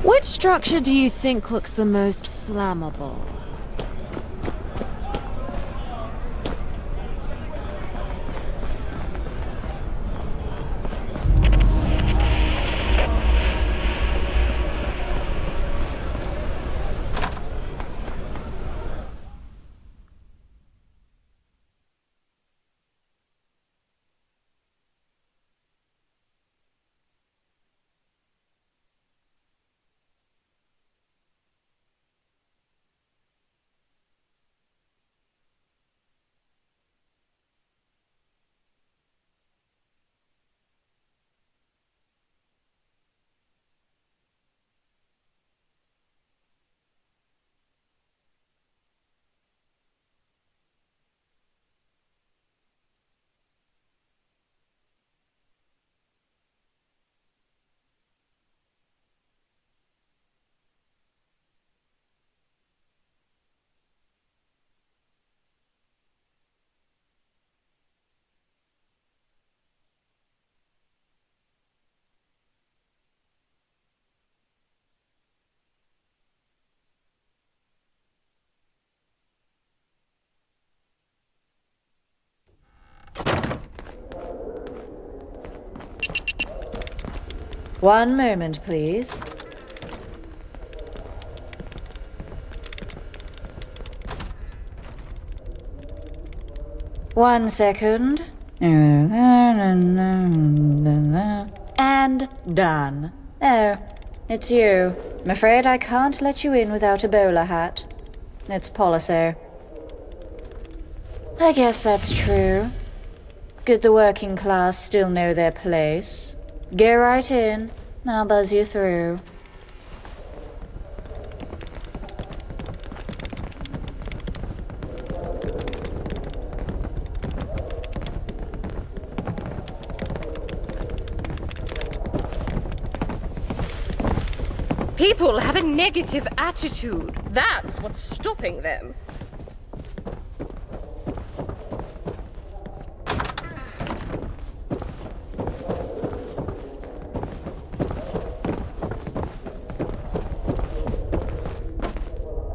Which structure do you think looks the most flammable? One moment, please. One second. And done. Oh, it's you. I'm afraid I can't let you in without a bowler hat. It's policy. I guess that's true. It's good the working class still know their place. Go right in. I'll buzz you through. People have a negative attitude. That's what's stopping them.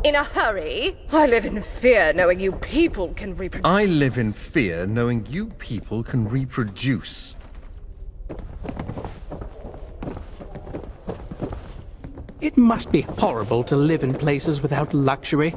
In a hurry? I live in fear knowing you people can reproduce. I live in fear knowing you people can reproduce. It must be horrible to live in places without luxury.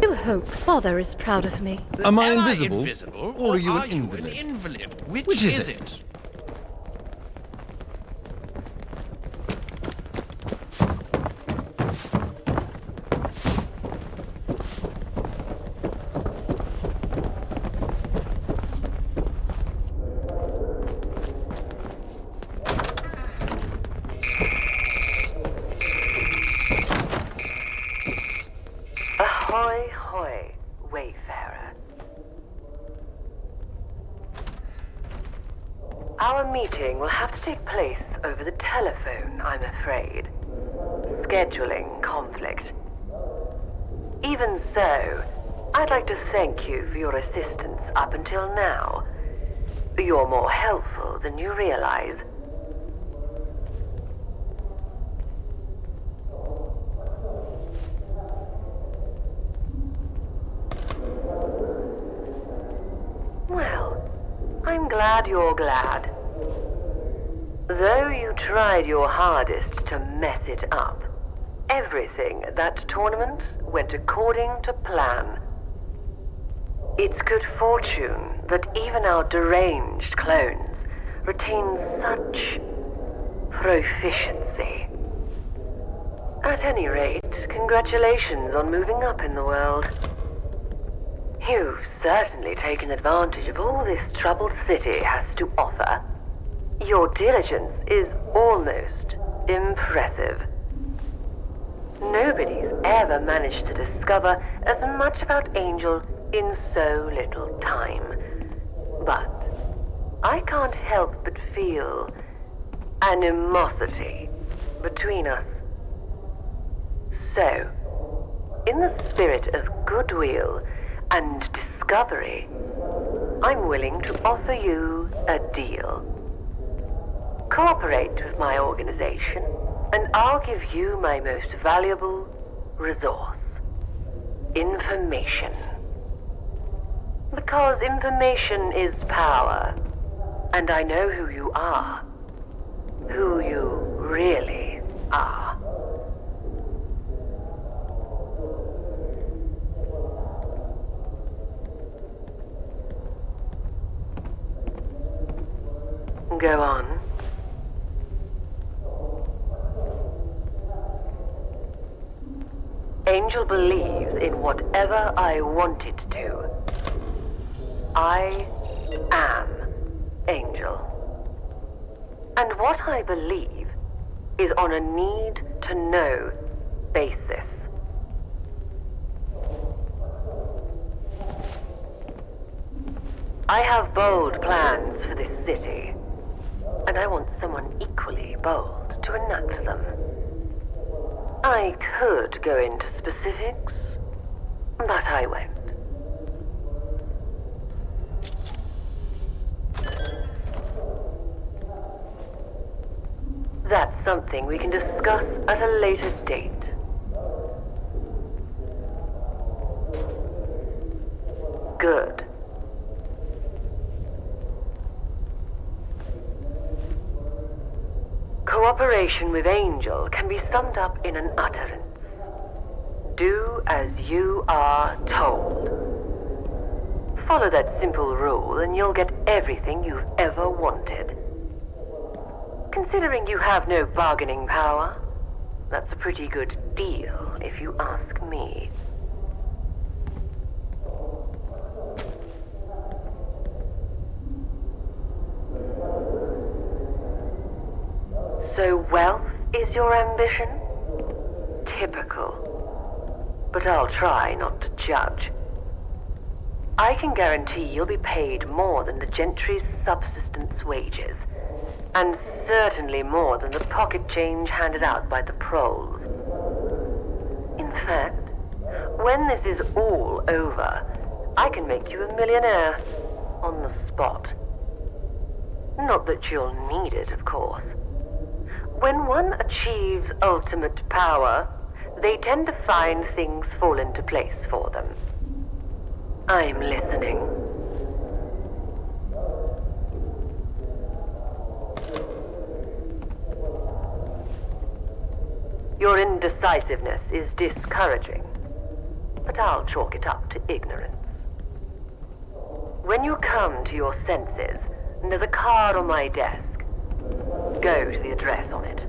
I hope Father is proud of me. Am I invisible? Or are you an invalid? Which is it? Ahoy, hoy, wayfarer. Our meeting will have to take place over the telephone, I'm afraid. Scheduling conflict. Even so, I'd like to thank you for your assistance up until now. You're more helpful than you realize. Well, I'm glad you're glad. Though you tried your hardest to mess it up, everything at that tournament went according to plan. It's good fortune that even our deranged clones retain such proficiency. At any rate, congratulations on moving up in the world. You've certainly taken advantage of all this troubled city has to offer. Your diligence is almost impressive. Nobody's ever managed to discover as much about Angel in so little time. But I can't help but feel animosity between us. So, in the spirit of goodwill and discovery, I'm willing to offer you a deal. Cooperate with my organization, and I'll give you my most valuable resource. Information. Because information is power, and I know who you are. Who you really are. Go on. Angel believes in whatever I want it to. I am Angel. And what I believe is on a need-to-know basis. I have bold plans for this city, and I want someone equally bold to enact them. I could go into specifics, but I won't. That's something we can discuss at a later date. Good. Cooperation with Angel can be summed up in an utterance. Do as you are told. Follow that simple rule and you'll get everything you've ever wanted. Considering you have no bargaining power, that's a pretty good deal, if you ask me. So wealth is your ambition? Typical. But I'll try not to judge. I can guarantee you'll be paid more than the gentry's subsistence wages, and certainly more than the pocket change handed out by the proles. In fact, when this is all over, I can make you a millionaire on the spot. Not that you'll need it, of course. When one achieves ultimate power, they tend to find things fall into place for them. I'm listening. Your indecisiveness is discouraging, but I'll chalk it up to ignorance. When you come to your senses, there's a card on my desk. Go to the address on it.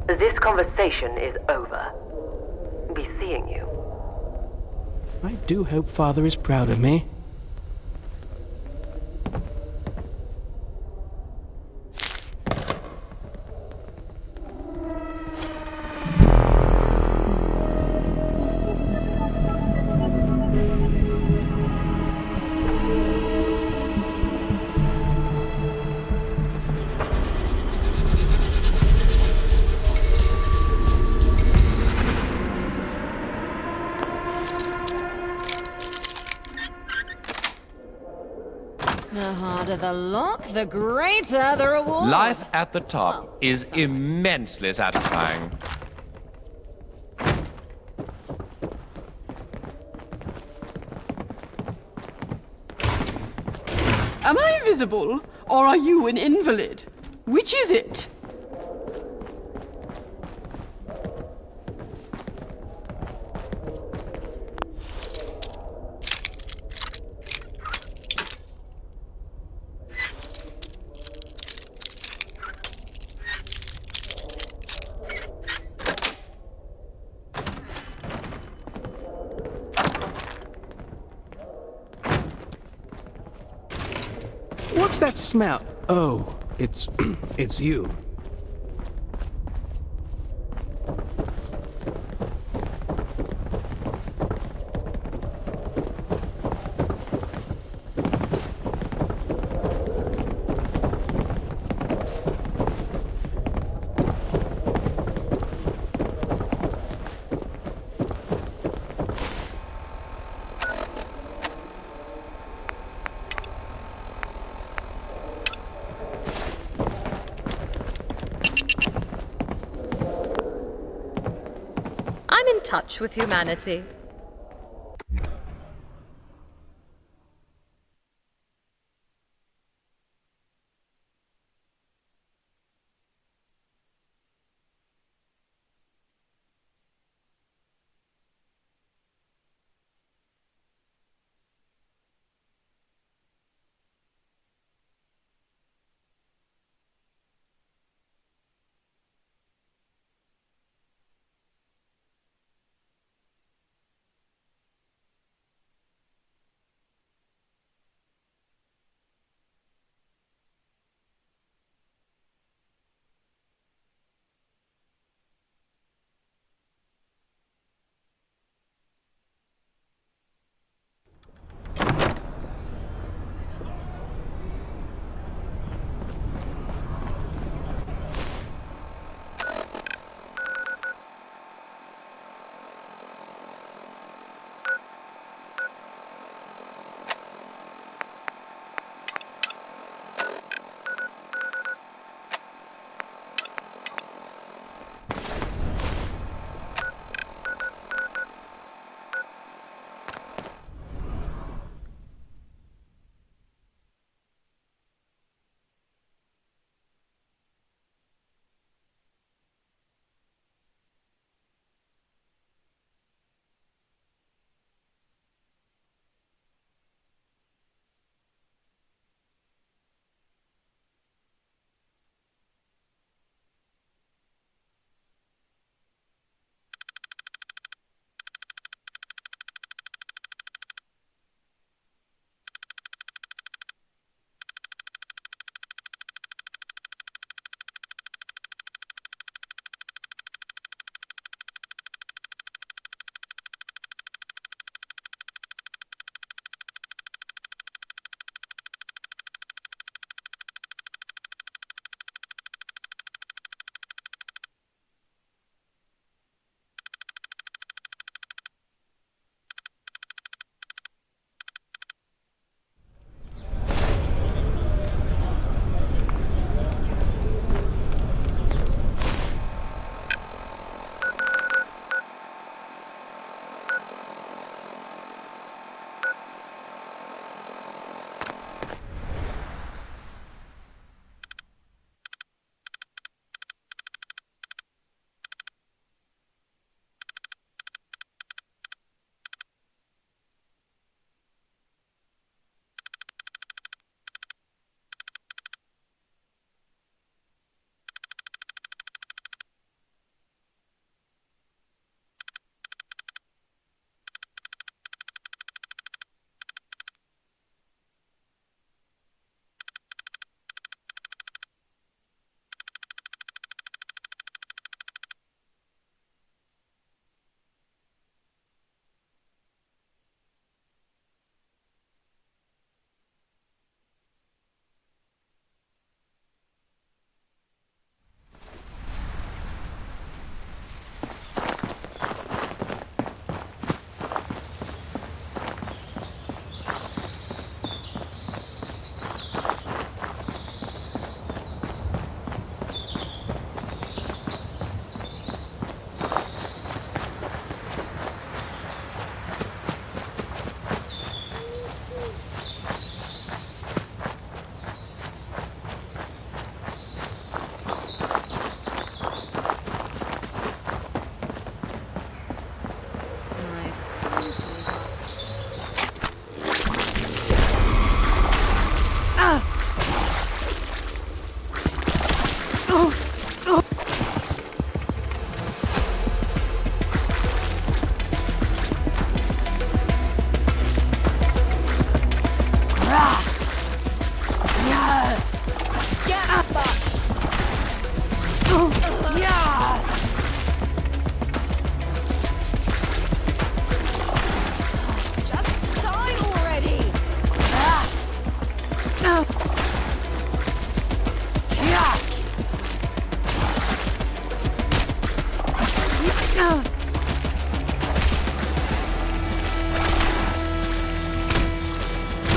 This conversation is over. Be seeing you. I do hope Father is proud of me. The harder the lock, the greater the reward. Life at the top is immensely satisfying. Am I invisible, or are you an invalid? Which is it? What's that smell? Oh, it's you. I'm in touch with humanity.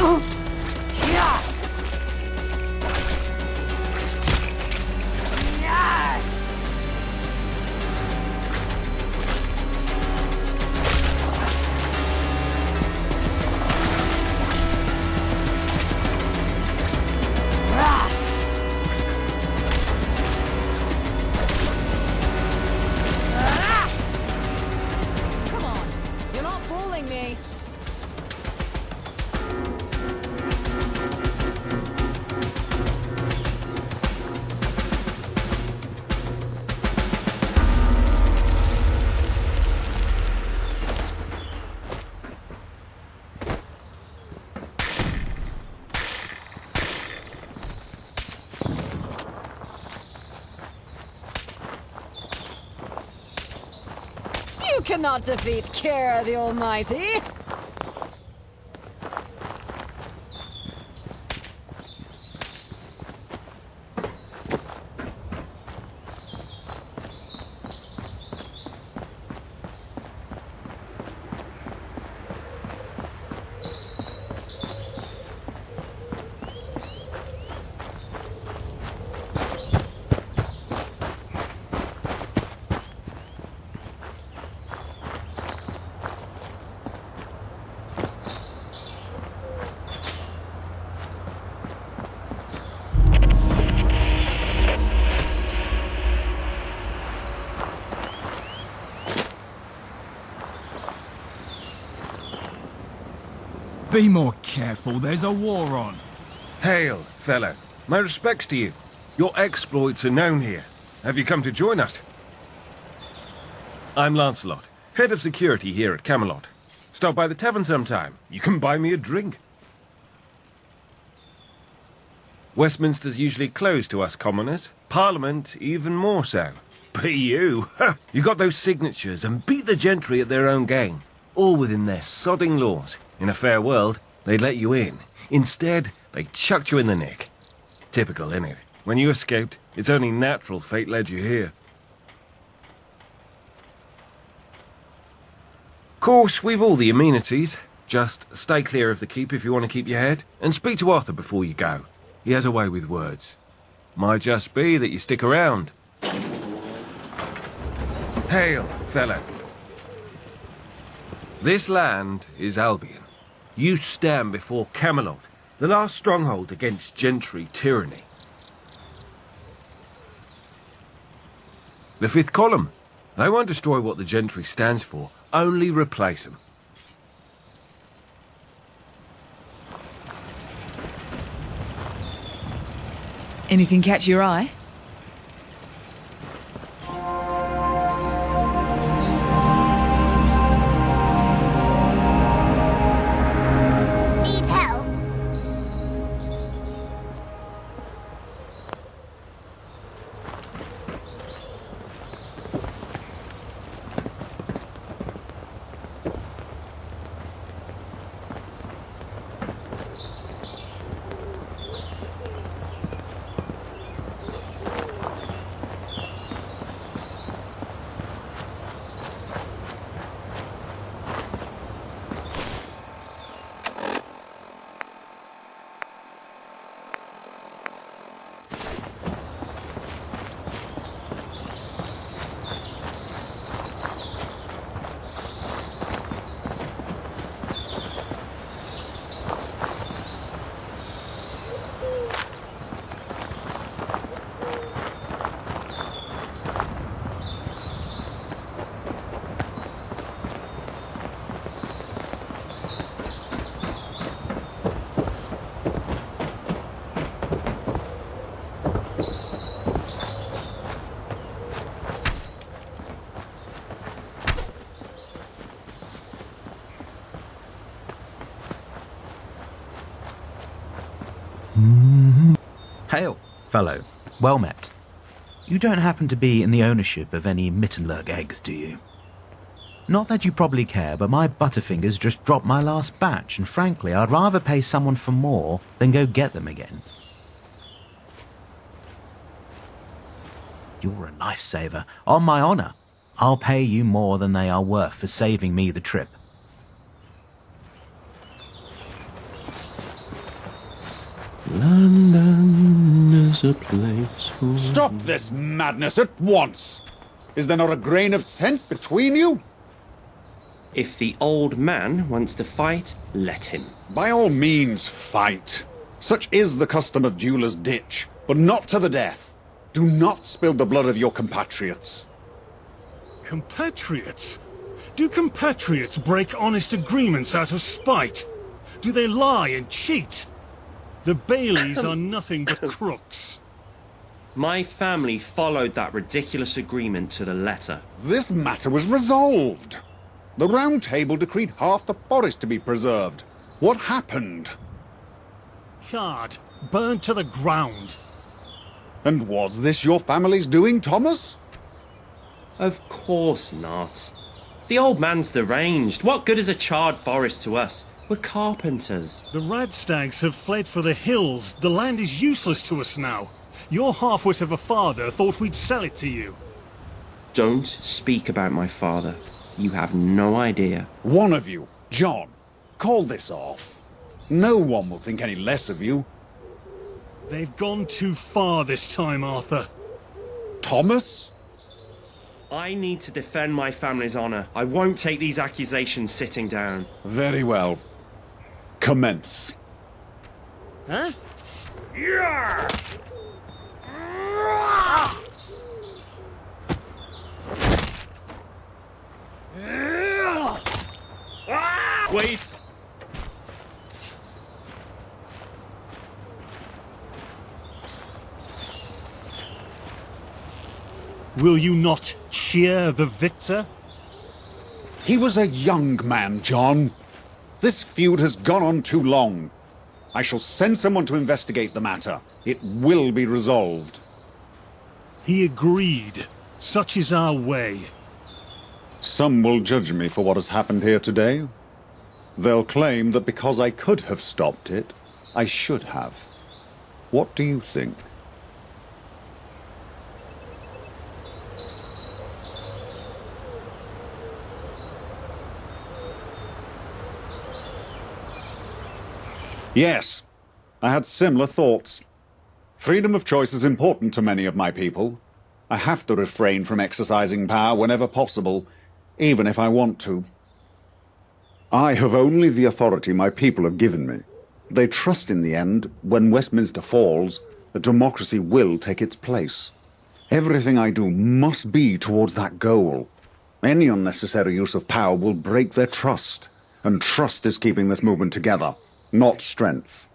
Yeah. Yeah. Come on, you're not fooling me. You cannot defeat Kira the Almighty. Be more careful, there's a war on. Hail, fellow. My respects to you. Your exploits are known here. Have you come to join us? I'm Lancelot, head of security here at Camelot. Stop by the tavern sometime. You can buy me a drink. Westminster's usually closed to us commoners. Parliament even more so. But you got those signatures and beat the gentry at their own game. All within their sodding laws. In a fair world, they'd let you in. Instead, they chucked you in the nick. Typical, innit? When you escaped, it's only natural fate led you here. Course, we've all the amenities. Just stay clear of the keep if you want to keep your head, and speak to Arthur before you go. He has a way with words. Might just be that you stick around. Hail, fellow. This land is Albion. You stand before Camelot, the last stronghold against gentry tyranny. The fifth column. They won't destroy what the gentry stands for, only replace them. Anything catch your eye? Need help? Hail, fellow. Well met. You don't happen to be in the ownership of any Mittenlurg eggs, do you? Not that you probably care, but my Butterfingers just dropped my last batch, and frankly, I'd rather pay someone for more than go get them again. You're a lifesaver. On my honor, I'll pay you more than they are worth for saving me the trip. London is a place for... Stop this madness at once! Is there not a grain of sense between you? If the old man wants to fight, let him. By all means, fight. Such is the custom of Dueler's Ditch, but not to the death. Do not spill the blood of your compatriots. Compatriots? Do compatriots break honest agreements out of spite? Do they lie and cheat? The Baileys are nothing but crooks. My family followed that ridiculous agreement to the letter. This matter was resolved. The Round Table decreed half the forest to be preserved. What happened? Card, burned to the ground. And was this your family's doing, Thomas? Of course not. The old man's deranged. What good is a charred forest to us? We're carpenters. The Radstags have fled for the hills. The land is useless to us now. Your half-wit of a father thought we'd sell it to you. Don't speak about my father. You have no idea. One of you, John, call this off. No one will think any less of you. They've gone too far this time, Arthur. Thomas? I need to defend my family's honor. I won't take these accusations sitting down. Very well. Commence. Huh? Yeah! Wait! Will you not cheer the victor? He was a young man, John. This feud has gone on too long. I shall send someone to investigate the matter. It will be resolved. He agreed. Such is our way. Some will judge me for what has happened here today. They'll claim that because I could have stopped it, I should have. What do you think? Yes, I had similar thoughts. Freedom of choice is important to many of my people. I have to refrain from exercising power whenever possible, even if I want to. I have only the authority my people have given me. They trust in the end, when Westminster falls, that democracy will take its place. Everything I do must be towards that goal. Any unnecessary use of power will break their trust, and trust is keeping this movement together, not strength.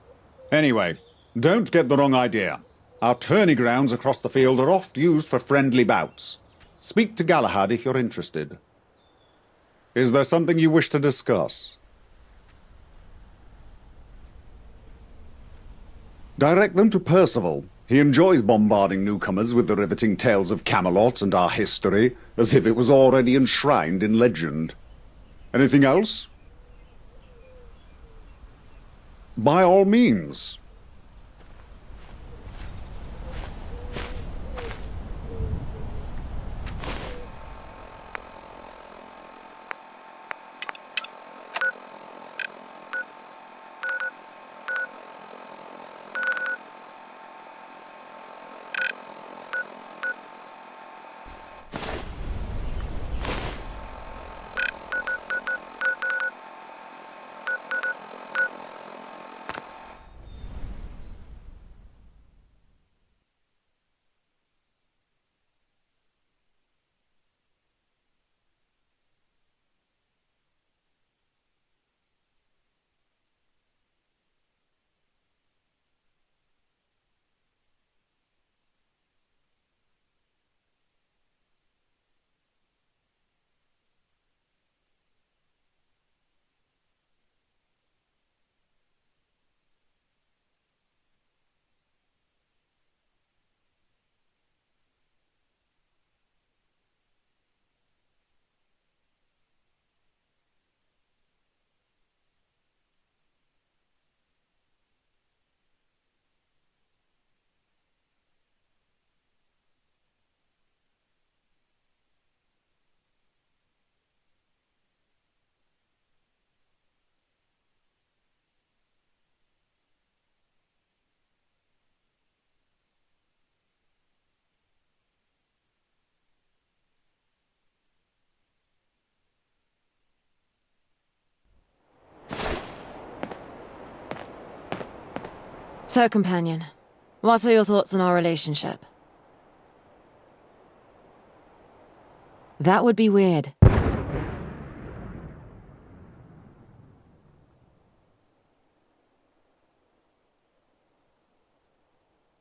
Anyway, don't get the wrong idea. Our tourney grounds across the field are oft used for friendly bouts. Speak to Galahad if you're interested. Is there something you wish to discuss? Direct them to Percival. He enjoys bombarding newcomers with the riveting tales of Camelot and our history, as if it was already enshrined in legend. Anything else? By all means. So, companion, what are your thoughts on our relationship? That would be weird.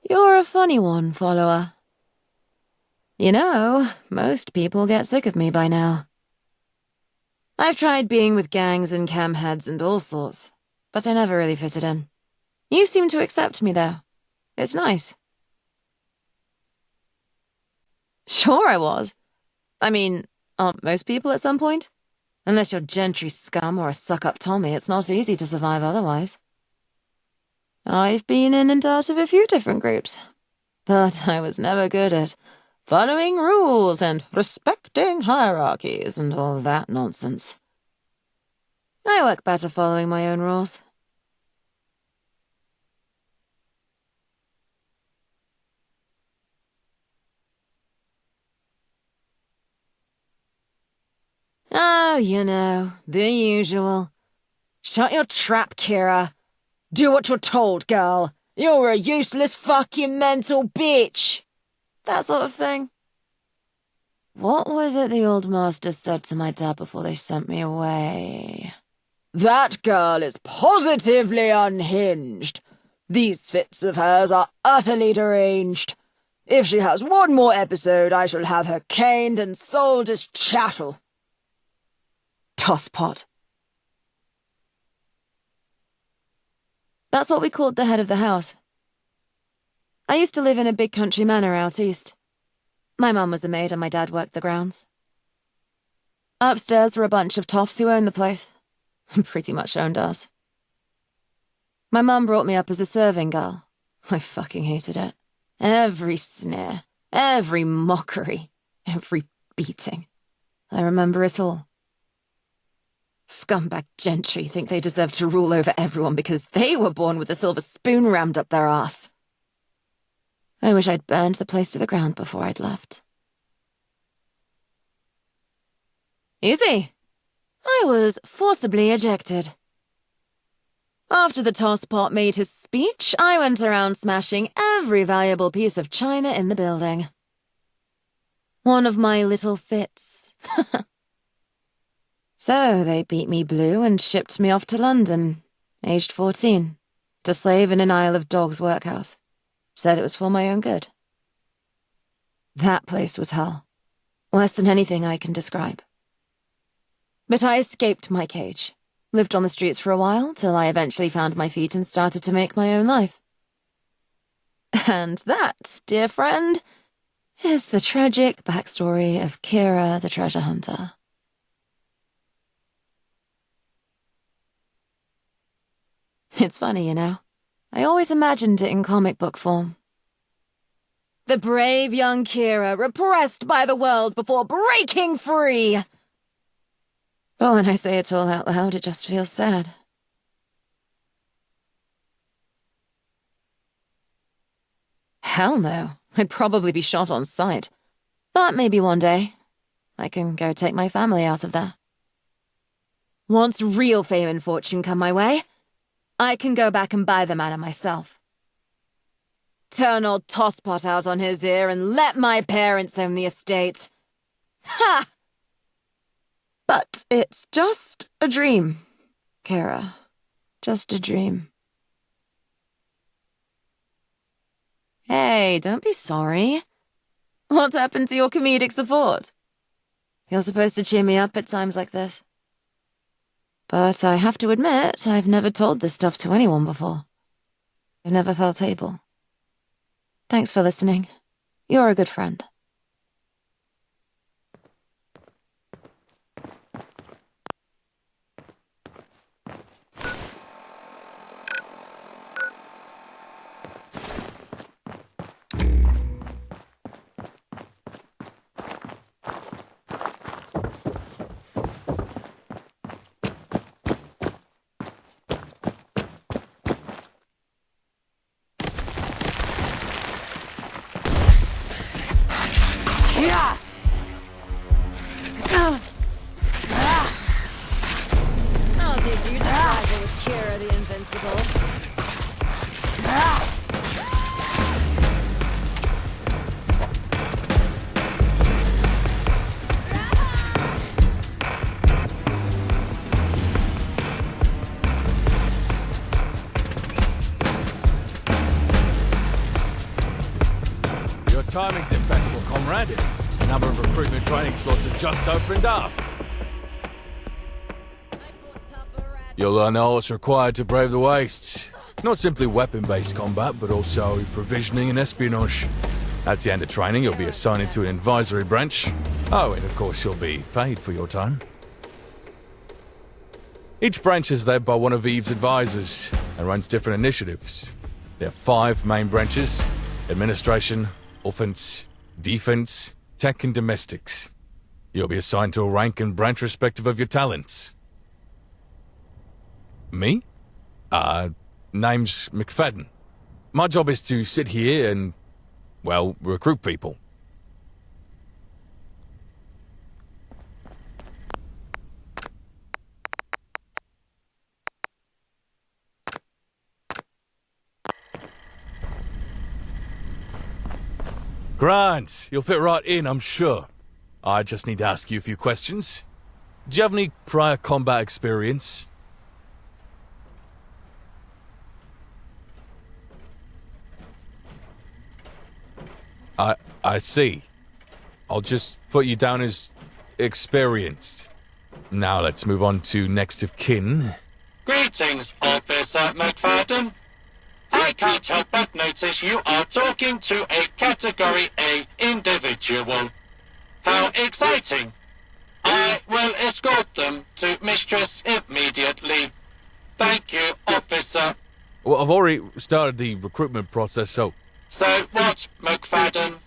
You're a funny one, follower. You know, most people get sick of me by now. I've tried being with gangs and cam heads and all sorts, but I never really fitted in. You seem to accept me, though. It's nice. Sure I was. I mean, aren't most people at some point? Unless you're gentry scum or a suck-up Tommy, it's not easy to survive otherwise. I've been in and out of a few different groups, but I was never good at following rules and respecting hierarchies and all that nonsense. I work better following my own rules. Oh, you know, the usual. Shut your trap, Kira. Do what you're told, girl. You're a useless fucking mental bitch. That sort of thing. What was it the old master said to my dad before they sent me away? That girl is positively unhinged. These fits of hers are utterly deranged. If she has one more episode, I shall have her caned and sold as chattel. Tosspot. That's what we called the head of the house. I used to live in a big country manor out east. My mum was the maid and my dad worked the grounds. Upstairs were a bunch of toffs who owned the place. Pretty much owned us. My mum brought me up as a serving girl. I fucking hated it. Every sneer, every mockery, every beating. I remember it all. Scumbag gentry think they deserve to rule over everyone because they were born with a silver spoon rammed up their ass. I wish I'd burned the place to the ground before I'd left. Easy. I was forcibly ejected. After the tosspot made his speech, I went around smashing every valuable piece of china in the building. One of my little fits. So they beat me blue and shipped me off to London, aged 14, to slave in an Isle of Dogs workhouse. Said it was for my own good. That place was hell. Worse than anything I can describe. But I escaped my cage. Lived on the streets for a while, till I eventually found my feet and started to make my own life. And that, dear friend, is the tragic backstory of Kira the Treasure Hunter. It's funny, you know. I always imagined it in comic book form. The brave young Kira, repressed by the world before breaking free! But when I say it all out loud, it just feels sad. Hell no. I'd probably be shot on sight. But maybe one day, I can go take my family out of there. Once real fame and fortune come my way, I can go back and buy the manor myself. Turn old Tosspot out on his ear and let my parents own the estate. Ha! But it's just a dream, Kira. Just a dream. Hey, don't be sorry. What happened to your comedic support? You're supposed to cheer me up at times like this. But I have to admit, I've never told this stuff to anyone before. I've never felt able. Thanks for listening. You're a good friend. I'll teach you to rival with Kira the Invincible. Your timing's impeccable, comrade. A number of recruitment training slots have just opened up. You'll learn all that's required to brave the wastes. Not simply weapon-based combat, but also provisioning and espionage. At the end of training, you'll be assigned into an advisory branch. Oh, and of course you'll be paid for your time. Each branch is led by one of Eve's advisors and runs different initiatives. There are 5 main branches: administration, offense, defense, tech and domestics. You'll be assigned to a rank and branch respective of your talents. Me? Name's McFadden. My job is to sit here and, well, recruit people. Grant, you'll fit right in, I'm sure. I just need to ask you a few questions. Do you have any prior combat experience? I see. I'll just put you down as experienced. Now let's move on to next of kin. Greetings, Officer McFadden. I can't help but notice you are talking to a Category A individual. How exciting! I will escort them to Mistress immediately. Thank you, Officer. Well, I've already started the recruitment process, so... So what, McFadden?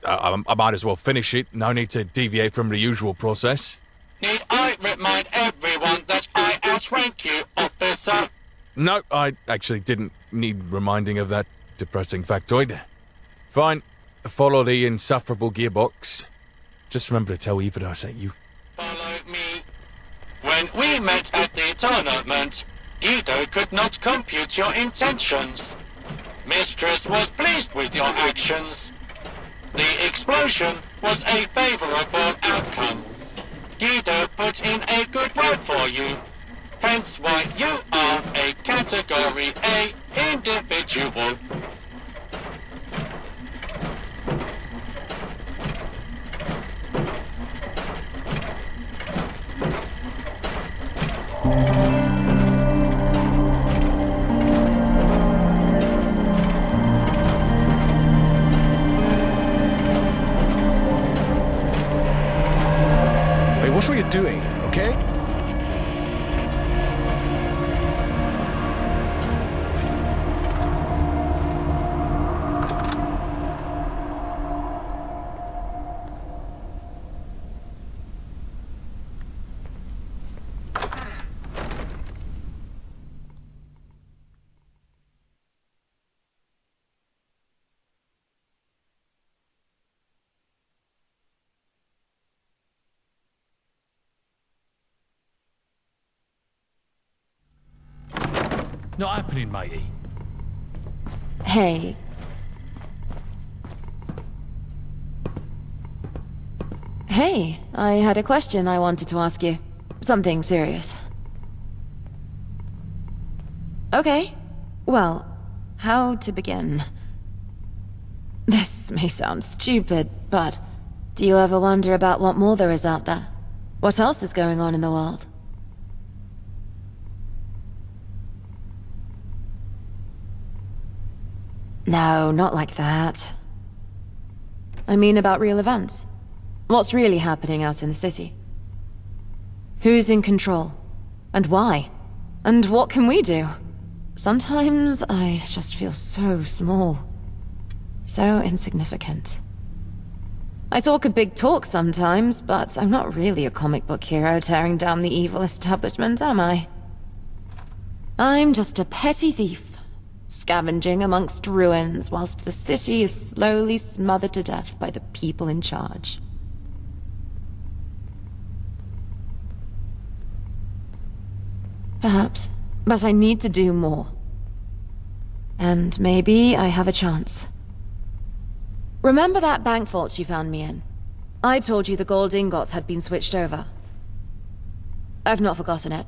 I might as well finish it. No need to deviate from the usual process. Need I remind everyone that I outrank you, Officer? No, I actually didn't need reminding of that depressing factoid. Fine. Follow the insufferable gearbox. Just remember to tell Eve that I sent you. Follow me. When we met at the tournament, Guido could not compute your intentions. Mistress was pleased with your actions. The explosion was a favorable outcome. Guido put in a good word for you. Hence why you are a Category A individual. Watch what you're doing, okay? Not happening, matey. Hey. Hey, I had a question I wanted to ask you. Something serious. Okay. Well, how to begin? This may sound stupid, but do you ever wonder about what more there is out there? What else is going on in the world? No, not like that. I mean about real events. What's really happening out in the city? Who's in control? And why? And what can we do? Sometimes I just feel so small. So insignificant. I talk a big talk sometimes, but I'm not really a comic book hero tearing down the evil establishment, am I? I'm just a petty thief. Scavenging amongst ruins whilst the city is slowly smothered to death by the people in charge. Perhaps, but I need to do more. And maybe I have a chance. Remember that bank vault you found me in? I told you the gold ingots had been switched over. I've not forgotten it,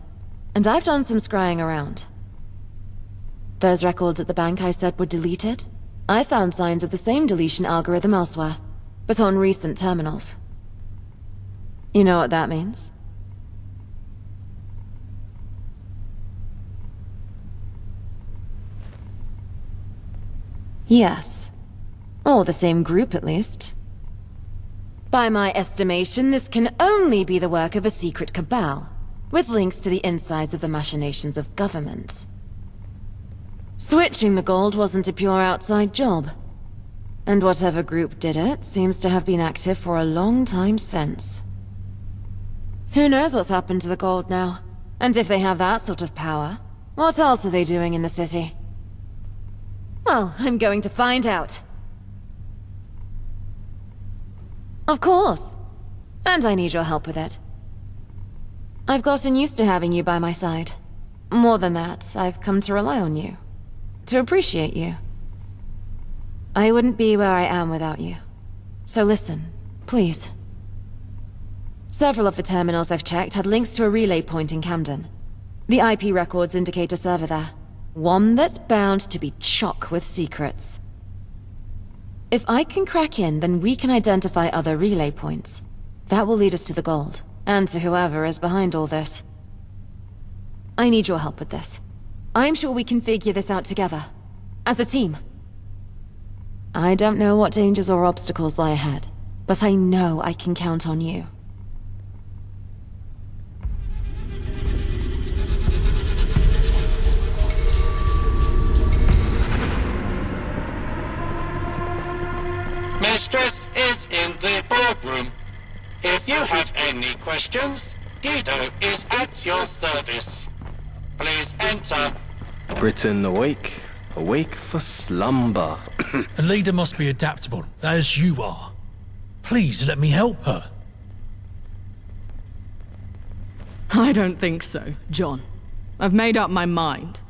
and I've done some scrying around. Those records at the bank I said were deleted? I found signs of the same deletion algorithm elsewhere, but on recent terminals. You know what that means? Yes. Or the same group, at least. By my estimation, this can only be the work of a secret cabal, with links to the insides of the machinations of government. Switching the gold wasn't a pure outside job. And whatever group did it seems to have been active for a long time since. Who knows what's happened to the gold now? And if they have that sort of power, what else are they doing in the city? Well, I'm going to find out. Of course. And I need your help with it. I've gotten used to having you by my side. More than that, I've come to rely on you. To appreciate you. I wouldn't be where I am without you. So listen, please. Several of the terminals I've checked had links to a relay point in Camden. The IP records indicate a server there. One that's bound to be chock with secrets. If I can crack in, then we can identify other relay points. That will lead us to the gold, and to whoever is behind all this. I need your help with this. I'm sure we can figure this out together. As a team. I don't know what dangers or obstacles lie ahead, but I know I can count on you. Mistress is in the boardroom. If you have any questions, Guido is at your service. Please enter. Britain awake. Awake for slumber. A leader must be adaptable, as you are. Please let me help her. I don't think so, John. I've made up my mind.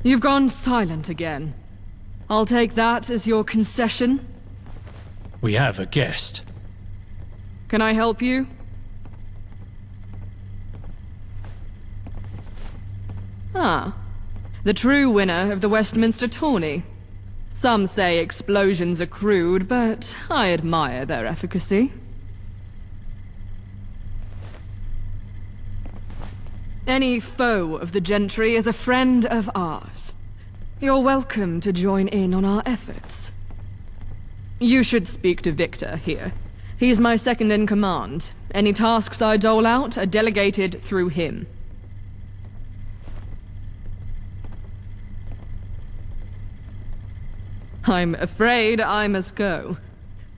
You've gone silent again. I'll take that as your concession. We have a guest. Can I help you? Ah, the true winner of the Westminster tourney. Some say explosions are crude, but I admire their efficacy. Any foe of the gentry is a friend of ours. You're welcome to join in on our efforts. You should speak to Victor here. He's my second in command. Any tasks I dole out are delegated through him. I'm afraid I must go.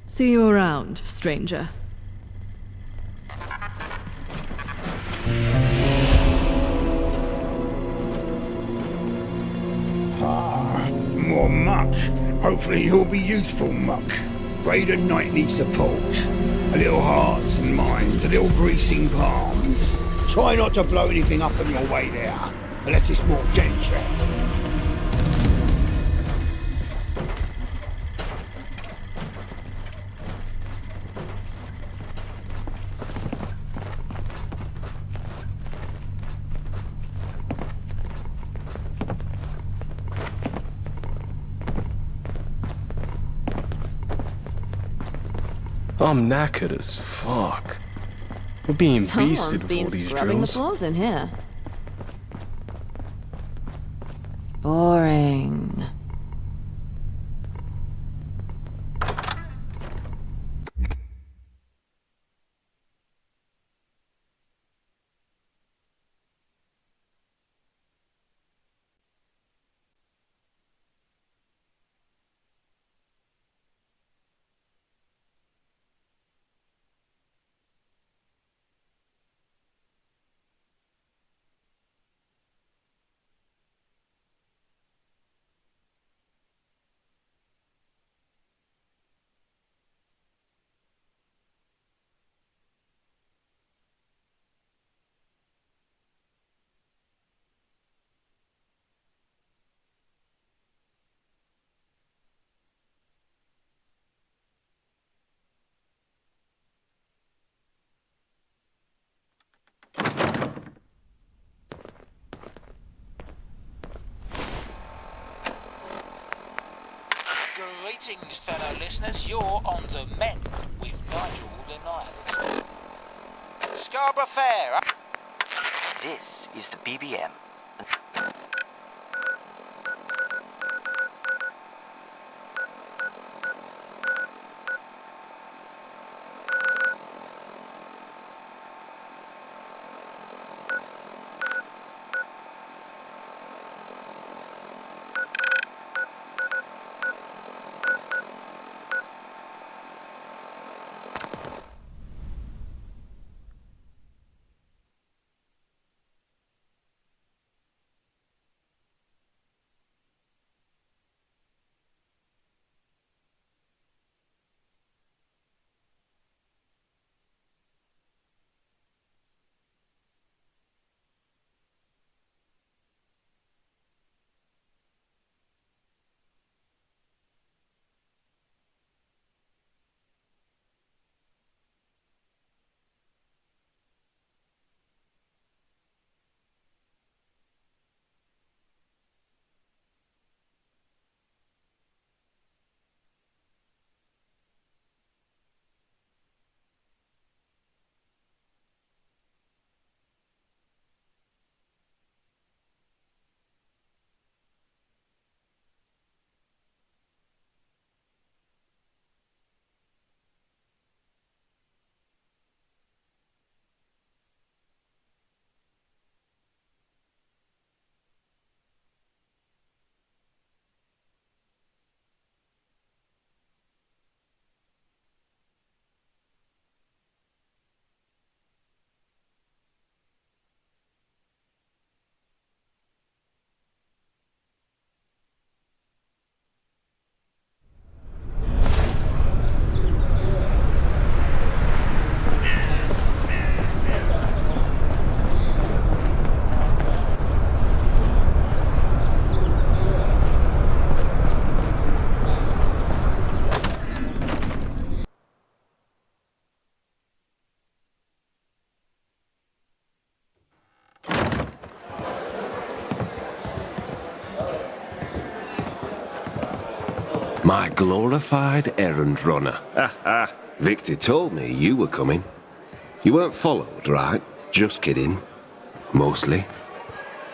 See you around, stranger. More muck. Hopefully he'll be useful muck. Braden Knight needs support. A little hearts and minds, a little greasing palms. Try not to blow anything up on your way there, unless it's more gentry. I'm knackered as fuck. We're being beasted with all these scrubbing the drills. floors in here. Boring. Greetings, fellow listeners. You're on the mend with Nigel the Nihilist. Scarborough Fair. This is the BBM. My glorified errand runner. Victor told me you were coming. You weren't followed, right? Just kidding. Mostly.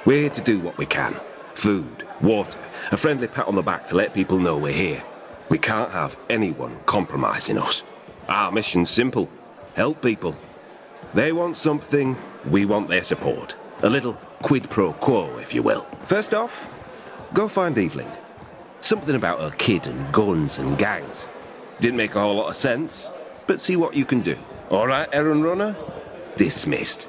We're here to do what we can. Food, water, a friendly pat on the back to let people know we're here. We can't have anyone compromising us. Our mission's simple. Help people. They want something, we want their support. A little quid pro quo, if you will. First off, go find Evelyn. Something about her kid and guns and gangs. Didn't make a whole lot of sense, but see what you can do. All right, errand runner? Dismissed.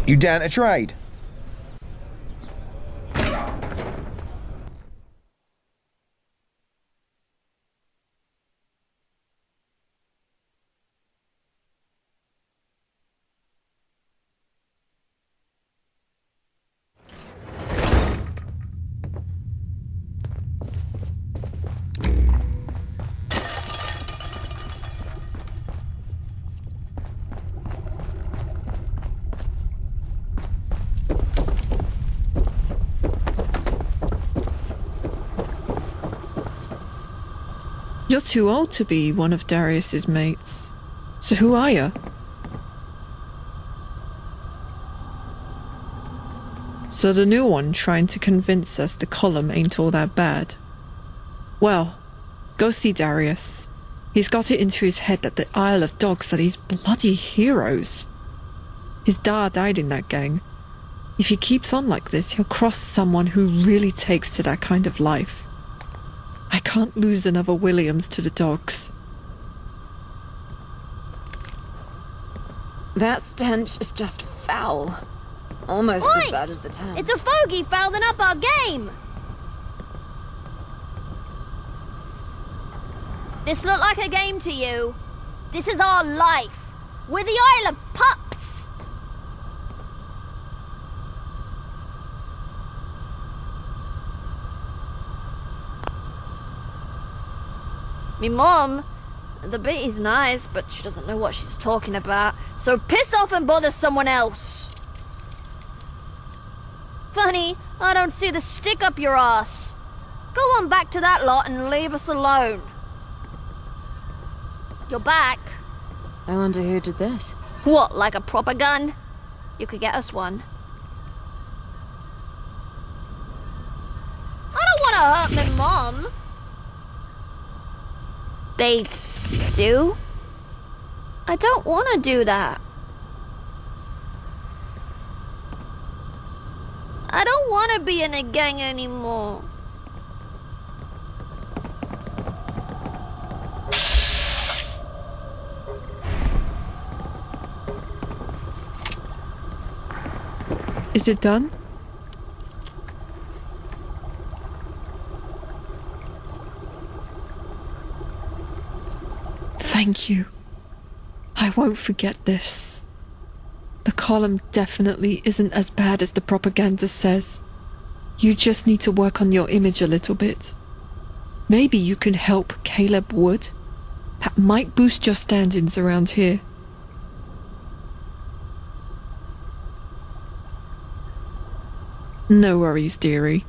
You down to trade? You're too old to be one of Darius's mates. So who are you? So the new one trying to convince us the column ain't all that bad. Well, go see Darius. He's got it into his head that the Isle of Dogs are these bloody heroes. His dad died in that gang. If he keeps on like this, he'll cross someone who really takes to that kind of life. I can't lose another Williams to the Dogs. That stench is just foul. Almost Oi! as bad as the town. It's a fogey fouling up our game! This look like a game to you? This is our life. We're the Isle of Pups! Me mum, the beaty's nice, but she doesn't know what she's talking about. So piss off and bother someone else. Funny, I don't see the stick up your ass. Go on back to that lot and leave us alone. You're back. I wonder who did this. What, like a proper gun? You could get us one. I don't want to hurt my mom. They do? I don't want to do that. I don't want to be in a gang anymore. Is it done? Thank you. I won't forget this. The column definitely isn't as bad as the propaganda says. You just need to work on your image a little bit. Maybe you can help Caleb Wood. That might boost your standings around here. No worries, dearie.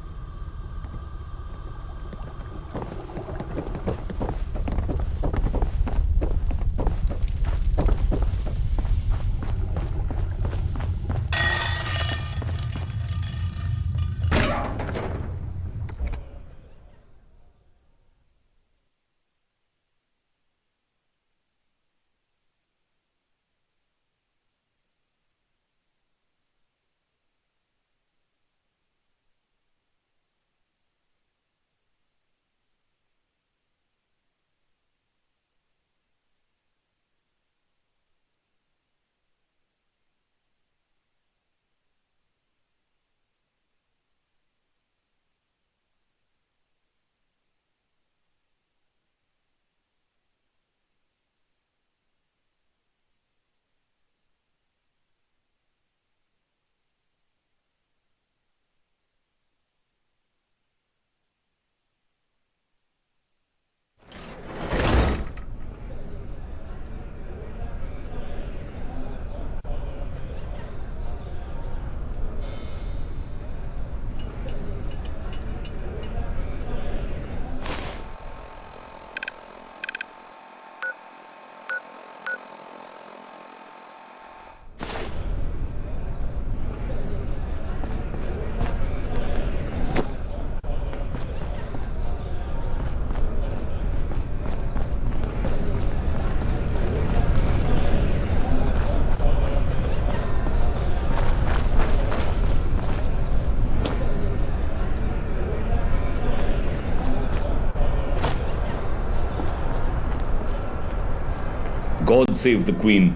God save the Queen.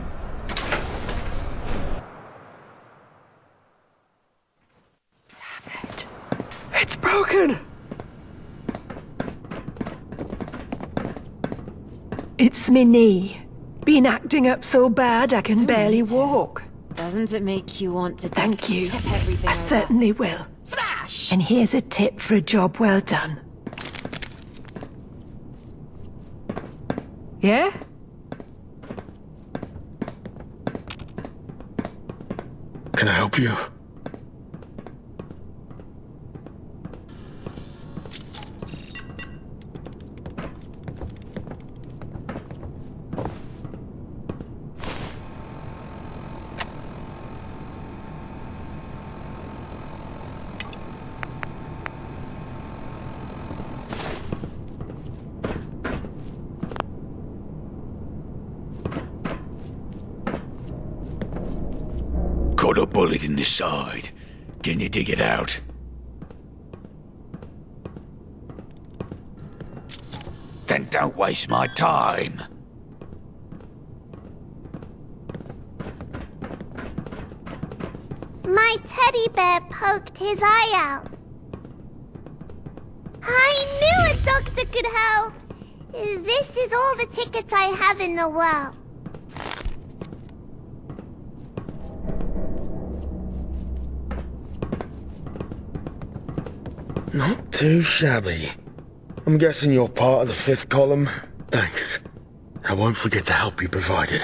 It's broken! It's me knee. Been acting up so bad I can barely walk. Doesn't it make you want to Thank you. tip everything I over? certainly will. Smash! And here's a tip for a job well done. Yeah? Can I help you? got a bullet in the side. Can you dig it out? Then don't waste my time. My teddy bear poked his eye out. I knew a doctor could help. This is all the tickets I have in the world. Not too shabby. I'm guessing you're part of the fifth column. Thanks. I won't forget the help you provided.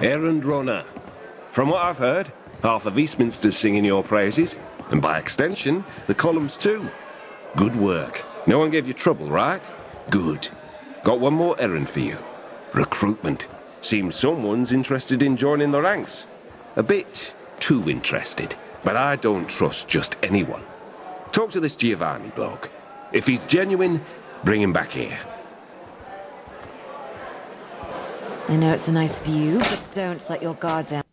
Errand runner. From what I've heard, half of Eastminster's singing your praises, and by extension, the columns too. Good work. No one gave you trouble, right? Good. Got one more errand for you. Recruitment. Seems someone's interested in joining the ranks. A bit too interested. But I don't trust just anyone. Talk to this Giovanni bloke. If he's genuine, bring him back here. I know it's a nice view, but don't let your guard down.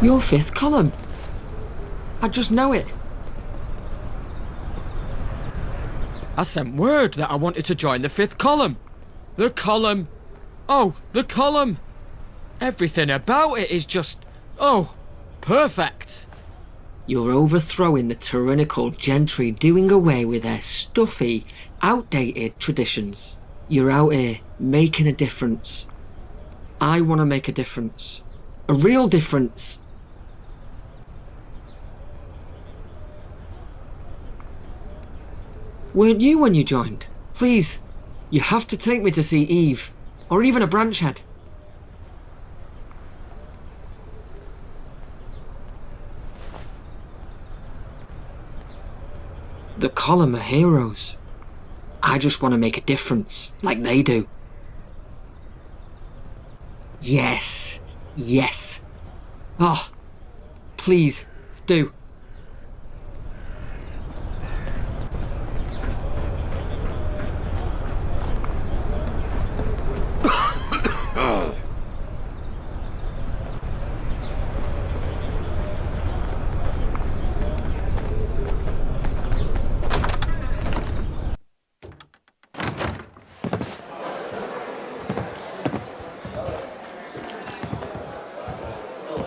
Your fifth column. I just know it. I sent word that I wanted to join the fifth column. The column. Oh, the column. Everything about it is just, oh, perfect. You're overthrowing the tyrannical gentry, doing away with their stuffy, outdated traditions. You're out here making a difference. I want to make a difference. A real difference. Weren't you when you joined? Please, you have to take me to see Eve, or even a branchhead. The column are heroes. I just want to make a difference, like they do. Yes, yes. Oh, please, do.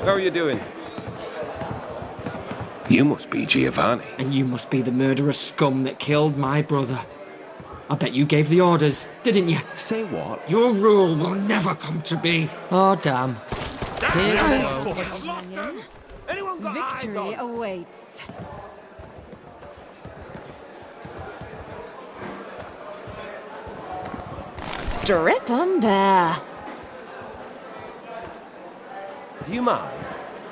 How are you doing? You must be Giovanni. And you must be the murderous scum that killed my brother. I bet you gave the orders, didn't you? Say what? Your rule will never come to be. Oh, damn. Here we go. Victory awaits. Strip 'em bare. Do you mind?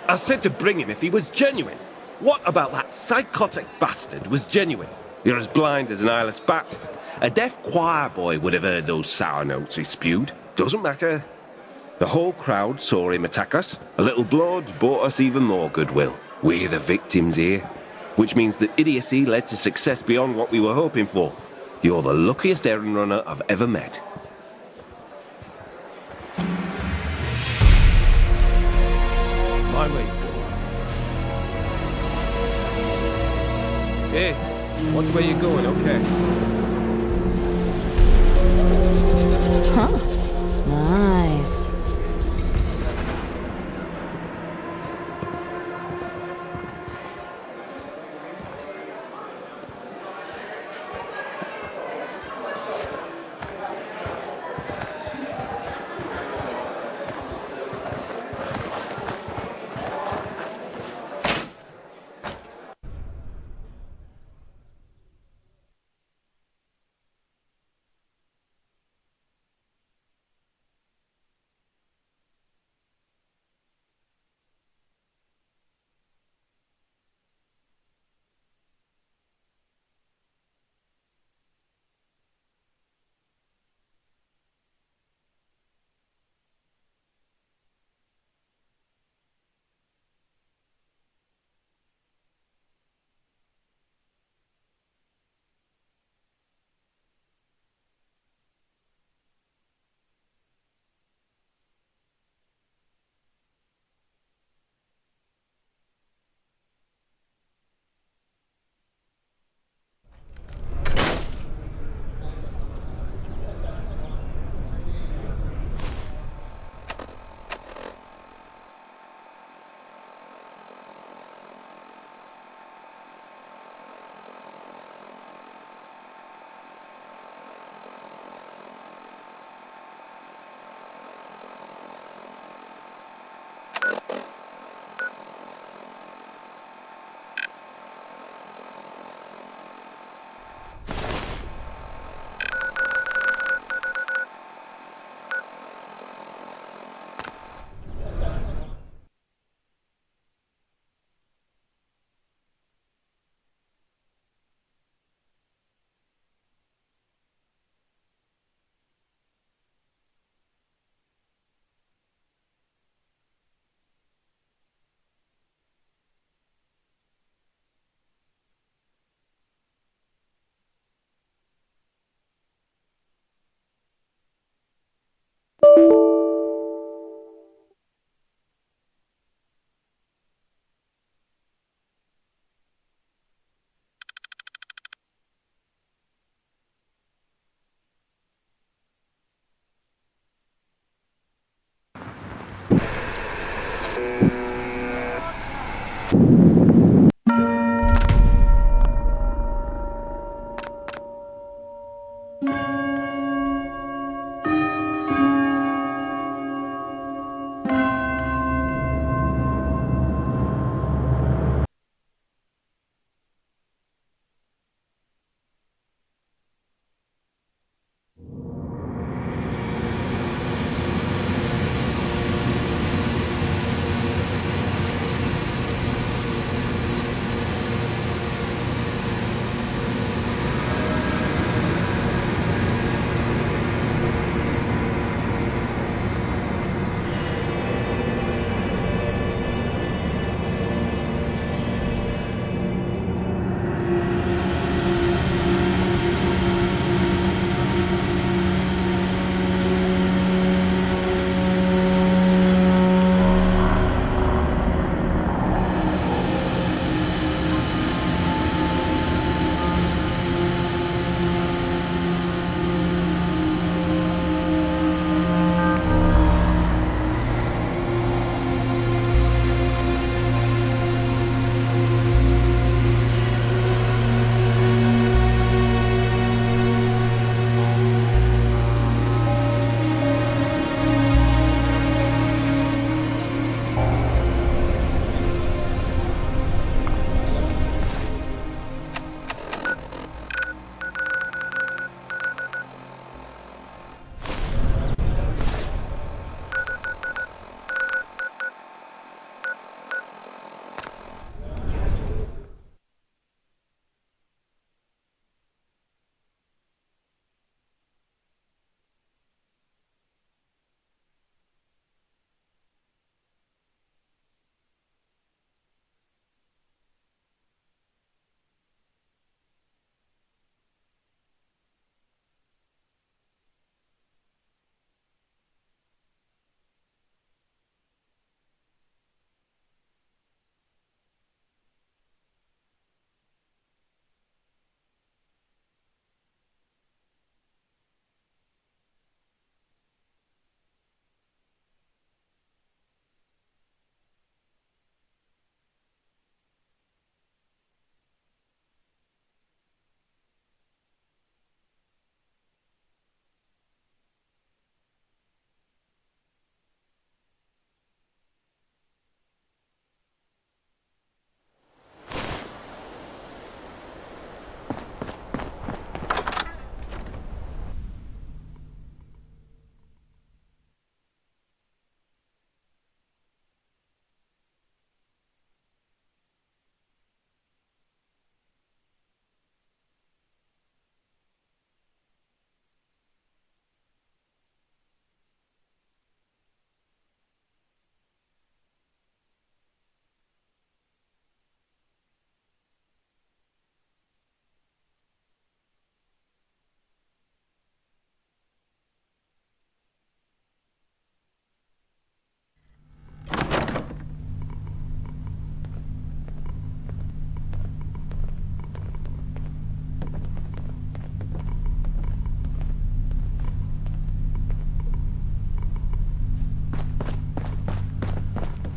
I said to bring him if he was genuine. What about that psychotic bastard was genuine? You're as blind as an eyeless bat. A deaf choir boy would have heard those sour notes he spewed. Doesn't matter. The whole crowd saw him attack us. A little blood bought us even more goodwill. We're the victims here. Which means that idiocy led to success beyond what we were hoping for. You're the luckiest errand runner I've ever met. My way, go. Hey, watch where you're going, okay? Huh. Nice.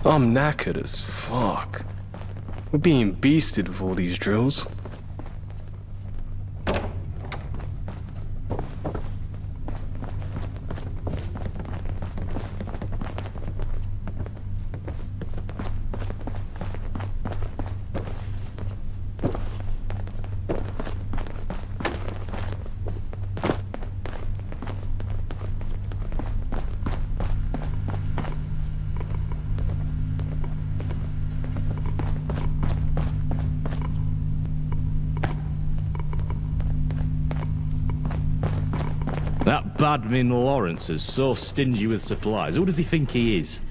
I'm knackered as fuck. We're being beasted with all these drills. That Badmin Lawrence is so stingy with supplies. Who does he think he is?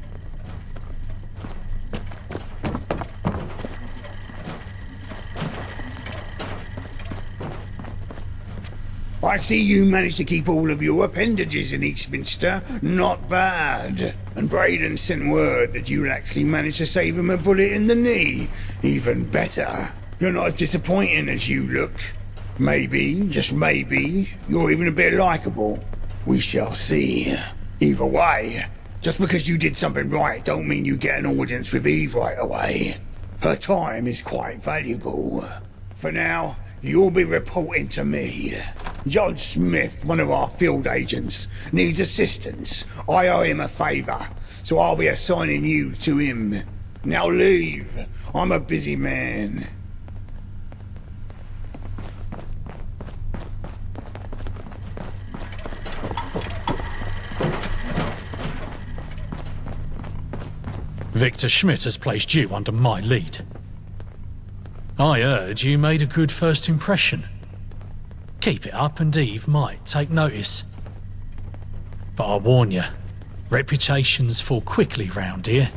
I see you managed to keep all of your appendages in Eastminster. Not bad. And Braden sent word that you'll actually manage to save him a bullet in the knee. Even better. You're not as disappointing as you look. Maybe, just maybe, you're even a bit likeable. We shall see. Either way, just because you did something right don't mean you get an audience with Eve right away. Her time is quite valuable. For now, you'll be reporting to me. John Smith, one of our field agents, needs assistance. I owe him a favour, so I'll be assigning you to him. Now leave. I'm a busy man. Victor Schmidt has placed you under my lead. I heard you made a good first impression. Keep it up and Eve might take notice. But I warn you, reputations fall quickly round here.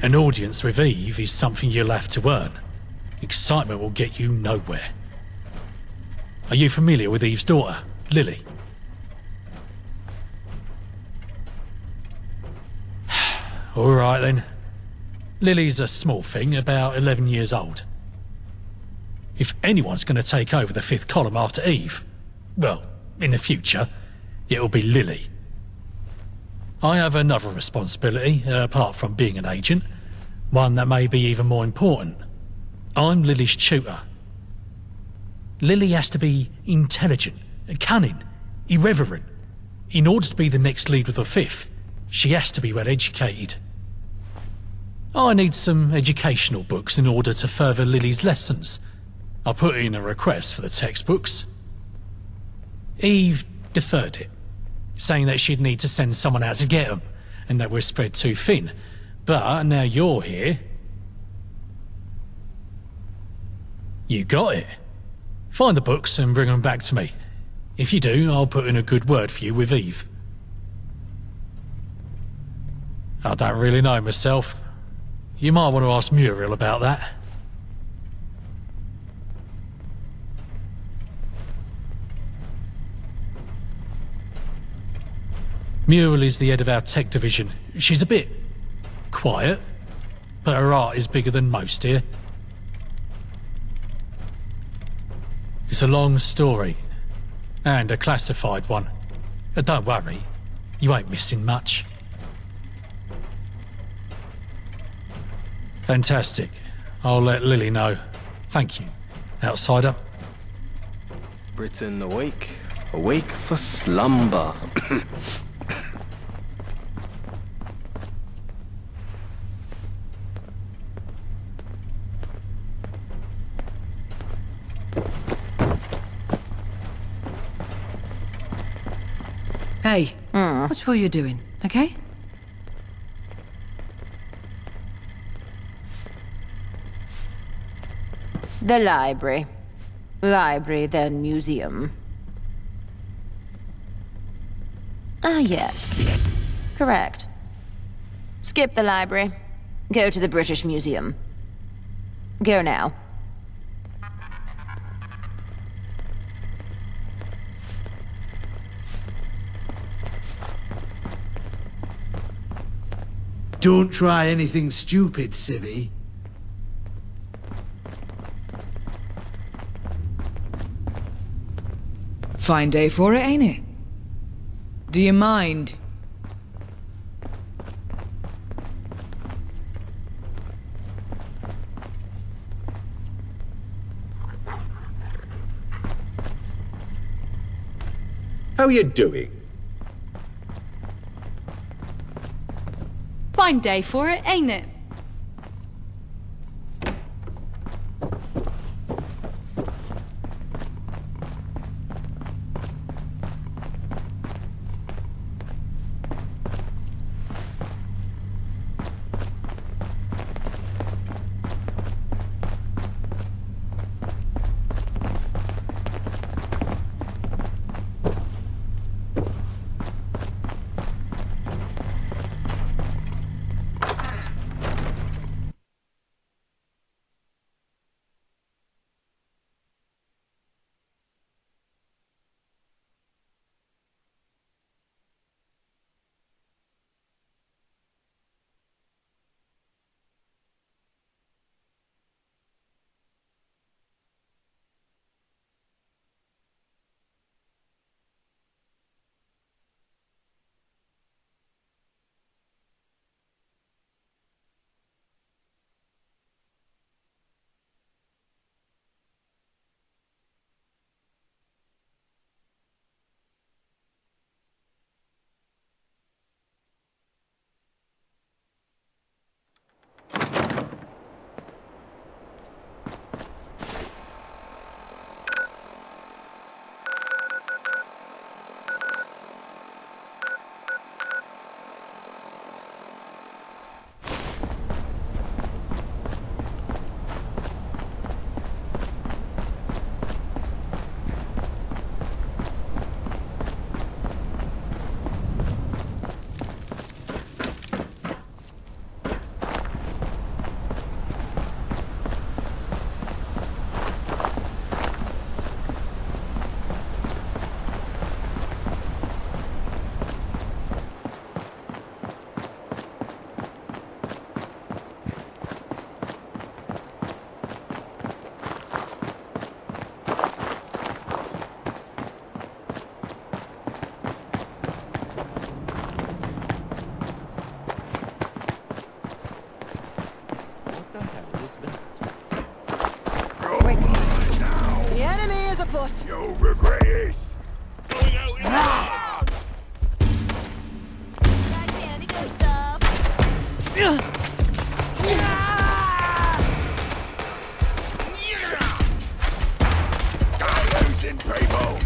An audience with Eve is something you'll have to earn. Excitement will get you nowhere. Are you familiar with Eve's daughter, Lily? All right then. Lily's a small thing, about 11 years old. If anyone's going to take over the fifth column after Eve, well, in the future, it'll be Lily. I have another responsibility, apart from being an agent, one that may be even more important. I'm Lily's tutor. Lily has to be intelligent, cunning, irreverent. In order to be the next lead of the fifth, she has to be well educated. I need some educational books in order to further Lily's lessons. I put in a request for the textbooks. Eve deferred it, saying that she'd need to send someone out to get them, and that we're spread too thin. But now you're here. You got it. Find the books and bring them back to me. If you do, I'll put in a good word for you with Eve. I don't really know myself. You might want to ask Muriel about that. Muriel is the head of our tech division. She's a bit quiet, but her heart is bigger than most here. It's a long story, and a classified one. But don't worry, you ain't missing much. Fantastic. I'll let Lily know. Thank you, outsider. Britain awake. Awake for slumber. Hey, watch what you're doing, okay? The library. Library, then museum. Ah, yes. Correct. Skip the library. Go to the British Museum. Go now. Don't try anything stupid, Civvy. Fine day for it, ain't it? Do you mind? How you doing? Fine day for it, ain't it? The enemy is afoot! You'll regret this! Losing people!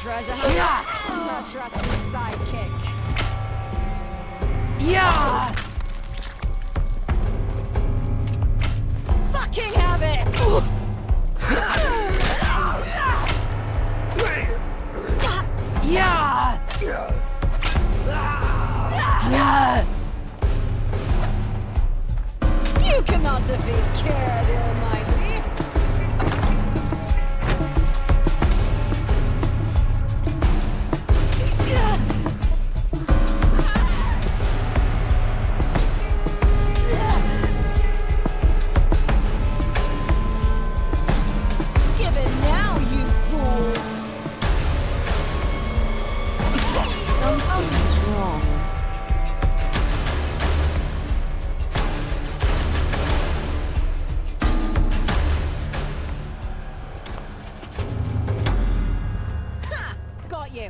treasure hunt. Our trusty sidekick. Yeah! Fucking have it! Yeah! You cannot defeat Kira the Almighty. Give it now, you fool! Something's wrong. Ha! Got you.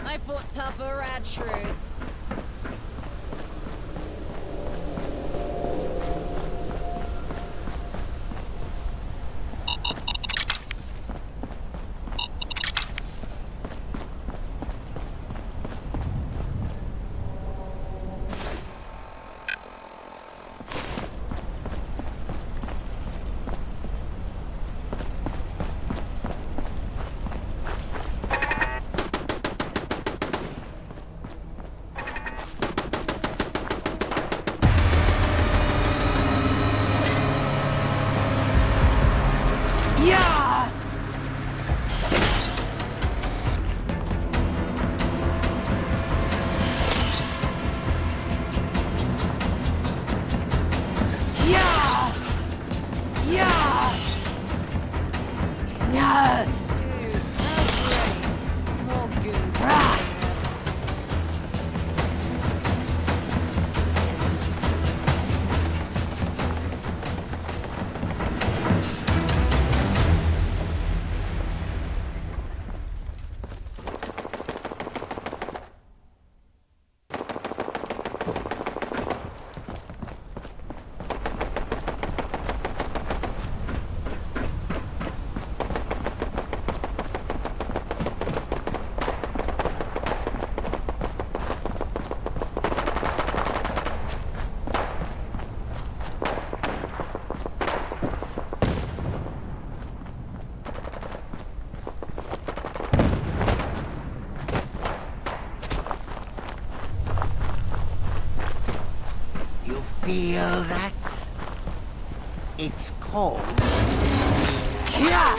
I fought tougher at truth. Yeah! Yeah! Yeah! Yeah! Dude, that's great. More goose. You feel that? It's cold. Yeah!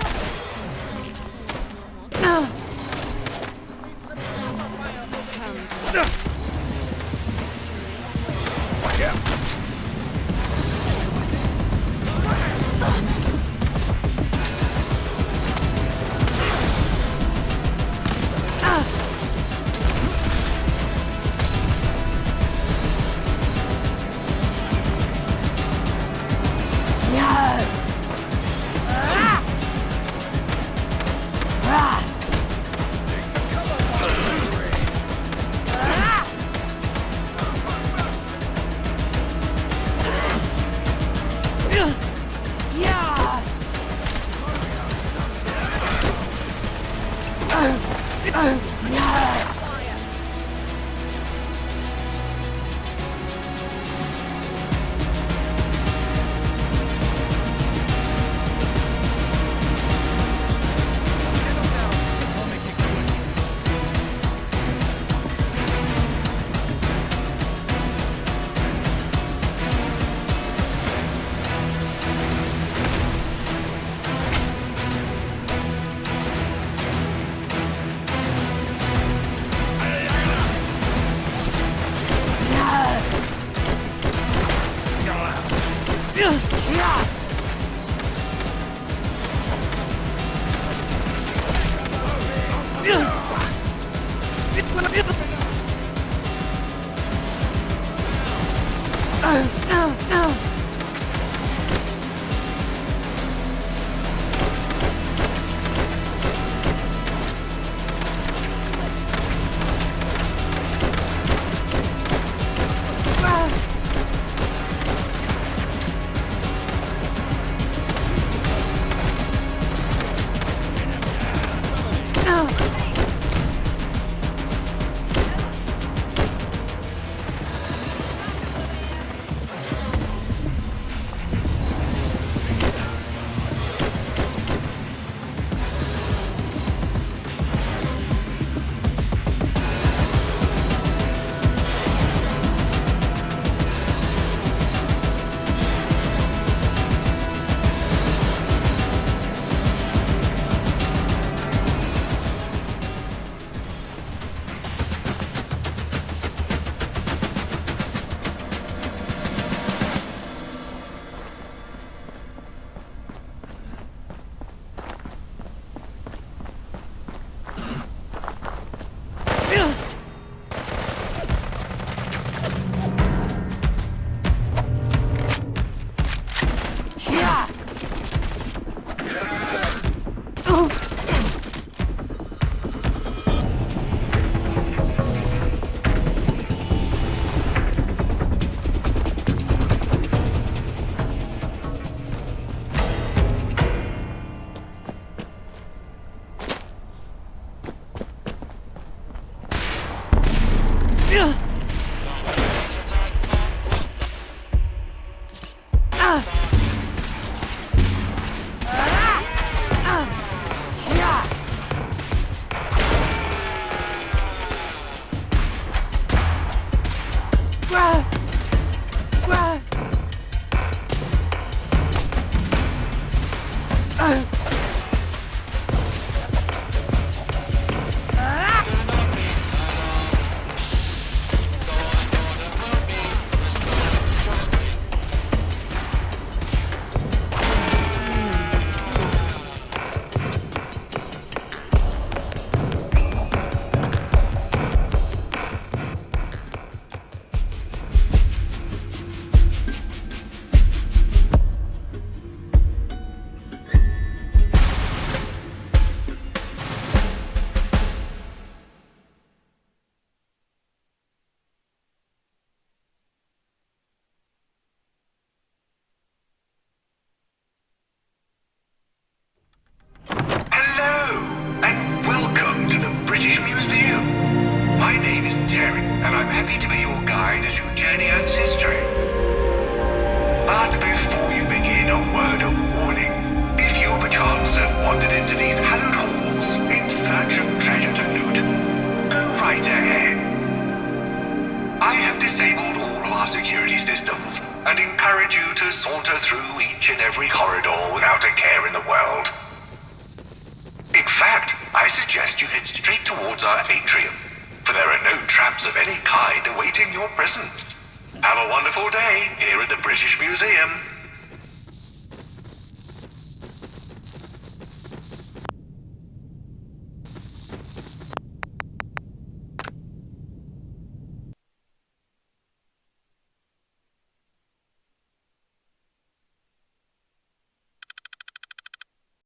Have a wonderful day here at the British Museum.